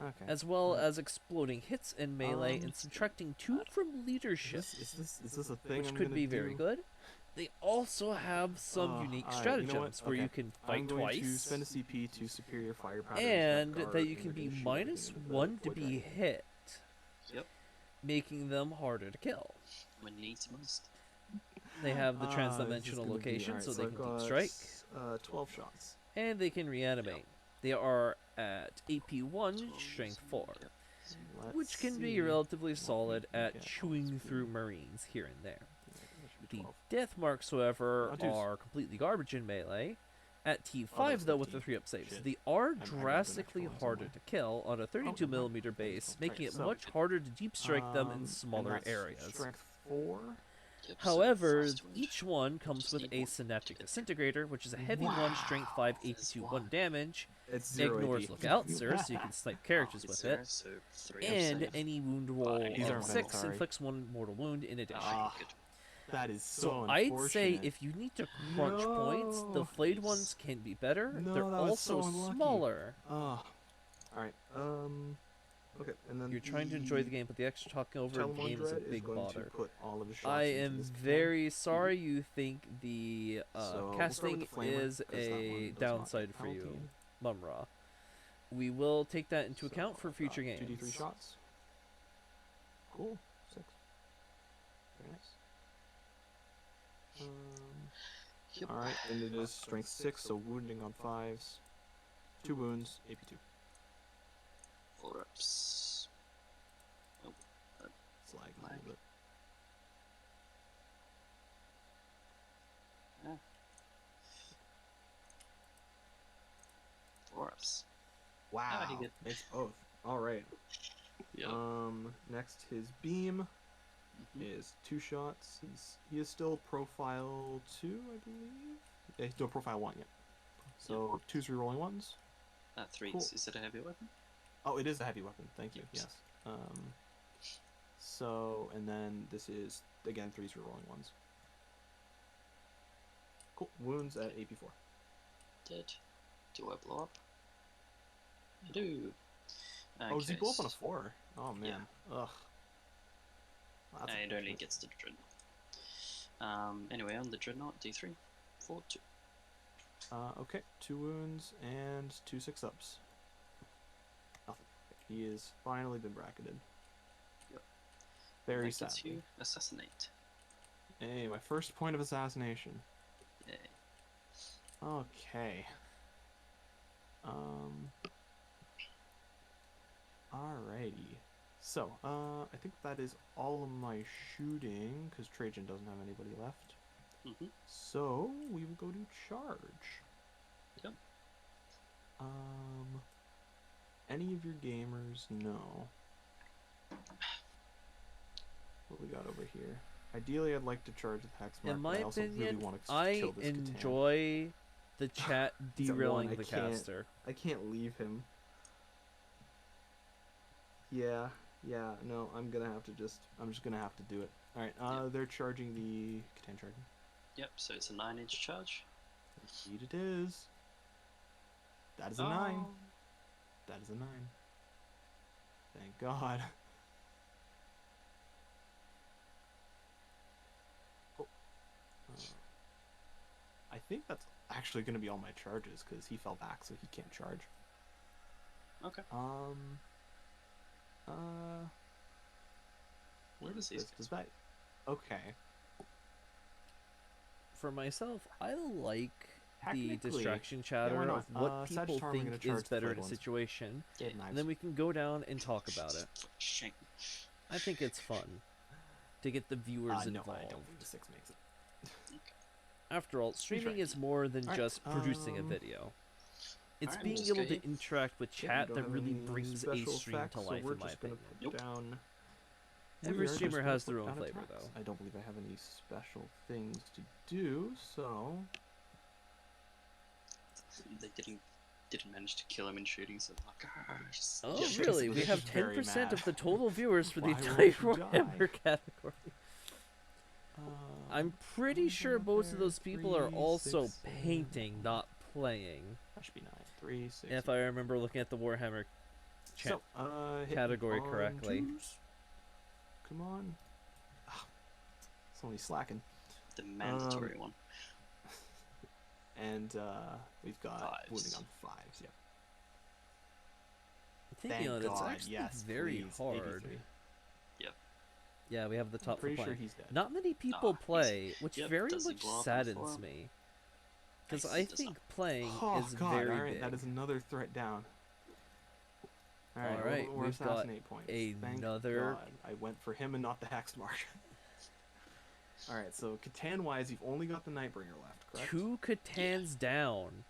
Okay. as well Alright. as exploding hits in melee and subtracting 2 from leadership, Is this a thing which I'm could gonna be very do? good. They also have some unique Alright, you know what? stratagems where you Okay. can fight I'm going to twice, spend a CP to superior fire patterns and are that you can gonna be shoot minus everything into the 1 to void be dragon. hit, Yep. making them harder to kill. When needs must. They have the This is transdimensional gonna be- location, alright, so they I've can deep got, strike, 12 shots. and they can reanimate. They are at AP 1, 12, Strength 4. Yep. So Let's Which can see be relatively what we solid can at get on chewing this through blue. marines here and there. Yeah, that should be The 12. death marks, however, Oh, deuce. are completely garbage in melee. At T5, that's though, with the 13. 3-up saves, Shit. they are I grabbed an drastically extra one harder somewhere. to kill on a 32mm There's base, one. making it So- much harder to deep strike them in and smaller that's areas. Strength 4. Yep, so However, fast wind. each one comes Just with need a one synaptic to get disintegrator, which is a heavy 1, strength 5, AP2, 1 damage. It's 0 Ignores AP. lookout, sir, so you can snipe characters It's with 0, it. So 3 And save. any wound roll These of are 6 military. inflicts 1 mortal wound in addition. Ah, Good. that is So so I'd say unfortunate. if you need to crunch points, the No. flayed Yes. ones can be better. No, They're that was so also unlucky. smaller. Alright, okay, and then You're trying to enjoy the game, but the extra talking over Telemon game is a Dread big going bother. to put all of his shots I into am this cannon. very sorry you think the So, we'll start with casting the flamer, is 'cause that one a does not downside get for you, penalty. Mumra. We will take that into account for I've future got games. 2d3 shots. Cool. 6. Very nice. Yep. Alright, and it is strength 6, so wounding on 5s. 2 wounds, AP2. 4 ups. Oh, It's lagging a Lag. little bit. yeah. 4 ups. Wow. he did. It's both. Alright. Yeah. Next, his beam Mhm. is 2 shots. He is still profile 2, I believe. Yeah, he's still profile 1, yeah. So 2's rerolling 1s. 3. cool. Is it a heavy weapon? Oh, it is a heavy weapon. Thank you. Yes. Yes. So, and then this is again 3's rerolling 1s. Cool. Wounds at AP4. Dead. Do I blow up? I do. Oh, does he blow up on a s- 4? Oh man. Ugh. That's It only unfortunate. gets the dreadnought. Anyway, on the dreadnought, D3, 4, 2. Okay. 2 wounds and 2 6-ups. Nothing. He has finally been bracketed. Yep. Very That gets sad. you assassinate. Hey, my first point of assassination. Yay. Okay. Alrighty. So, I think that is all of my shooting, because Trajan doesn't have anybody left. Mm-hmm. So, we will go to charge. Yep. Any of your gamers know what we got over here? Ideally, I'd like to charge with Hexmark, In my but I also really opinion, want to I kill this Catan. enjoy the chat He's at derailing one. the caster. I can't leave him. Yeah, no, I'm just gonna have to do it. Alright, Yep. they're charging the Catan charging. Yep, so it's a 9-inch charge. Indeed it is. That is a 9. That is a 9. Thank God. Oh. I think that's actually going to be all my charges, because he fell back, so he can't charge. Okay. Where does these this? Does that? Okay. For myself, I like the Technically, distraction chatter why not? of what people Sagittarius, I'm gonna think charge is the better flayed in a ones. situation, They have and knives. then we can go down and talk about it. Shame. I think it's fun to get the viewers No, involved. I don't think the 6 makes it. After all, streaming right. is more than Alright, just producing a video. It's alright, being just able go to ahead. interact with Yeah, chat we that don't have really any brings a special stream effects, to so life, we're in my just gonna opinion. put down. Every we are just streamer gonna has put their own down flavor, attacks. though. I don't believe I have any special things to do, so They didn't manage to kill him in shooting, so like, just, Oh, yeah, really? they're We have just very 10% mad. of the total viewers for the Why entire won't you die? Warhammer category. I'm pretty sure most of those people are also painting, not playing. That should be 9. 3, 6. If I remember looking at the Warhammer chat. Hit category on correctly. 2s. Come on. It's only slacking. the mandatory one. And we've got 5s. wounding on 5s. Yep. Thinking on it, it's actually yes, very please, hard. 83. Yeah, we have the I'm top for pretty sure playing. he's dead. Not many people he's- play, which yep, very does he much blow up on the saddens floor? me. Because Nice, I he does think not. playing Oh is God! very All right, big. that is another threat down. All right, Alright, more we've got assassinate points. Thank another- God. I went for him and not the Hexmark. All right, so Catan-wise, you've only got the Nightbringer left, correct? 2 Catans down.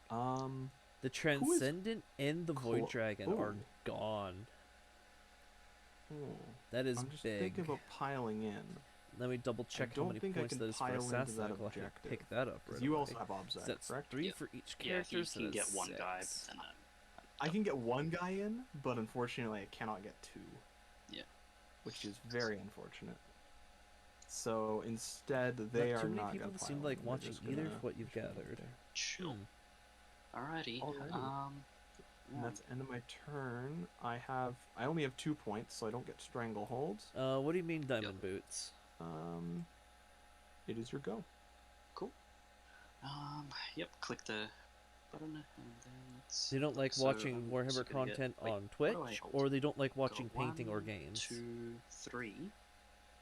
The Transcendent and the Void Dragon are Ooh. gone. Oh, That is I'm just big. thinking about piling in. Let me double check how don't many think I points can that is for pile into Assassin. that I'll go ahead and objective, pick that up Because right you away. also have So Obsec, that's correct? 3 Yep. for each Yeah, character, he so can that's get one guy, 6. but then I can get one guy in, but unfortunately I cannot get 2. Yeah. Which is very unfortunate. So instead, they Not are too many not people going to seem pile like in, they're watching just either gonna of what you've shoot right gathered. there. chill. Alrighty. Alrighty. And that's end of my turn. I only have 2 points, so I don't get strangleholds. What do you mean diamond boots? It is your go. Cool. Yep. Click the button, and then let's They don't like so watching I'm Warhammer just gonna get- content wait, on what do I Twitch, hold? or they don't like Got watching painting or 1, games. 2, 3,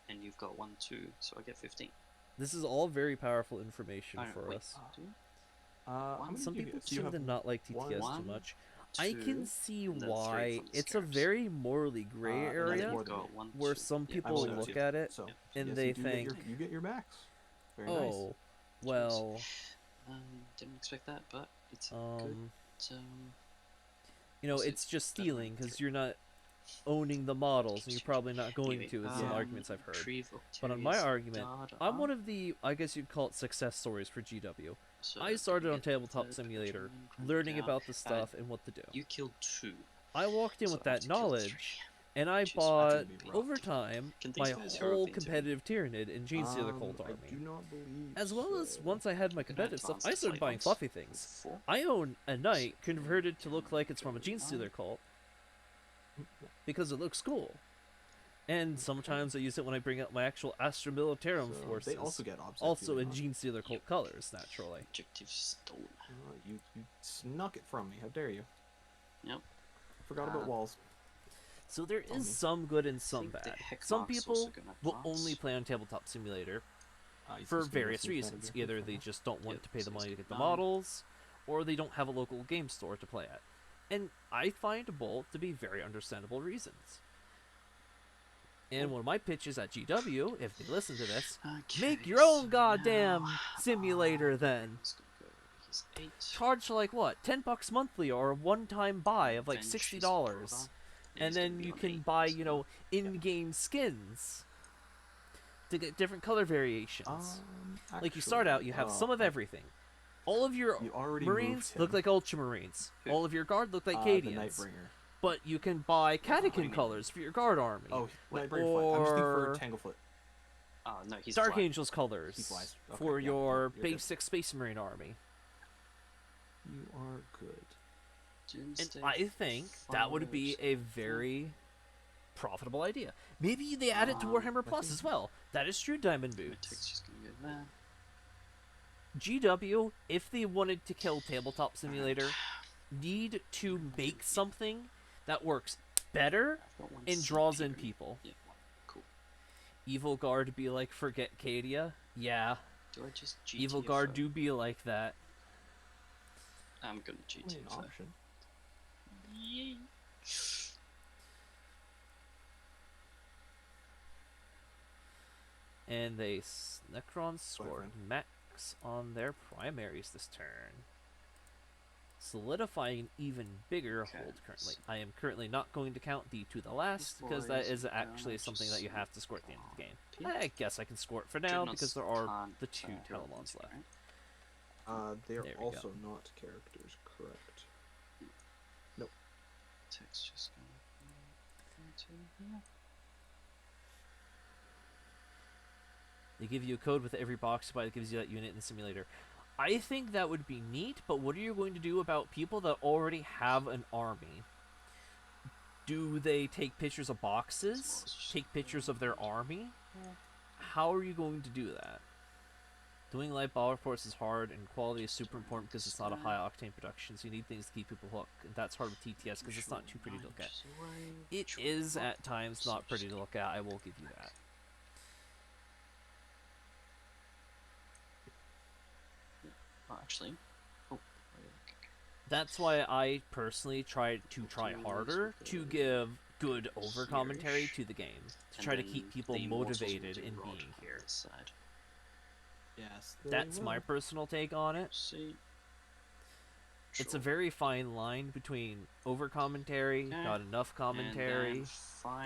and you've got 1, 2, so I get 15. This is all very powerful information Oh, no, for wait, us. 2, How many Some do you people get? So you seem to have not like TTS one, too much. 2, I can see and then 3 why. from the It's a scarabs. very morally gray and that's area more You've than got me. 1, where 2, some yeah, people so look two. at it So, and yes, they you do get think, you get your backs. Very nice. oh, well, Didn't expect that, but it's a um, good. you know, also it's just better than stealing because 3. you're not owning the models, and you're probably not going Anyway, to, is some arguments I've heard. retrieve But on my Octavius argument, data. I'm one of the, I guess you'd call it success stories for GW. So I started you on get Tabletop the Simulator, dimension, crank learning down. about the stuff and what to do. You killed 2. I walked in so with I have that to kill knowledge, 3. and I Which is bought, gonna be rough. over time, Can these my guys hurl whole things at me? competitive Tyranid and Genestealer Cult I do army. not believe As well as, so. once I had my Can I competitive stuff, advance I to started play buying once? fluffy things. 4. I own a knight converted to look like it's from a Genestealer Cult, because it looks cool. And sometimes I use it when I bring out my actual Astra Militarum So forces. They also get Obsec. Also do they in not? Genestealer Cult colors, naturally. Objective stolen. You snuck it from me. How dare you? Yep. Forgot about walls. So there Tell is me. some good and some think the bad. heck Some mark's people also gonna will advance. only play on Tabletop Simulator He's for just gonna various sneak that reasons. objective Either from they me. just don't want Yep, to pay the so money to he's get the gonna die. models, or they don't have a local game store to play at. And I find both to be very understandable reasons. And one of my pitches at GW, if they listen to this, Okay, make your own so goddamn now, simulator then. let's go. He's 8. Charge like what, $10 monthly or a one-time buy of like Bench is $60, brother, and he's gonna then be you on can 8, buy, so, you know, in-game skins to get different color variations. Like you start out, you have some of everything. All of your You already Marines moved look him. like Ultramarines. Who? All of your Guard look like The Cadians. Nightbringer. But you can buy do you Catacomb mean? colors for your Guard army. Oh, Nightbringer fly. I'm just thinking for Or Tanglefoot. No, he's Dark flying. Angels colors He flies. Okay, for yeah, your you're good. basic Space Marine army. You are good. And Doomsday I think that would be Fires. a very profitable idea. Maybe they add it to Warhammer I Plus think- as well. That is true, Diamond My Boots. text just gonna go there. GW, if they wanted to kill Tabletop Simulator, need to make something that works better I've got one and draws in CPU. people. Yeah, one. Cool. Evil Guard be like, forget Cadia. Yeah. Do I just GTFO? Evil Guard do be like that. I'm gonna Only an GTFO. option. Yay. And they Necrons scored friend. max on their primaries this turn, solidifying an even bigger Okay, hold currently. so- I am currently not going to count the to the last These because that boys is are actually gonna something just that you have to score at the end of the game. copy. I guess I can score it for now Dreadnoughts because there are can't, the 2 roll Telemons into, left. right? They are There we also go. not characters, correct? Text just going into here. They give you a code with every box you buy that gives you that unit in the simulator. I think that would be neat, but what are you going to do about people that already have an army? Do they take pictures of boxes? Take pictures of their army? How are you going to do that? Doing live battle reports is hard, and quality is super important because it's not a high octane production, so you need things to keep people hooked. And that's hard with TTS because it's not too pretty to look at. It is at times not pretty to look at, I will give you that. Oh, actually. Oh, That's why I personally try harder to give good over commentary to the game, to try to keep people motivated in being here. Side. Yes. That's my personal take on it. See. It's a very fine line between over commentary, Okay. not enough commentary.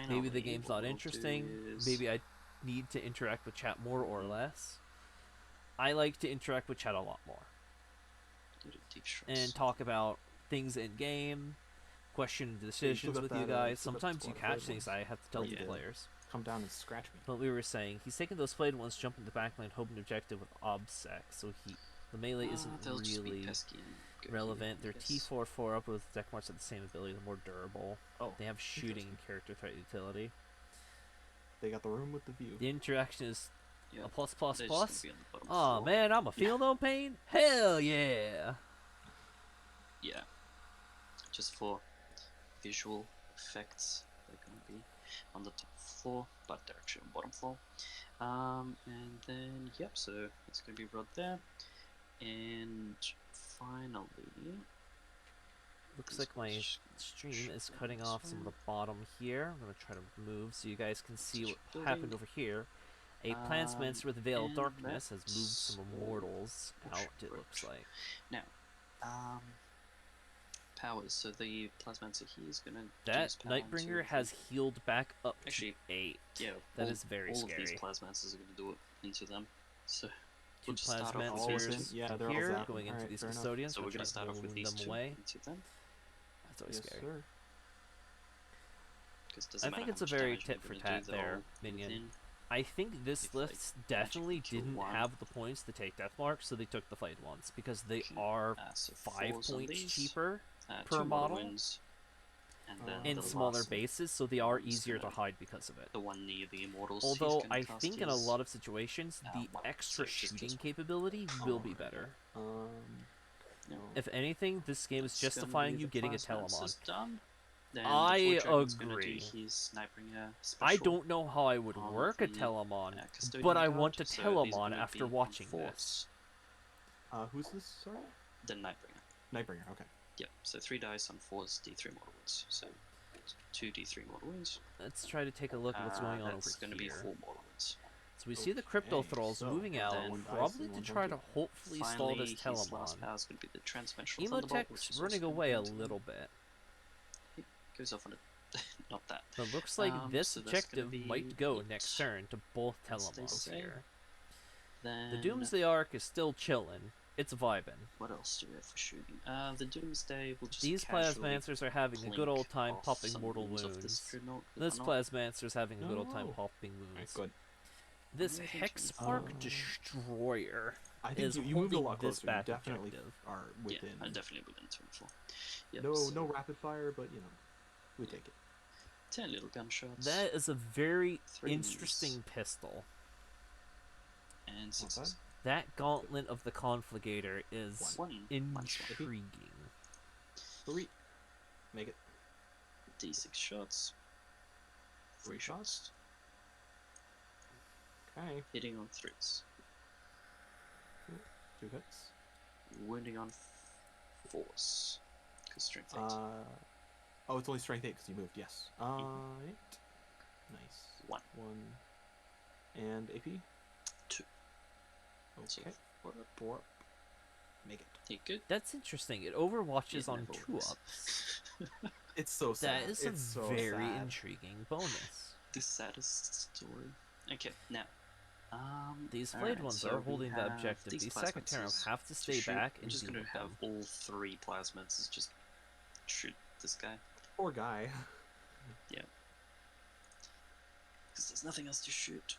Maybe the game's not what we'll interesting. do is- Maybe I need to interact with chat more or less. I like to interact with chat a lot more do the deep strokes. and talk about things in game, question decisions got with that, you guys. still got the Sometimes you squad catch flavor things ones. I have to tell Yeah. the players. Come down and scratch me. But we were saying he's taking those flayed ones, jumping the backline, hoping objective with obsec, so the melee isn't they'll just be really pesky and go relevant. here, I Their guess. T4/4 up with deck marks have the same ability, they're more durable. Oh, They have shooting and character threat utility. They got the room with the view. The interaction is Yeah, a plus plus they're just gonna plus. be on the bottom Oh floor. man, I'm a feel no pain. Hell yeah! Yeah. Just for visual effects, they're gonna be on the top floor, but they're actually on bottom floor. And then yep, so it's gonna be right there. And finally, Looks like my stream is cutting off some of the bottom here. I'm gonna try to move so you guys can see what happened over here. A Plantsmancer with Veil of and Darkness has moved that's some Immortals all. out, it looks like. powers. So the Plasmancer here is gonna. do That his power Nightbringer into- has healed back up Actually, to 8. Yeah, That all- is very all scary. of these Plasmancers are gonna do it into them. So Two we'll just start off with all of them. Plasmancers Yeah, they're all here, zapping. going into Alright, these fair enough. Custodians. So we're try gonna to start off with balloon these them two away. into them. That's always Yes, scary. sir. I think it's a very tit for tat there, Minion. I think this If, like, list definitely kill didn't one. have the points to take death marks, so they took the flayed ones because they Okay, are so 5 fours on points these, cheaper two per model Morrowinds, and then in the smaller last, bases, so they are one's easier to gonna- hide because of it. the one near the Immortals. he's Although gonna I cast think in a his- lot of situations, the well, extra so it's just shooting this- capability will be better. No. If anything, this game is It's gonna justifying be you the getting a Plasmancers Telemon. done. Then I the Four Dragon's gonna agree. do his Sniper special. I don't know how I would on work a the, Telemon, Custodian but I guard, want a so these are Telemon gonna after be on watching fours. this. Who's this? Sorry. The Nightbringer. Nightbringer. Okay. Yep. So 3 dice on 4s, D3 Morrowinds. So 2d3 mortal wounds. Let's try to take a look at what's going on over That's going to be here. 4 mortal wounds. So we see the crypto Okay, thralls so moving out, then- probably to try to hopefully stall Finally, this his last Telemon. power is going to be the transdimensional thunderbolt, which Emotech's is running also away a going to- little bit. It goes off on a... not that. But looks like this so that's gonna objective might go be next it. turn to both As they Telemons say. here. Then... The Doomsday Arc is still chilling. It's vibing. What else do we have for shooting? The Doomsday will just These casually Plasmancers are having a good clink old time off popping some mortal wounds of wounds. This Dreadnought with This Arnott. Plasmancer's having a good old time No. popping Alright, wounds. good. This Moving Hexspark 24. Destroyer I think is you moved a holding lot this closer. You back definitely objective. are Yeah, within. I'm definitely within 24. Yep, no, so no rapid fire, but you know, we take it. 10 little gunshots. That is a very Threes. interesting pistol. And Not 6s. That Gauntlet of the Confligator is One. intriguing. Three. Make it. D6 shots. 3 shots. Okay. Hitting on 3s. 2 hits. Wounding on 4s. Because strength 8. Oh, it's only strength 8 because you moved. Yes. 8. Nice. 1. 1. And AP. 2. So, Okay. 4 up. 4 up. Make it. You good? That's interesting. It overwatches It on never 2 works. ups. It's so sad. That is it's a so very sad. intriguing bonus. The saddest story. Okay, now. These flayed alright, ones so are we holding the have objective. these These Secretarians plasmancers have to stay shoot. back I'm and just deal gonna with have them. all 3 plasmancers just shoot this guy. Poor guy. Because there's nothing else to shoot.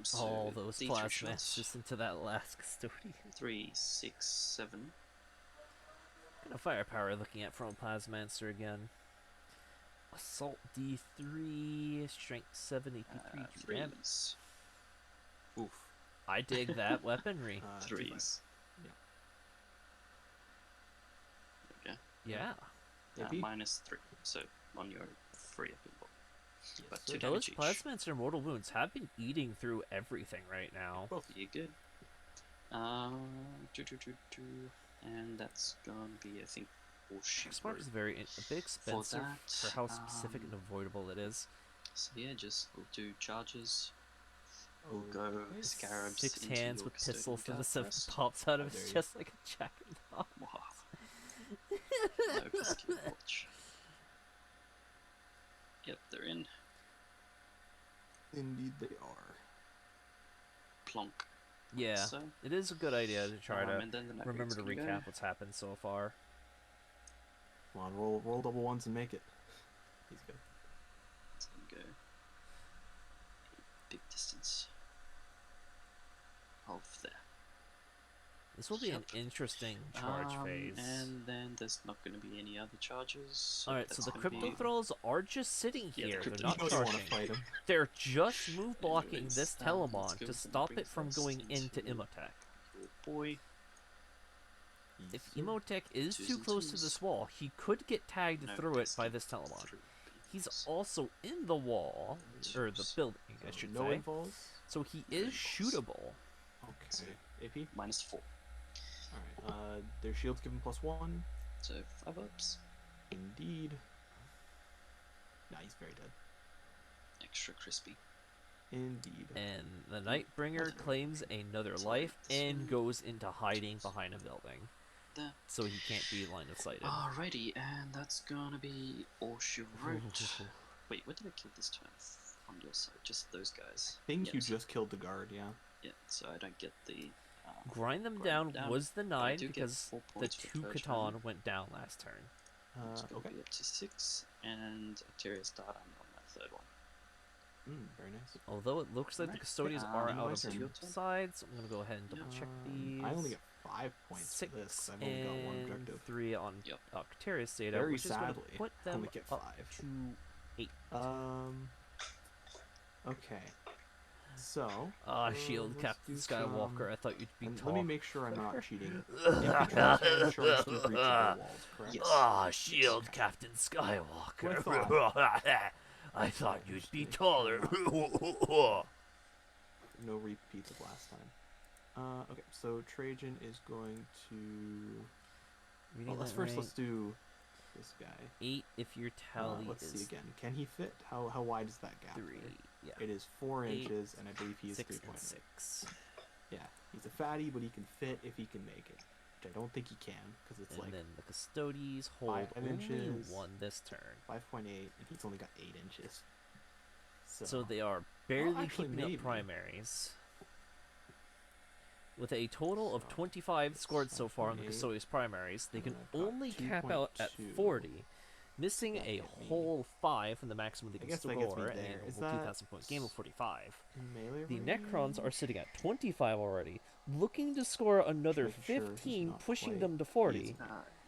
So All those D3 plasmas shots. just into that last custodian. 3, 6, 7. Kind of firepower looking at from a Plasmancer again. Assault D3, Strength 7, AP 3 damage. 3s. Oof. I dig that weaponry. 3s. Yeah. Okay. Yeah. AP? Minus 3. So on your free up involved. But sir. 2 Those damage each. Plasmancer mortal wounds have been eating through everything right now. Both. You good? And that's gonna be, I think, all shoot. Spark is a bit expensive for that, how specific and avoidable it is. So yeah, just we'll do charges. We'll go Okay. scarabs. 6 into hands your with custodian pistols to the guard 7 first. pops out of How dare his you. chest like a jackdaw. Wow. No pesky watch. Yep, they're in. Indeed, they are. Plonk. Yeah, So, it is a good idea to try to and then the remember to Mavericks can recap go. what's happened so far. Come on, roll double ones and make it. He's good. It's gonna go a big distance. Of there. This will be an Yep. interesting charge phase. And then there's not going to be any other charges. Alright, so that's the gonna Crypto be- Thralls are just sitting Yeah, the here. Crypto They're not You know you want to charging. fight him. They're just move blocking Anyways, this let's Telemon go to and stop bring it from first going into into- Imotech. Your boy. If Yes, sir. Imotech is Twos too and close to twos. this wall, he could get tagged No, through it it's by not this Telemon. through He's these. also in the wall, or the Twos. building, I So should no say. involves. So he No is involves. shootable. Okay. AP. Minus 4. Alright. Their shields give him +1. So 5 ups. Indeed. Nah, he's very dead. Extra crispy. Indeed. And the Nightbringer claims another So life this and one. goes into hiding behind a building. There. So he can't be line of sighted. Alrighty, and that's gonna be all she wrote. Wait, what did I kill this time on your side? Just those guys. I think Yeah, you so- just killed the guard, yeah. Yeah, so I don't get the. Grind them Grind down them down, was but I denied do get because 4 the points for 2 Purge Catan Hammer. went down last turn. It's gonna Okay. be up to 6, and Acterius Dart on that third one. Very nice. Although it looks like the Alright, custodians are my out turn. of Your both turn. sides. I'm gonna go ahead and double check these. I only get 5 points 6 for this. I've only got one and objective. 3 on Yep. Octarius data, Very which is going to sadly, put I them only get up 5. to 8. Okay. So. Shield let's Captain do Skywalker. some- I thought you'd be and tall. let me make sure I'm not cheating. Infantry can charge through breachable walls, correct? Yes. Shield Captain Skywalker. What I thought you'd be taller. No repeats of last time. Okay, so Trajan is going to. Well, let's do this guy. 8 if your tally Let's is see again. Can he fit? How wide is that gap? 3. there? Yeah. It is 4 8, inches, and I believe he is 6 3.8. and 6. Yeah, he's a fatty, but he can fit if he can make it. Which I don't think he can, because it's And like then the Custodes hold 5 only inches. 1 this turn. 5.8, and he's only got 8 inches. So they are barely actually, keeping maybe. up primaries. With a total of So, 25 scored so far on the 5.8, Custodes primaries, they and can then I've got only cap out at 2.2. 40, missing That a get me- whole 5 from the maximum they I can guess that gets me score in there. an Is over that 2,000 point game of 45. melee The range? Necrons are sitting at 25 already, looking to score another Making sure he's 15, not pushing quite- them to he 40. is-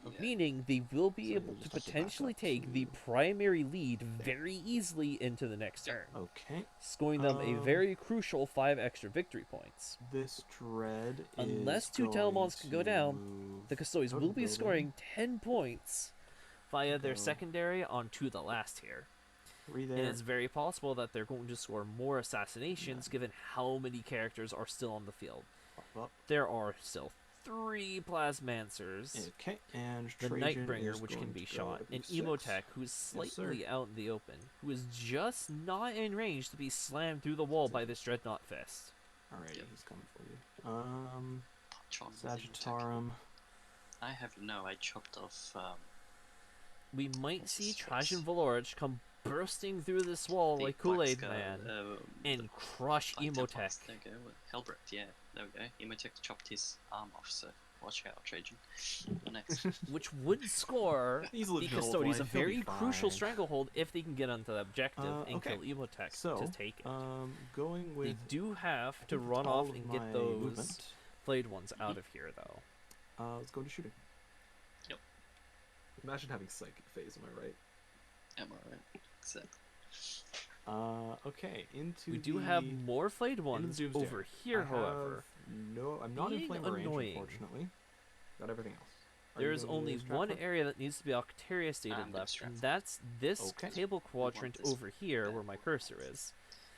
Yeah. Meaning they will be So able we'll to just have to back potentially up take the to primary lead very easily into the next turn, Okay. scoring them a very crucial 5 extra victory points. This dread Unless is 2 going Telemons can go down, to the Custodes go to will the be building. scoring 10 points via their Go. secondary onto the last tier. 3 And there. it's very possible that they're going to score more assassinations given how many characters are still on the field. Pop up. There are still 3 Plasmancers, Okay, and the Trajan Nightbringer, is which can going be to go, I shot, believe, and 6. Emotech, who's sir. slightly out in the open, who is just not in range to be slammed through the wall by this Dreadnought Fist. Alrighty, Yep. he's coming for you. Punch on with Emotech. Sagittarum. I chopped off. We might What's see his Trajan face? Volorge come bursting through this wall the like Black Kool-Aid Scar, Man and crush Black Templars, Emotech. there you go. Hellbrecht, yeah, there we go. Emotech chopped his arm off, so watch out, Trajan. You're next. Which would score He's the legit level Custodes a 20, he'll be very crucial fine. stranglehold if they can get onto the objective and Okay. kill Emotech So, to take it. going They with do have to think run all off of and my get those movement. flayed ones out of here, though. Let's go to shooting. Yep. Imagine having psychic phase, am I right? Am I right? Exactly. Okay, into We do have more flayed ones Doomsday. over here, I however. No, I'm not in Being flame range, annoying. unfortunately. Got everything else. Are There you is going to only strat one front? area that needs to be Octaria stated I'm gonna left, strat and front. that's this Okay. table quadrant this over here bad where my boy. cursor is.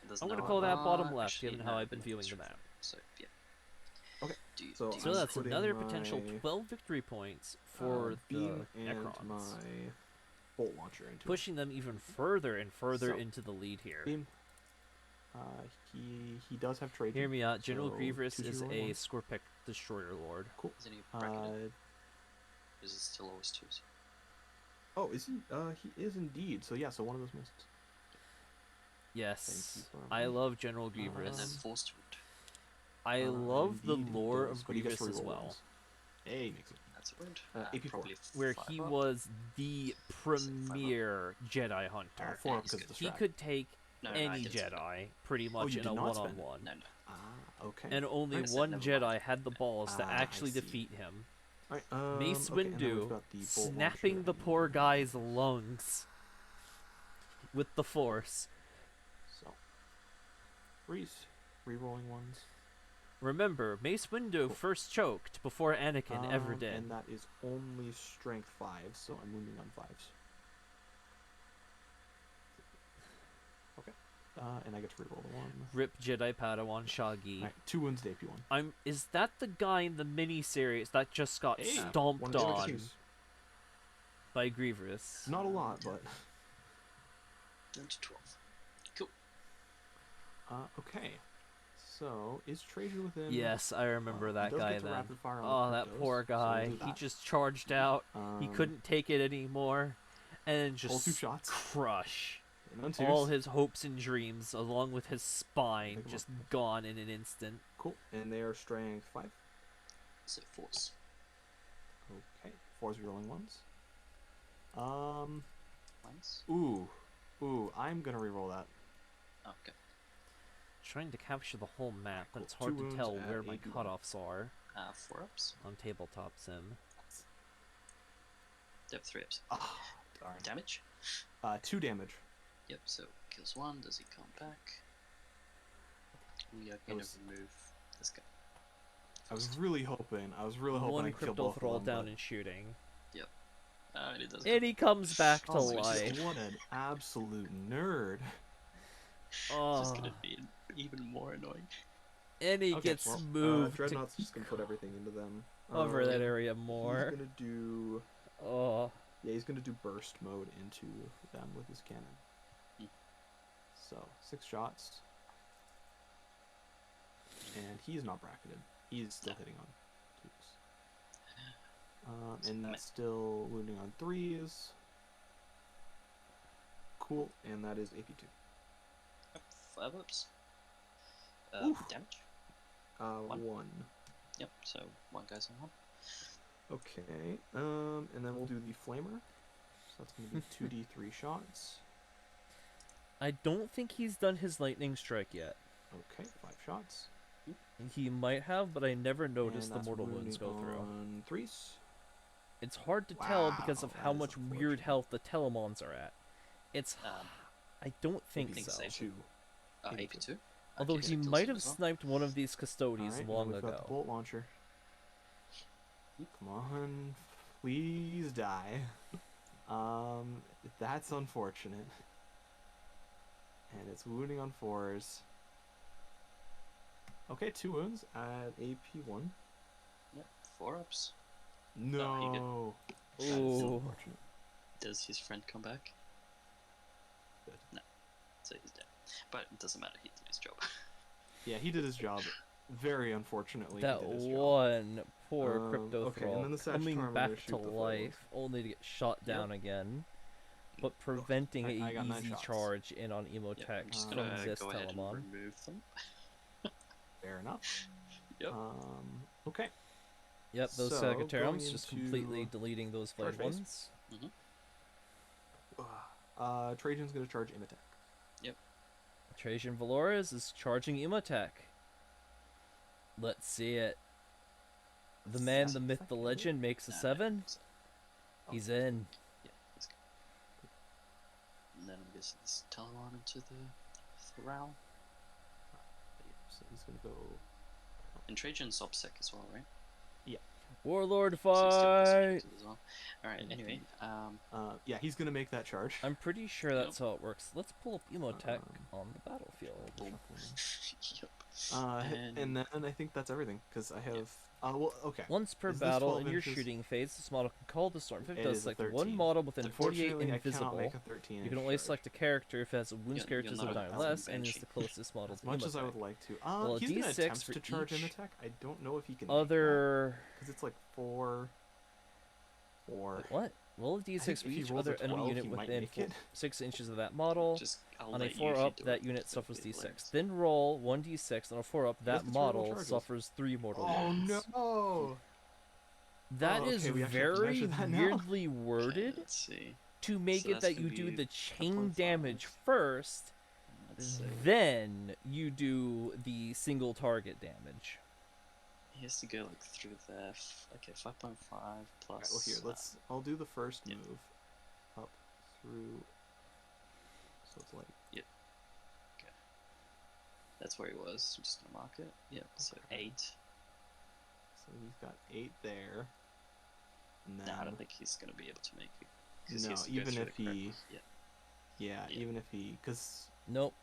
There's I'm going to no- call that bottom uh, left, actually, given no, how I've been no, viewing it's the right. map. So, yeah. Okay, Do you, so do you So I'm that's putting another my, potential 12 victory points for the beam and Necrons, my bolt launcher into it. pushing them even further and further So, into the lead here. Beam. He does have trade. Hear me out. General so Grievous 2, is 0, a 1. Scorpic Destroyer Lord. Cool. Isn't he bracketed? Uh, Is it still always twos? oh, is he? He is indeed. So yeah, so one of those missed. Yes, Thank you for I love General And then Grievous. forced wound. I love the indeed he lore does, of but he gets Grievous as reroll well, ones. Hey, makes it. That's a wound. AP4. Probably where 5 he up. was the premier Jedi Hunter. 4 Yeah, up he's because good. of the He strat. could take No, no, I any didn't spend it. Jedi pretty much you in did a not spend it? one-on-one, No, no. Okay. and only I said one never Jedi mind. had the balls to I actually see. defeat him. Alright, Mace okay, and then we've Windu got the bolt snapping launcher the and poor guy's lungs with the Force. So, Reese, rerolling ones. Remember, Mace Windu Cool. first choked before Anakin ever did. And that is only strength 5, so I'm wounding on 5s. Okay. And I get to reroll the 1. Rip Jedi Padawan Shaggy. Alright, 2 wounds to AP1. Is that the guy in the mini-series that just got Hey, stomped one of the on XQs. by Grievous? Not a lot, but... Down to 12. Cool. Okay. So, is Trajan within... Yes, I remember he that does guy get to then. rapid fire on Oh, the that cryptos, poor so we'll guy. do He that. just charged out. He Um, couldn't take it anymore. And then Pull 2 just shots. crush. And on All 2s. his hopes and dreams, along with his spine, Pick 'em just up. gone in an instant. Cool. And they are strength 5. So force. Okay. 4's rolling ones. Once. Ooh. I'm gonna reroll that. Oh, okay. Trying to capture the whole map, but Cool. it's hard 2 to tell wounds at where my 81. cutoffs are 4 ups. on Tabletop Sim. They have 3 ups. Ah, darn. Damage? 2 damage. Yep, so kills 1. Does he come back? We are That going to was- remove this guy. I was really hoping I One could kill crypto both thrall of them, down but- and shooting. And it does. And he comes back to Oh my life. gosh, what an absolute nerd. It's Oh, just going to be even more annoying. and he Okay, gets well, moved to Dreadnought's just gonna put everything into them. cover that area He's more. gonna do Oh, Yeah, he's gonna do burst mode into them with his cannon. Hmm. So 6 shots, and he's not bracketed. He's still hitting on 2s. And that's still wounding on 3s. Cool, and that is AP2. Yep, 5 ups. Oof. Damage. 1. Yep. So 1 goes on 1. Okay. And then we'll do the flamer. So that's gonna be 2d3 shots. I don't think he's done his lightning strike yet. Okay, 5 shots. He might have, but I never noticed And the that's mortal wounds go wounding through. on 3s. It's hard to tell because of Wow, how that is much weird unfortunate. health the Telemons are at. It's... I don't think think so. so. 2. AP2. Although Okay, he so kills might him have as well. sniped one of these Custodes Alright, long we've got the ago. bolt launcher. Come on, please die. That's unfortunate. And it's wounding on 4s. Okay, 2 wounds at AP1. Yep, 4 ups. No. he That is so Ooh. unfortunate. Does his friend come back? Good. No. So he's dead. But it doesn't matter, he did his job. Yeah, he did his job. Very unfortunately, That he did his job. one poor crypto okay, and thrall then the coming Sagittarian, I'm back gonna to shoot the life, only to get shot down again, but preventing I got a 9 easy shots. charge in on Yep, Emotech I'm just from gonna this go ahead and Telemon. remove them. Fair enough. Yep. Okay. Yep, those So, Sagittariums going just into completely deleting those charge flame phase. ones. Trajan's gonna charge Imatech. Trajan Valores is charging Emotech. Let's see it. The man, the myth, the legend makes a 7. He's in. Yeah, he's good. And then I'm guessing this Telemon into the Thrall. So he's gonna go. And Trajan's OBSEC as well, right? Warlord So he's still fight! distributed as well. Alright, anyway. Yeah, he's gonna make that charge. I'm pretty sure that's how it works. Let's pull up Emotech on the battlefield. Boom. Yep. And then I think that's everything because I have. Well, okay. Once per Is this battle 12 in your inches? shooting phase, this model can call the Storm. If it It does is a select 13. one model within 48 Unfortunately, I cannot invisible, make a 13. you can only select a character if it has a wounds You're characters not of 9 or allowed less to and is banshee. the closest model As to much as I Emotech. would like to. Well, a He's gonna D6 attempt for to charge each Imatech. I don't know if he can. Other... Because it's like 4. Wait, what? Roll a think d6 for if he each rolls a other enemy 12, unit he might within make it. 6 inches of that model. I'll On a let you 4 if you up, do that it. unit It's suffers gonna be d6. hilarious. Then roll 1d6 on a 4 up. What's That the total model charges? suffers 3 mortal Oh wounds. no! That Oh, is okay, we actually have to very measure that now? weirdly Okay, worded let's see. to make So it that's that gonna you do be the chain 1.5. damage first, Let's see. then you do the single target damage. He has to go like through there. Okay, 5.5 plus. Alright, well here, let's. I'll do the first yeah. move up through. So it's like. Okay. That's where he was. I'm just gonna mark it. Yep. So Okay. 8. So he's got 8 there. And then, No, I don't think he's gonna be able to make it. 'Cause he No, has to go even through if the correct he- one. Yeah. yeah, Yeah. even if he, because Nope.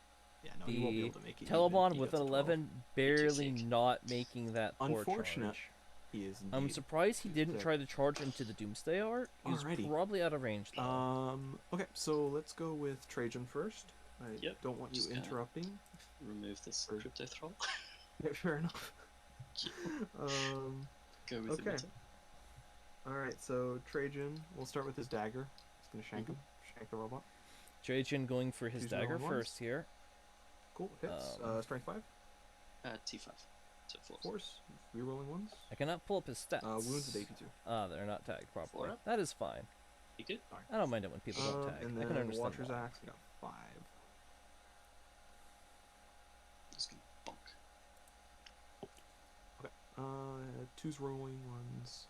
yeah, no, he won't be The able to make it. Telemon even, he with gets an a 12. 11 barely sick. not making that poor Unfortunate. charge. He is. I'm indeed. surprised he didn't Sick. try to charge into the Doomsday art. He was Alrighty. probably out of range though. Okay, so let's go with Trajan first. I Yep, don't want you just gonna- interrupting. Remove this Or- crypto thrall. Yeah, fair enough. Go with Okay. it. Alright, so Trajan, we'll start with his dagger. He's gonna shank him. Shank the robot. Trajan going for his Choose dagger rolling ones. first here. Cool, hits. Strength 5. T5. So 4. Force. Rerolling ones. I cannot pull up his stats. Wounds at AP2. Ah, they're not tagged properly. 4 up? That is fine. You good? I don't mind it when people don't tag. And I can then understand Watcher's that. Axe, I got 5. Just gonna bonk. Okay. 2's rolling ones.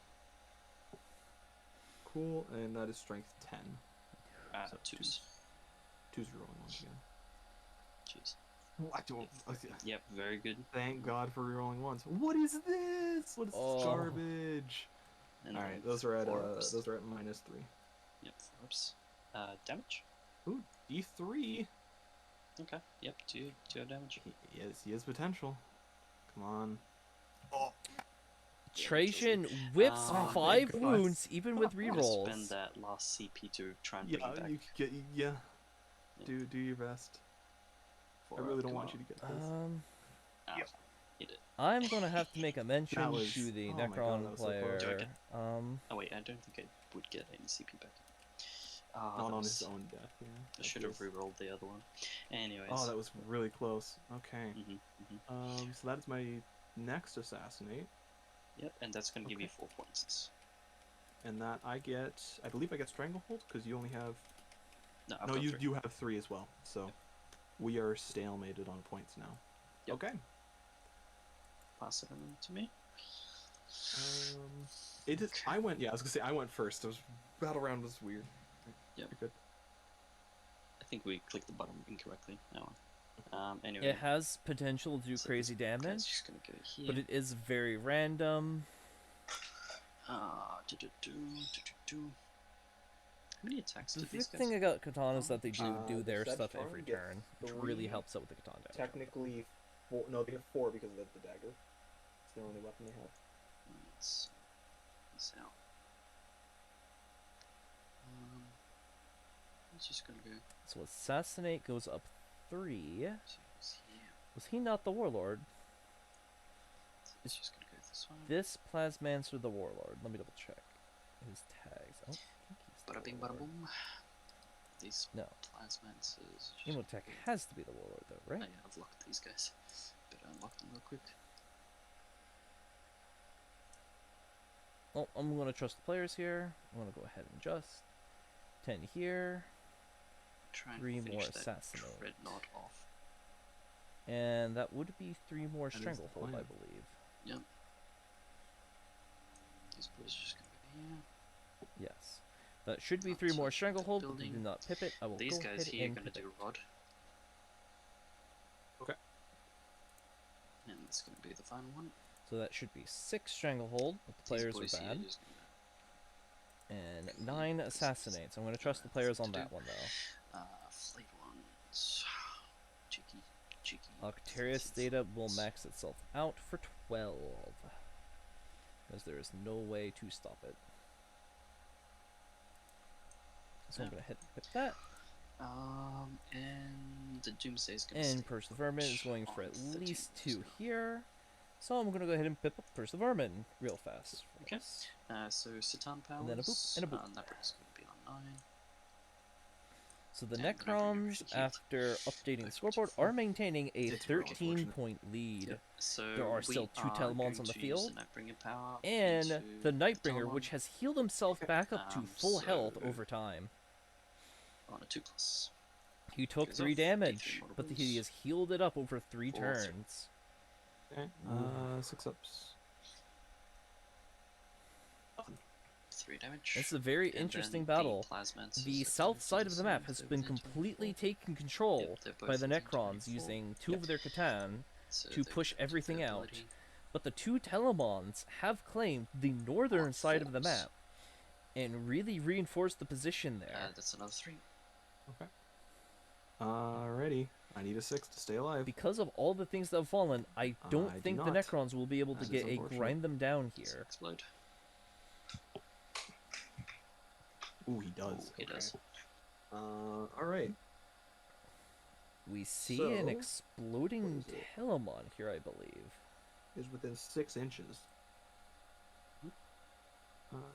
Cool, and that is strength 10. So 2s. 2's rolling ones again. Jeez. I don't. Yep, very good. Thank God for rerolling ones. What is this? What is Oh. this garbage? And All right, then those are at 4 ups. those are at -3. Yep, 4 ups. Damage? Ooh, D3. Okay, yep, 2 damage. He has potential. Come on. Oh, Trajan whips Oh, 5 thank God. wounds even with I'm gonna spend rerolls. that last CP to try and bring him back. You could get Yeah. Do your best. For, I really don't come want on. you to get this. Ah, Yep. he did. I'm gonna have to make a mention That was- to the oh my God, Necron that was so close. Do I player. get- Oh wait, I don't think I would get any CP back. Not on his own death. Yeah. I should have rerolled the other one. Anyways. Oh, that was really close. Okay. Mm-hmm. So that is my next assassinate, Yep, and that's gonna give you Okay. 4 points. and that I believe I get stranglehold because you only have. No, I've No, got you 3. you have 3 as well. So Yep. we are stalemated on points now. Yep. Okay. Pass it on to me. It is. I went. Yeah, I was gonna say I went first. It was battle round was weird. Yep. You're good. I think we clicked the button incorrectly. No. Anyway. It has potential to do so crazy this guy's damage, just gonna go here. but it is very random. How many attacks The did these good guys? thing about katana is that they do the their Sedge stuff farm every gets turn, which really 3 helps out with the katana damage. Technically, 4. No, they have 4 because of the dagger. It's the only weapon they have. Let's this out. He's just gonna go. So assassinate goes up 3. So he's here. Was he not the warlord? He's just gonna go this way. This Plasmancer the warlord. Let me double check his tags. I don't think he's the Bada bing, bada warlord. boom. These No. plasmancers. Imotech has to be the warlord though, Oh, right? yeah, I've locked these guys. Better unlock them real quick. Well, I'm gonna trust the players here. I'm gonna go ahead and adjust. 10 here. Try and 3 finish more that assassinate. dreadnought off. And that would be 3 more That is the stranglehold, I plan. believe. Yep. These boys are just gonna go here. Yes. That should be Up 3 to more the stranglehold, but they building. did not pip it. I will These go guys ahead here are and gonna pip do it. rod. Okay. And it's gonna be the final one. So that should be 6 stranglehold, but the players These boys are here bad. just gonna And 9 assassinates. I'm going to trust the players on that one though. flayed ones. Cheeky, cheeky. Octarius data will max itself out for 12. Because there is no way to stop it. So I'm going to hit pip that. And the Doomsday is gonna And stay Purse the Vermin is put going for on at 13 least so. 2 here. So I'm going to go ahead and pip up Purse the Vermin real fast. Okay. So Satan powers. And then a boop, and a boop. That is going to be on 9. So the And the Necron Necrons, actually healed. after updating the Back scoreboard, to 4. are maintaining a It's really 13-point lead. Yep. So There are we still 2 are Telemons going on the to use field, the Nightbringer power and into the Nightbringer, Telemon which has healed himself back up to full so health over time. on a 2+. He took goes 3 off, damage, D3 but he mortals. has healed it up over 3 4, 3. turns. Okay. 6 ups. 3 damage. This is a very And interesting then battle. The, Plasmancers The are south going to side do of the same map if has they're been within completely 24. taken control Yep, they're both by the within Necrons 24. using 2 of their Catan So to they push can do everything their out. ability. But the 2 Telemons have claimed the northern side of the Force. map and really reinforced the position there. That's another 3. Okay. Alrighty. I need a 6 to stay alive. Because of all the things that have fallen, I don't I do think the not. Necrons will be able to That is get a unfortunate. grind them down Does it here. explode? Ooh, he does. Ooh, he does. Alright. We see So, an what exploding is it? Telemon here, I believe. Is within 6 inches.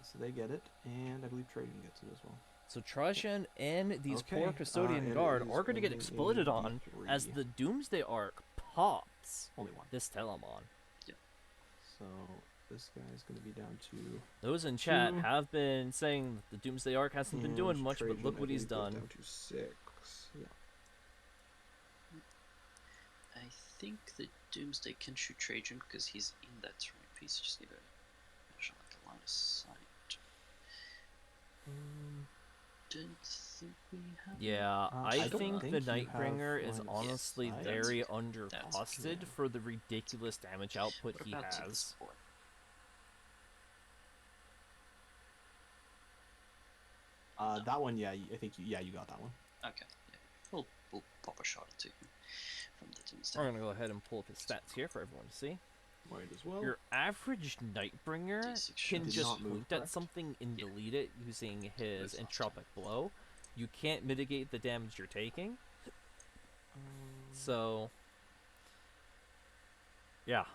So they get it, and I believe Trajan gets it as well. So Trajan and these poor Okay, Custodian it Guard is are going to get only exploded a on as D3. the Doomsday Arc pops Only 1. this Telemon. So this guy's going to be down to... Those in chat 2. have been saying that the Doomsday Arc hasn't been doing and much, but Trajan, look I what he's believe, goes done. Down to 6. Yeah. I think the Doomsday can shoot Trajan because he's in that terrain piece. Just need a shot like a line of sight. Don't think we have. Yeah, I I don't think the think you have Nightbringer is line of honestly sight. very That's undercosted good. for the ridiculous damage output What he about the has. support? That one, yeah, I think you got that one. Okay, yeah. We'll pop a shot or 2 from the Doomsday. We're going to go ahead and pull up his stats here for everyone to see. Might as well. Your average Nightbringer D6 can shots. just Did not move, point at correct? something and Yeah. delete it using his Moved last time. entropic blow. You can't mitigate the damage you're taking. So, yeah.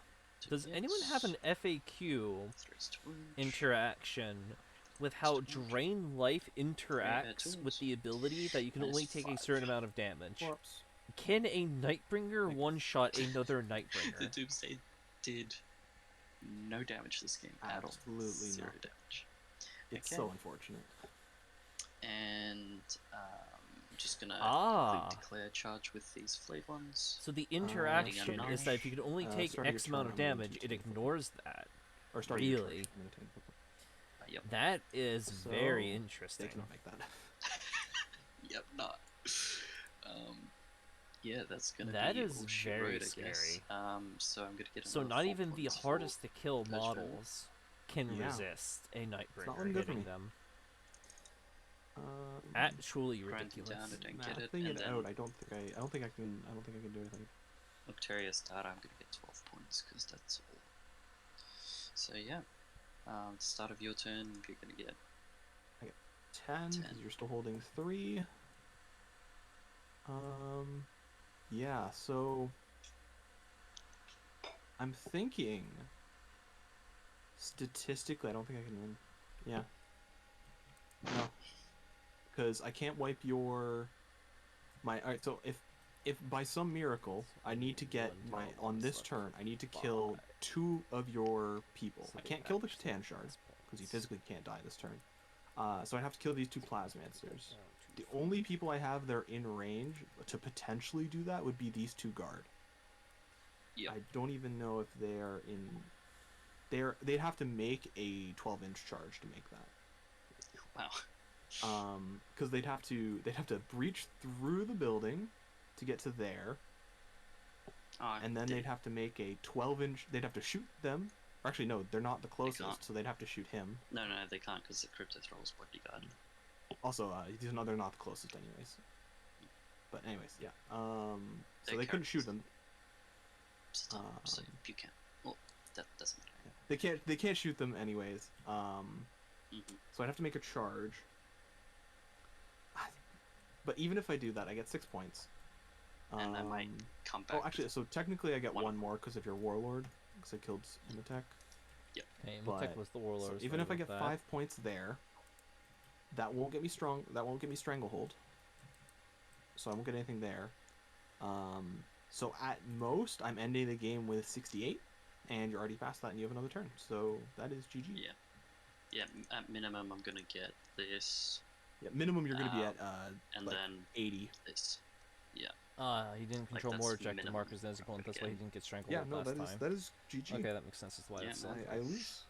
Two Does anyone hits, have an FAQ 3 to wound. interaction with how Drain Life interacts tools. with the ability that you can Minus only take a 5. certain amount of damage? Whoops. Can a Nightbringer one-shot another The Nightbringer? Doomsday did no damage to this game at all. Absolutely Zero not. damage. It's Okay. so unfortunate. And I'm just gonna Ah. quick declare charge with these flayed ones. So the interaction Starting is that if you can only take starting X your amount of turn, I'm going damage, to it take a ignores that. Or starting your charge, Really? I'm gonna take a quick- Yep. That is So, very They interesting. cannot make that. Yep. Not. Yeah, that's gonna That be is all she very wrote, I guess. scary. So I'm gonna get. So another not 4 even the points for hardest to kill Ghost Rider. models can Yeah. resist a not Nightbringer looking good for hitting me. them. Um, Actually Granted ridiculous. down, I don't get it. mathing And it then out. I don't think I can do anything. Octaria Starter, I'm gonna get 12 points because that's all. So yeah, start of your turn, you're gonna get 10, because 10. you're still holding 3. Yeah, so I'm thinking statistically, I don't think I can win. Yeah. No. Because I can't wipe alright, so if by some miracle I need to get on this turn, I need to kill 2 of your people. I can't kill the Catan Shard, because he physically can't die this turn. So I'd have to kill these 2 Plasmancers. The only people I have that are in range to potentially do that would be these 2 guard. yeah. I don't even know if they're in. They'd have to make a 12-inch charge to make that. Wow. Because they'd have to breach through the building to get to there, Oh, and then they'd have to make a 12-inch. They'd have to shoot them. Or actually, no, they're not the can't. closest, so they'd have to shoot him. No, they can't because the Crypto Thrall's bodyguard. Also, they're not the closest, anyways. But anyways, yeah. So They're they couldn't shoot characters. them. So you can. Well, that doesn't matter. They can't shoot them anyways. Mhm. So I'd have to make a charge. But even if I do that, I get 6 points. And I might come back. Oh, actually, so technically I get one. one more because of your warlord, because I killed Imatech. Hey, But- Mitek was the warlord. So even if I get 5 points there, that won't get me strong. That won't get me stranglehold. So I won't get anything there. So at most, I'm ending the game with 68, and you're already past that, and you have another turn. So that is GG. Yeah. Yeah. At minimum, I'm gonna get this Yeah, minimum you're gonna be at and like then 80. this. Yeah. He didn't control that's more objective minimum markers than his opponent. That's why he again. didn't get strangled Yeah, no, last time. that is GG. Okay, that makes sense. That's why Yeah, it's man. I lose.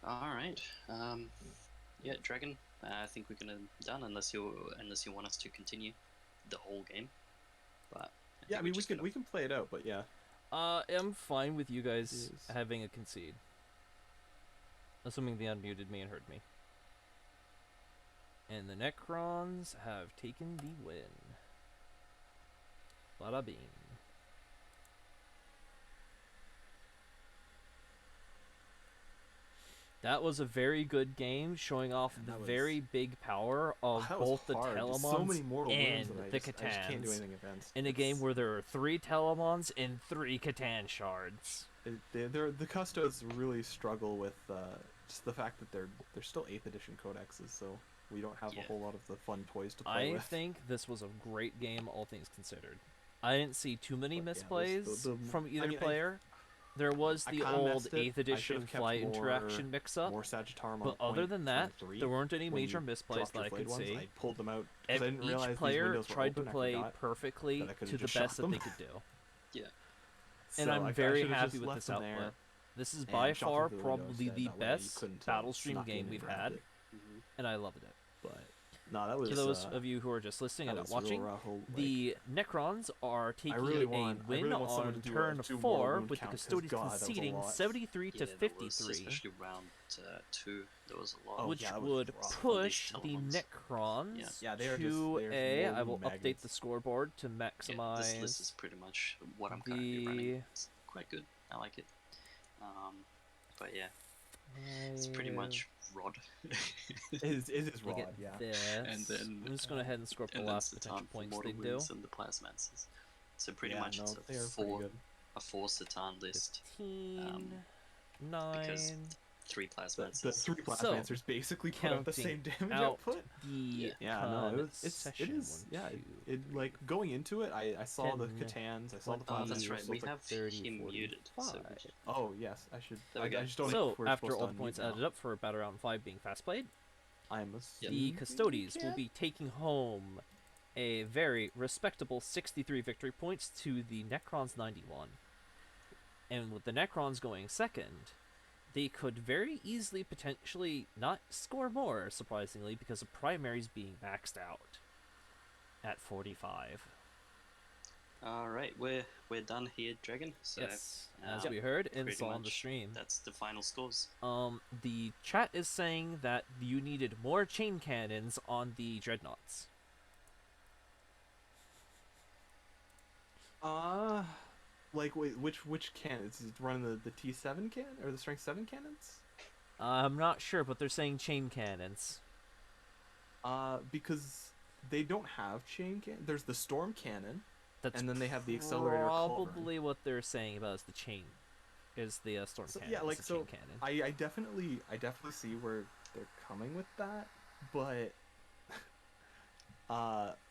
All right. Yeah, Dragon. I think we're gonna done unless you want us to continue the whole game. But Yeah, I think mean we're just we can play it out, but yeah. I'm fine with you guys Yes. having a concede. Assuming they unmuted me and heard me. And the Necrons have taken the win. Bada bing. That was a very good game, showing off Man, the that was- very big power of That was both the hard. There's Telemons so many mortal wounds and that the I just can't do Catans. anything against. In a game It's- where there are 3 Telemons and 3 Catan shards. the Custodes really struggle with just the fact that they're still 8th edition codexes, so we don't have a Yeah. whole lot of the fun toys to play I with. think this was a great game, all things considered. I didn't see too many But yeah, misplays the- from either I mean, player. There was I the kinda old messed it. 8th I edition should've kept fly more- interaction mix-up, More Sagittarium on but other point than that, 23. there weren't any When major you misplays dropped that your I could flayed ones, see. I pulled them out because I didn't realize Each these player windows were tried to open. I play forgot perfectly that I could've to the just best shot that they them. could do. Yeah. And So I'm I very should've happy just with left this them output. there This is and by shot them far through the windows probably instead. the That way you best couldn't, battle stream snuck in game and we've grabbed had, it. Mm-hmm. and I loved it. But No, that was To those of you who are just listening and that not was real watching, rough. The Necrons are taking really a want win someone on to turn do more 4, wound with the count, 'cause Custodes God, that was a conceding lot. 73 to Yeah, there was, 53. especially round 2, there was a lot. Oh, Which yeah, that was would rough. push From the these ones. Necrons Yeah, they are to just a. more I will wound update the magnets. scoreboard to Yeah, this list is maximize. pretty much what I'm currently running. It's quite good. I like it. But yeah, it's pretty much rod. It is They rod, get yeah. this. And then I'm just going to head and score up the and then last potential Satan for points mortal they do. wounds and the plasmances. So pretty Yeah, much no, it's they are pretty good. a 4 Satan list. 15, Because 9. 3 The plasmances. 3 Plasmancers basically put out the same damage out output. the Yeah, no, it concession is, one, yeah, two, it like going into it, I saw the 10, Catans, I saw the 20, Oh, that's Plasmancers, right. so We it's like, have 30, him muted. So 45. oh yes, I should. There we go. I just don't know So, if we're after supposed all to the points unmute now. added up for Battle Round 5 being fast played, I'm the assuming Custodes we will can? be taking home a very respectable 63 victory points to the Necrons 91. And with the Necrons going second, they could very easily potentially not score more, surprisingly, because of primaries being maxed out at 45. Alright, we're done here, Dragon. So Yes, as um, we heard and pretty saw on the much stream. that's the final scores. The chat is saying that you needed more chain cannons on the dreadnoughts. Like wait, which cannons? Is it running the T7 cannon or the Strength 7 cannons? I'm not sure, but they're saying chain cannons. Because they don't have chain cannon. There's the Storm cannon, That's and then they have the Accelerator Culverin. probably what they're saying about is the chain, is the storm So, cannon. yeah, is like the so, chain cannon. I definitely see where they're coming with that, but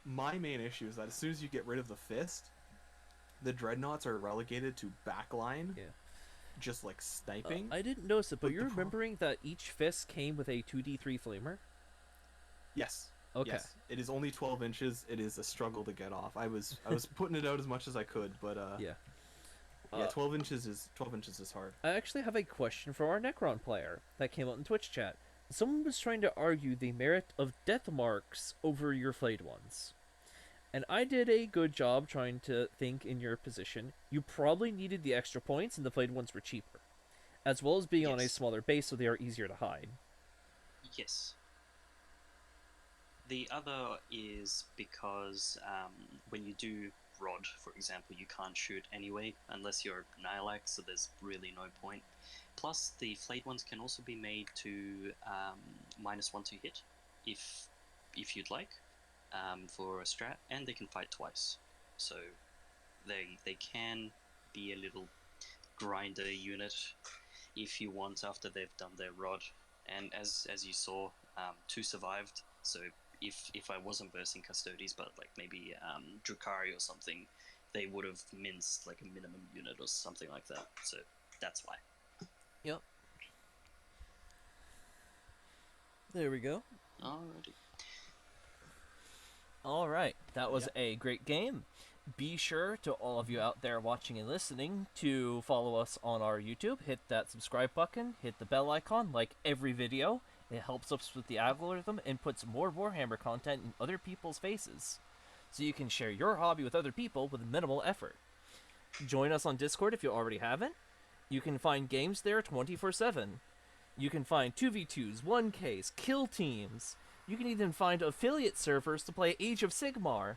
my main issue is that as soon as you get rid of the fist, the dreadnoughts are relegated to backline. Yeah. Just like sniping. I didn't notice it, but But you're the pro- remembering that each fist came with a 2d3 flamer? Yes. Okay. Yes. It is only 12 inches. It is a struggle to get off. I was putting it out as much as I could, but Yeah. yeah, 12 inches is hard. I actually have a question for our Necron player that came out in Twitch chat. Someone was trying to argue the merit of death marks over your flayed ones. And I did a good job trying to think in your position. You probably needed the extra points, and the flayed ones were cheaper. As well as being on a Yes. smaller base, so they are easier to hide. Yes. The other is because when you do rod, for example, you can't shoot anyway unless you're Nihilak, so there's really no point. Plus, the flayed ones can also be made to -1 to hit, if you'd like, for a strat, and they can fight twice. So they can be a little grinder unit if you want after they've done their rod. And as you saw, 2 survived. So if I wasn't versing Custodes, but like maybe Drukhari or something, they would have minced like a minimum unit or something like that. So that's why. Yep. There we go. Alrighty. Alright, that was a great game. Be sure to all of you out there watching and listening to follow us on our YouTube. Hit that subscribe button, hit the bell icon, like every video. It helps us with the algorithm and puts more Warhammer content in other people's faces, so you can share your hobby with other people with minimal effort. Join us on Discord if you already haven't. You can find games there 24/7. You can find 2v2s, 1Ks, kill teams. You can even find affiliate servers to play Age of Sigmar.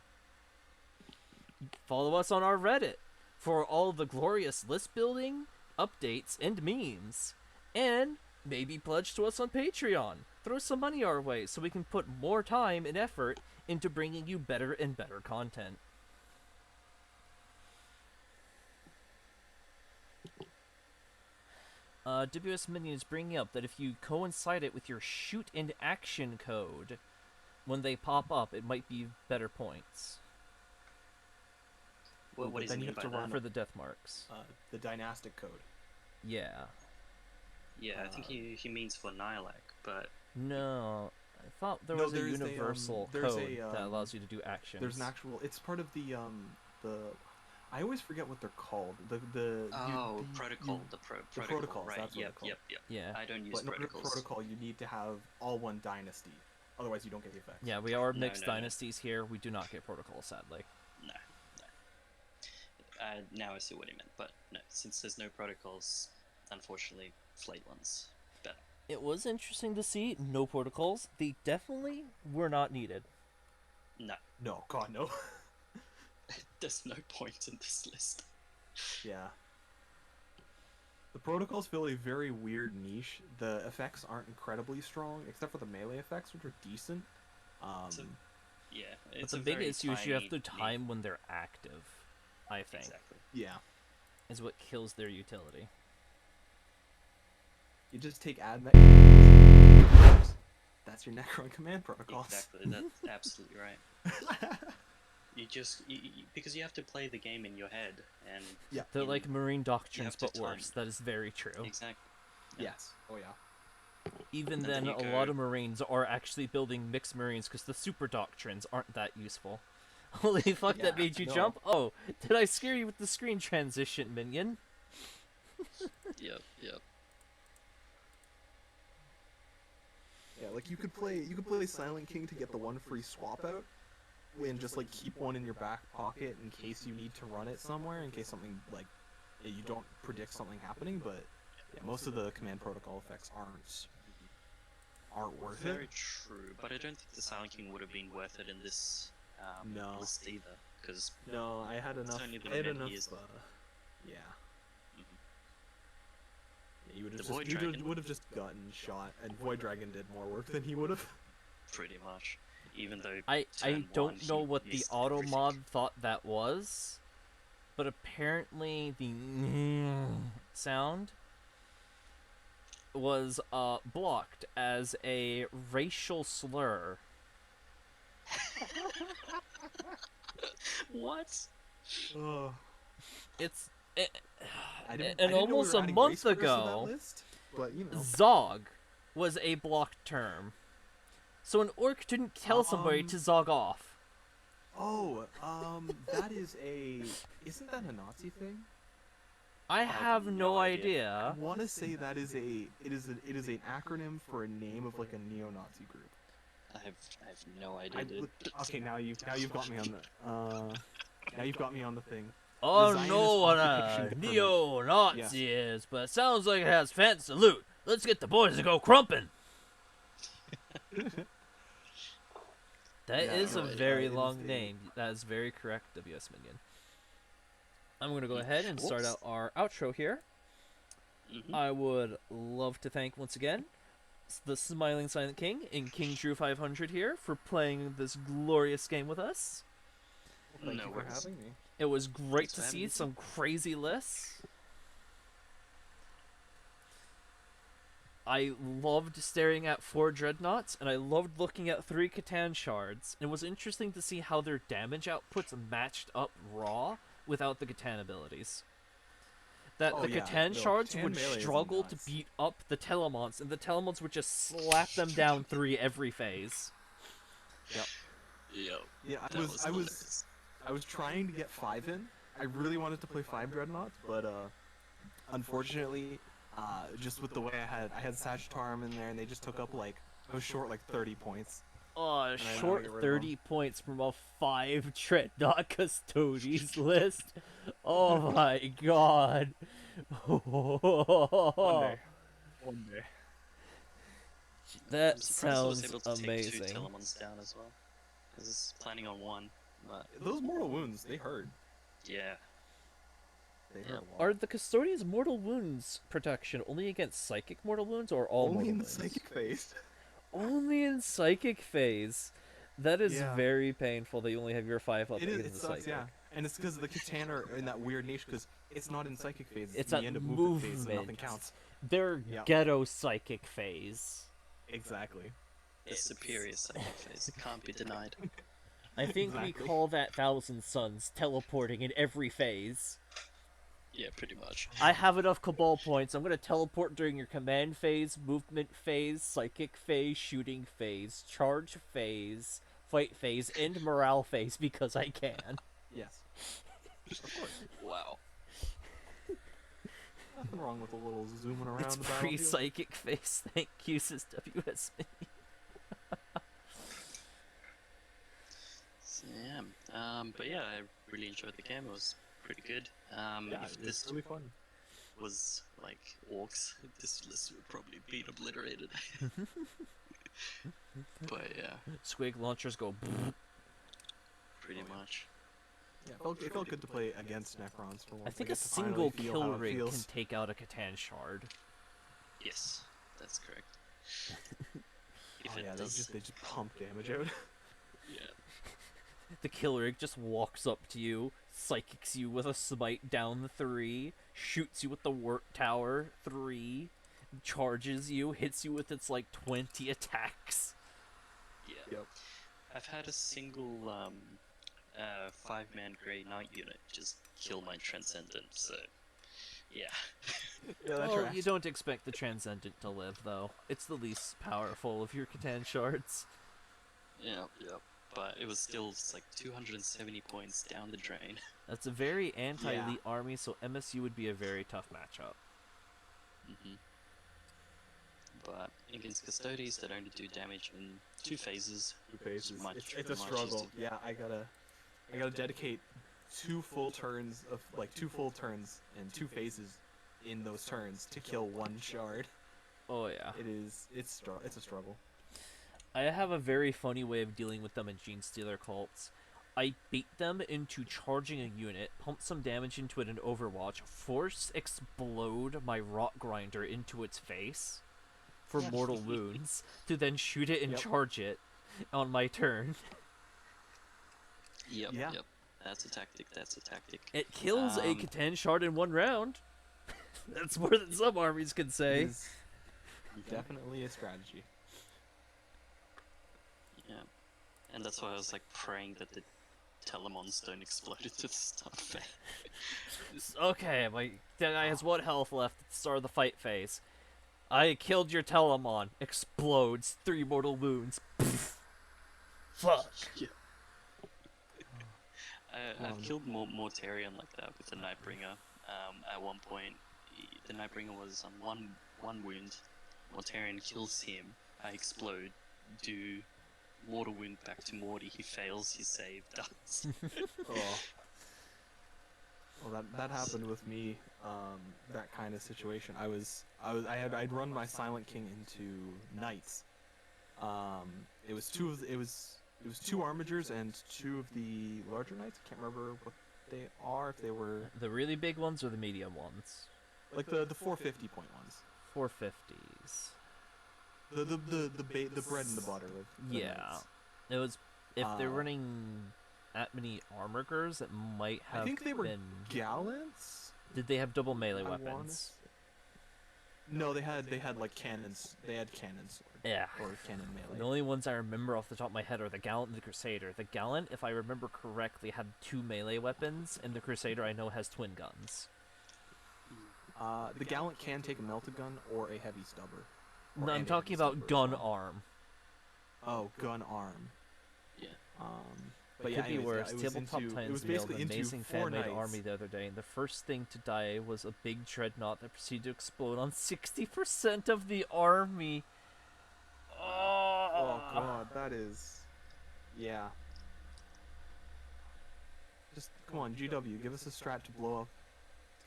Follow us on our Reddit for all the glorious list building, updates, and memes. And maybe pledge to us on Patreon. Throw some money our way so we can put more time and effort into bringing you better and better content. WS Minion is bringing up that if you coincide it with your shoot and action code, when they pop up, it might be better points. Well, what does then he you mean have by to that? run For the death marks. the dynastic code. Yeah. Yeah, I think he means for Nihilak, but No, I thought there No, was a there's a, universal there's code a, that allows you to do actions. There's an actual. It's part of the. I always forget what they're called. protocol. The protocols, right? that's what Yep. they're called. Yeah. I don't use But in order to protocols. protocol, you need to have all one dynasty. Otherwise, you don't get the effects. Yeah, we are No, mixed no, no. dynasties here. We do not get protocols, sadly. No, no. Now I see what he meant, but no, since there's no protocols, unfortunately, flayed ones better. It was interesting to see no protocols. They definitely were not needed. No, No, God, no. there's no point in this list. Yeah. The protocols fill a very weird niche. The effects aren't incredibly strong, except for the melee effects, which are decent. So, yeah, But it's the a big very issue is you have tiny the niche. time when they're active, I think, Exactly. Yeah. is what kills their utility. You just take add That's your Necron command protocols. Exactly, that's absolutely right. Because you have to play the game in your head, and Yeah. They're you like know, marine doctrines, to but time worse. it. That is very true. Exactly. Yeah. Yes. Oh yeah. Even And then, then a you lot go- of marines are actually building mixed marines because the super doctrines aren't that useful. Holy fuck, that Yeah, made you no. jump? Oh, did I scare you with the screen transition, minion? Yep. Yeah, like you could play Silent King to get the one free swap out, and just like keep one in your back pocket in case you need to run it somewhere, in case something like you don't predict something happening. But yeah, most of the command protocol effects aren't worth Very it. true, but I don't think the Silent King would have been worth it in this No. list either, because No, I had enough. only the I had many enough. years. Yeah. Mhm. You would The have Void just, Dragon. would have just gotten shot, and Void Dragon did more work than he would have. pretty much, even though I turn don't one, know he what the missed auto everything. mod thought that was, but apparently the sound was blocked as a racial slur. What? Oh. It's I and didn't know we almost were a adding month race slurs to that ago, list, but you know. Zog was a blocked term. So an orc didn't tell somebody to zog off. Oh, that is a. Isn't that a Nazi thing? I have have no no idea. I idea. want to say that is a. It is an acronym for a name of like a neo-Nazi group. I have no idea. Dude. Okay, now you've got me on the. Now you've got me on the thing. Oh Zionist no, what occupation a government. neo-Nazi is, but it sounds like it has fancy loot. Let's get the boys to go crumpin'. That Yeah, is a no, very it is long a- name. That is very correct, WS Minion. I'm going to go ahead and start out Whoops. our outro here. Mhm. I would love to thank once again the Smiling Silent King and King Drew 500 here for playing this glorious game with us. Thank No you for worries. having me. It was great Thanks to for having see me. some crazy lists. I loved staring at 4 dreadnoughts, and I loved looking at 3 Catan shards. It was interesting to see how their damage outputs matched up raw without the Catan abilities. That Oh, the yeah, Catan no, shards Catan would melee is struggle to nuts. beat up the Telemons, and the Telemons would just slap them down 3 every phase. Yep. Yeah, That was I was hilarious. I was trying to get 5 in. I really wanted to play 5 dreadnoughts, but unfortunately, just with the way I had Sagittarum in there, and they just took up like I was short like 30 points. Oh, I know short how to get rid of 30 points from a 5 Dreadnought Custodes list. Oh my god. One day. That I'm surprised I was sounds able to take 2 amazing. Telemons down as well. Because it's planning on 1, but Those mortal wounds, they hurt. yeah. They Yeah. hurt a lot. Are the Custodians mortal wounds protection only against psychic mortal wounds or all Only mortal in the wounds? psychic phase. Only in psychic phase. That is Yeah. very painful that you only have your 5 up It against is. It the sucks. psychic. Yeah. And it's because the Catan are in that weird niche because it's not in psychic phase. It's in at the end of movement phase, so nothing movement. counts. They're Yep. ghetto psychic phase. Exactly. The superior second phase. It can't be denied. I think we Exactly. call that Thousand Suns teleporting in every phase. Yeah, pretty much. I have enough Cabal points. I'm gonna teleport during your command phase, movement phase, psychic phase, shooting phase, charge phase, fight phase, and morale phase because I can. Yes. Of course. Wow. Nothing wrong with a little zooming around It's the pre battlefield. psychic phase. Thank you, says WS. But yeah, I really enjoyed the game. It was pretty good. Yeah, If it's this really fun. was like orcs, this list would probably be obliterated. But yeah, Squig launchers go. pretty much. Yeah, it felt good to play against Necrons for once. I think get a to finally single feel kill how it rig can feels. take out a Catan shard. Yes, that's correct. If Oh it yeah, does, they just pump damage out. yeah. The kill rig just walks up to you, psychics you with a smite down 3, shoots you with the work tower 3, charges you, hits you with its like 20 attacks. Yeah. Yep. I've had a single 5-man Grey Knight unit just kill my Transcendent, so yeah. Yeah, that Well, tracks. you don't expect the Transcendent to live, though. It's the least powerful of your Catan shards. Yeah, yeah. But it was still like 270 points down the drain. That's a very anti-elite army, so MSU would be a very tough matchup. But against Custodes that only do damage in 2 phases, Two phases. much- It's a much struggle. easier. Yeah, I gotta dedicate 2 full turns and 2 phases in those turns to kill 1 shard. Oh yeah. It's a struggle. I have a very funny way of dealing with them in Gene Stealer cults. I bait them into charging a unit, pump some damage into it in Overwatch, force explode my Rot Grinder into its face for mortal wounds, to then shoot it and Yep. charge it on my turn. Yep, Yeah. yep. That's a tactic, that's a tactic. It kills a Catan shard in 1 round. That's more than some armies can It say. is definitely a strategy. Yeah. And that's why I was like praying that the Telemons don't explode into the start phase. Okay, that guy has 1 health left at the start of the fight phase. I killed your Telemon. Explodes. 3 mortal wounds. Fuck. Yeah. I've killed Mortarion like that with the Nightbringer. At one point, the Nightbringer was on one wound. Mortarion kills him. I explode. Do mortal wound back to Morty. He fails. His save does. Oh. Well, that happened with me. That kind of situation. I'd run my Silent King into Knights. It was 2 Armigers and 2 of the larger Knights. I can't remember what they are. If they were The really big ones or the medium ones? like the 450 point ones. 450s. The bread and the butter of the Yeah. Knights. It was. If they're Uh, running that many Armigers, it might have I think they were been. Gallants. Did they have double melee I wanna weapons? say. No, they had like cannons. They had cannons Yeah. or cannon melee. The only ones I remember off the top of my head are the Gallant and the Crusader. The Gallant, if I remember correctly, had 2 melee weapons, and the Crusader I know has twin guns. The Gallant can take a melted gun or a heavy stubber. No, I'm and a talking heavy about stubber as gun well. arm. Oh, gun arm. Yeah. But It yeah, could be anyways, worse. it was Tabletop into, it Titans was mailed basically an into amazing 4 fan-made knights. army the other day, and the first thing to die was a big dreadnought that proceeded to explode on 60% of the army. Oh god, that is, yeah. Just come on, GW, give us a strat to blow up.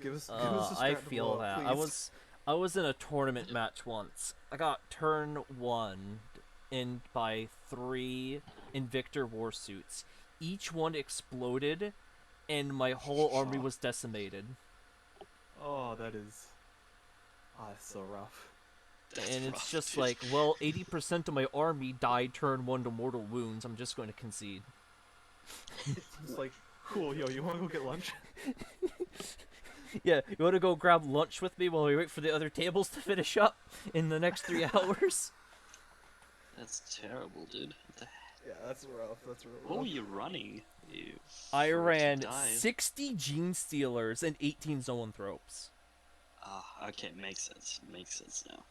Give us a strat I to feel blow that. up, please. I was in a tournament match once. I got turn 1 in by 3 Invictor warsuits. Each one exploded, and my whole army was decimated. Oh, that is. Ah, that's so rough. That's And it's rough, just dude. like, well, 80% of my army died turn 1 to mortal wounds. I'm just going to concede. It's like, cool, yo, you wanna go get lunch? Yeah, you want to go grab lunch with me while we wait for the other tables to finish up in the next 3 hours? That's terrible, dude. What the Yeah, that's rough. That's rough. What were you running? I for it to ran die? 60 Gene Stealers and 18 Zoanthropes. Ah, okay, makes sense. Makes sense now.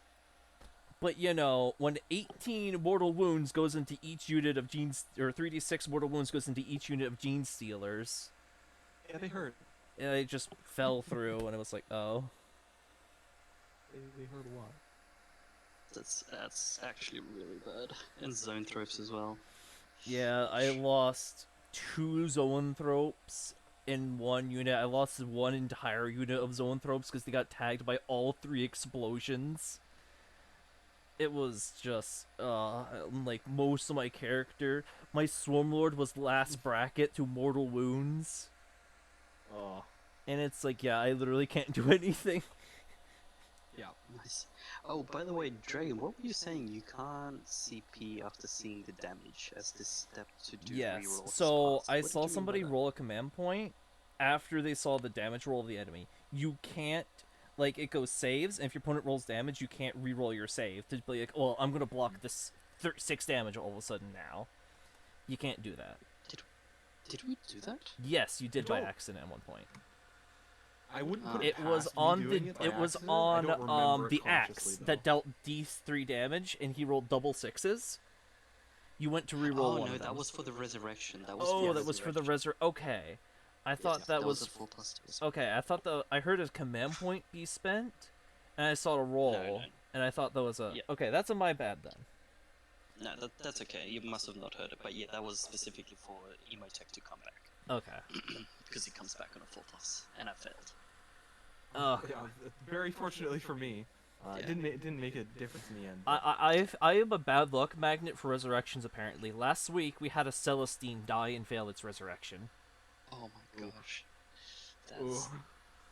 But you know, when 18 mortal wounds goes into each unit of Gene, or 3d6 mortal wounds goes into each unit of Gene Stealers, Yeah, they hurt. it just fell through, and it was like, oh. They hurt a lot. That's actually really bad. And zone throws as well. Yeah, I lost 2 zoanthropes in one unit. I lost one entire unit of zoanthropes because they got tagged by all 3 explosions. It was just, like, most of my character. My Swarmlord was last bracket to mortal wounds. Oh, And it's like, yeah, I literally can't do anything. yeah. Nice. Oh, by the way, Dragon, what were you saying? You can't CP after seeing the damage as this step to do Yes, reroll. so I What did saw you mean by somebody that? roll a command point after they saw the damage roll of the enemy. You can't, like, it goes saves, and if your opponent rolls damage, you can't re-roll your save to be like, well, I'm gonna block this 6 damage all of a sudden now. You can't do that. Did we do that? Yes, you did by don't- accident at one point. I wouldn't put It was past me on doing the it by it was accident. I on don't remember it the consciously, axe though. that dealt D3 damage, and he rolled double 6s. You went to re-roll Oh one no, of them. that was for the resurrection. That was Oh, for that was for the resurrection. Okay, I thought Yes, that was was a 4+2. okay. I thought I heard a command point be spent, and I saw a roll, No. and I thought that was a Yeah. okay. That's a my bad then. No, that's okay. You must have not heard it, but yeah, that was specifically for Emotech to come back Okay. because he comes back on a 4+, and I failed. Yeah, very fortunately for me, it didn't make a difference in the end. but- I am a bad luck magnet for resurrections. Apparently, last week we had a Celestine die and fail its resurrection. Oh my gosh, Ooh.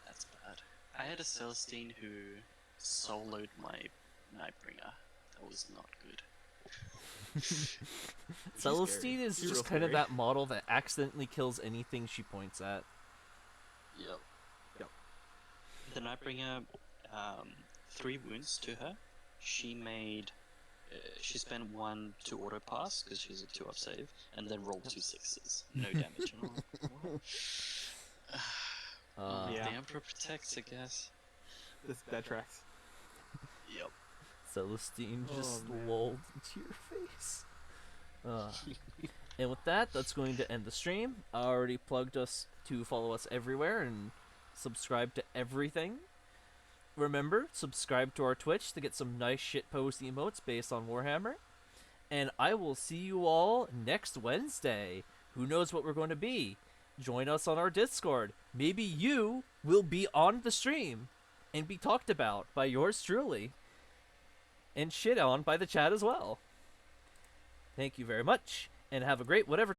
that's bad. I had a Celestine who soloed my Nightbringer. That was not good. Celestine is She's just real kind of scary. that model that accidentally kills anything she points at. Yep. Yep. The Nightbringer, 3 wounds to her. She made. She spent 1 to auto pass because she's a 2-up save, and then rolled 2 6s. No damage. And I'm like, Yeah. The Emperor protects, I guess. That tracks. Yep. Celestine just Oh, man. lolled into your face. And with that, that's going to end the stream. I already plugged us to follow us everywhere and subscribe to everything. Remember, subscribe to our Twitch to get some nice shitpost emotes based on Warhammer. And I will see you all next Wednesday. Who knows what we're going to be? Join us on our Discord. Maybe you will be on the stream and be talked about by yours truly. And shit on by the chat as well. Thank you very much, and have a great whatever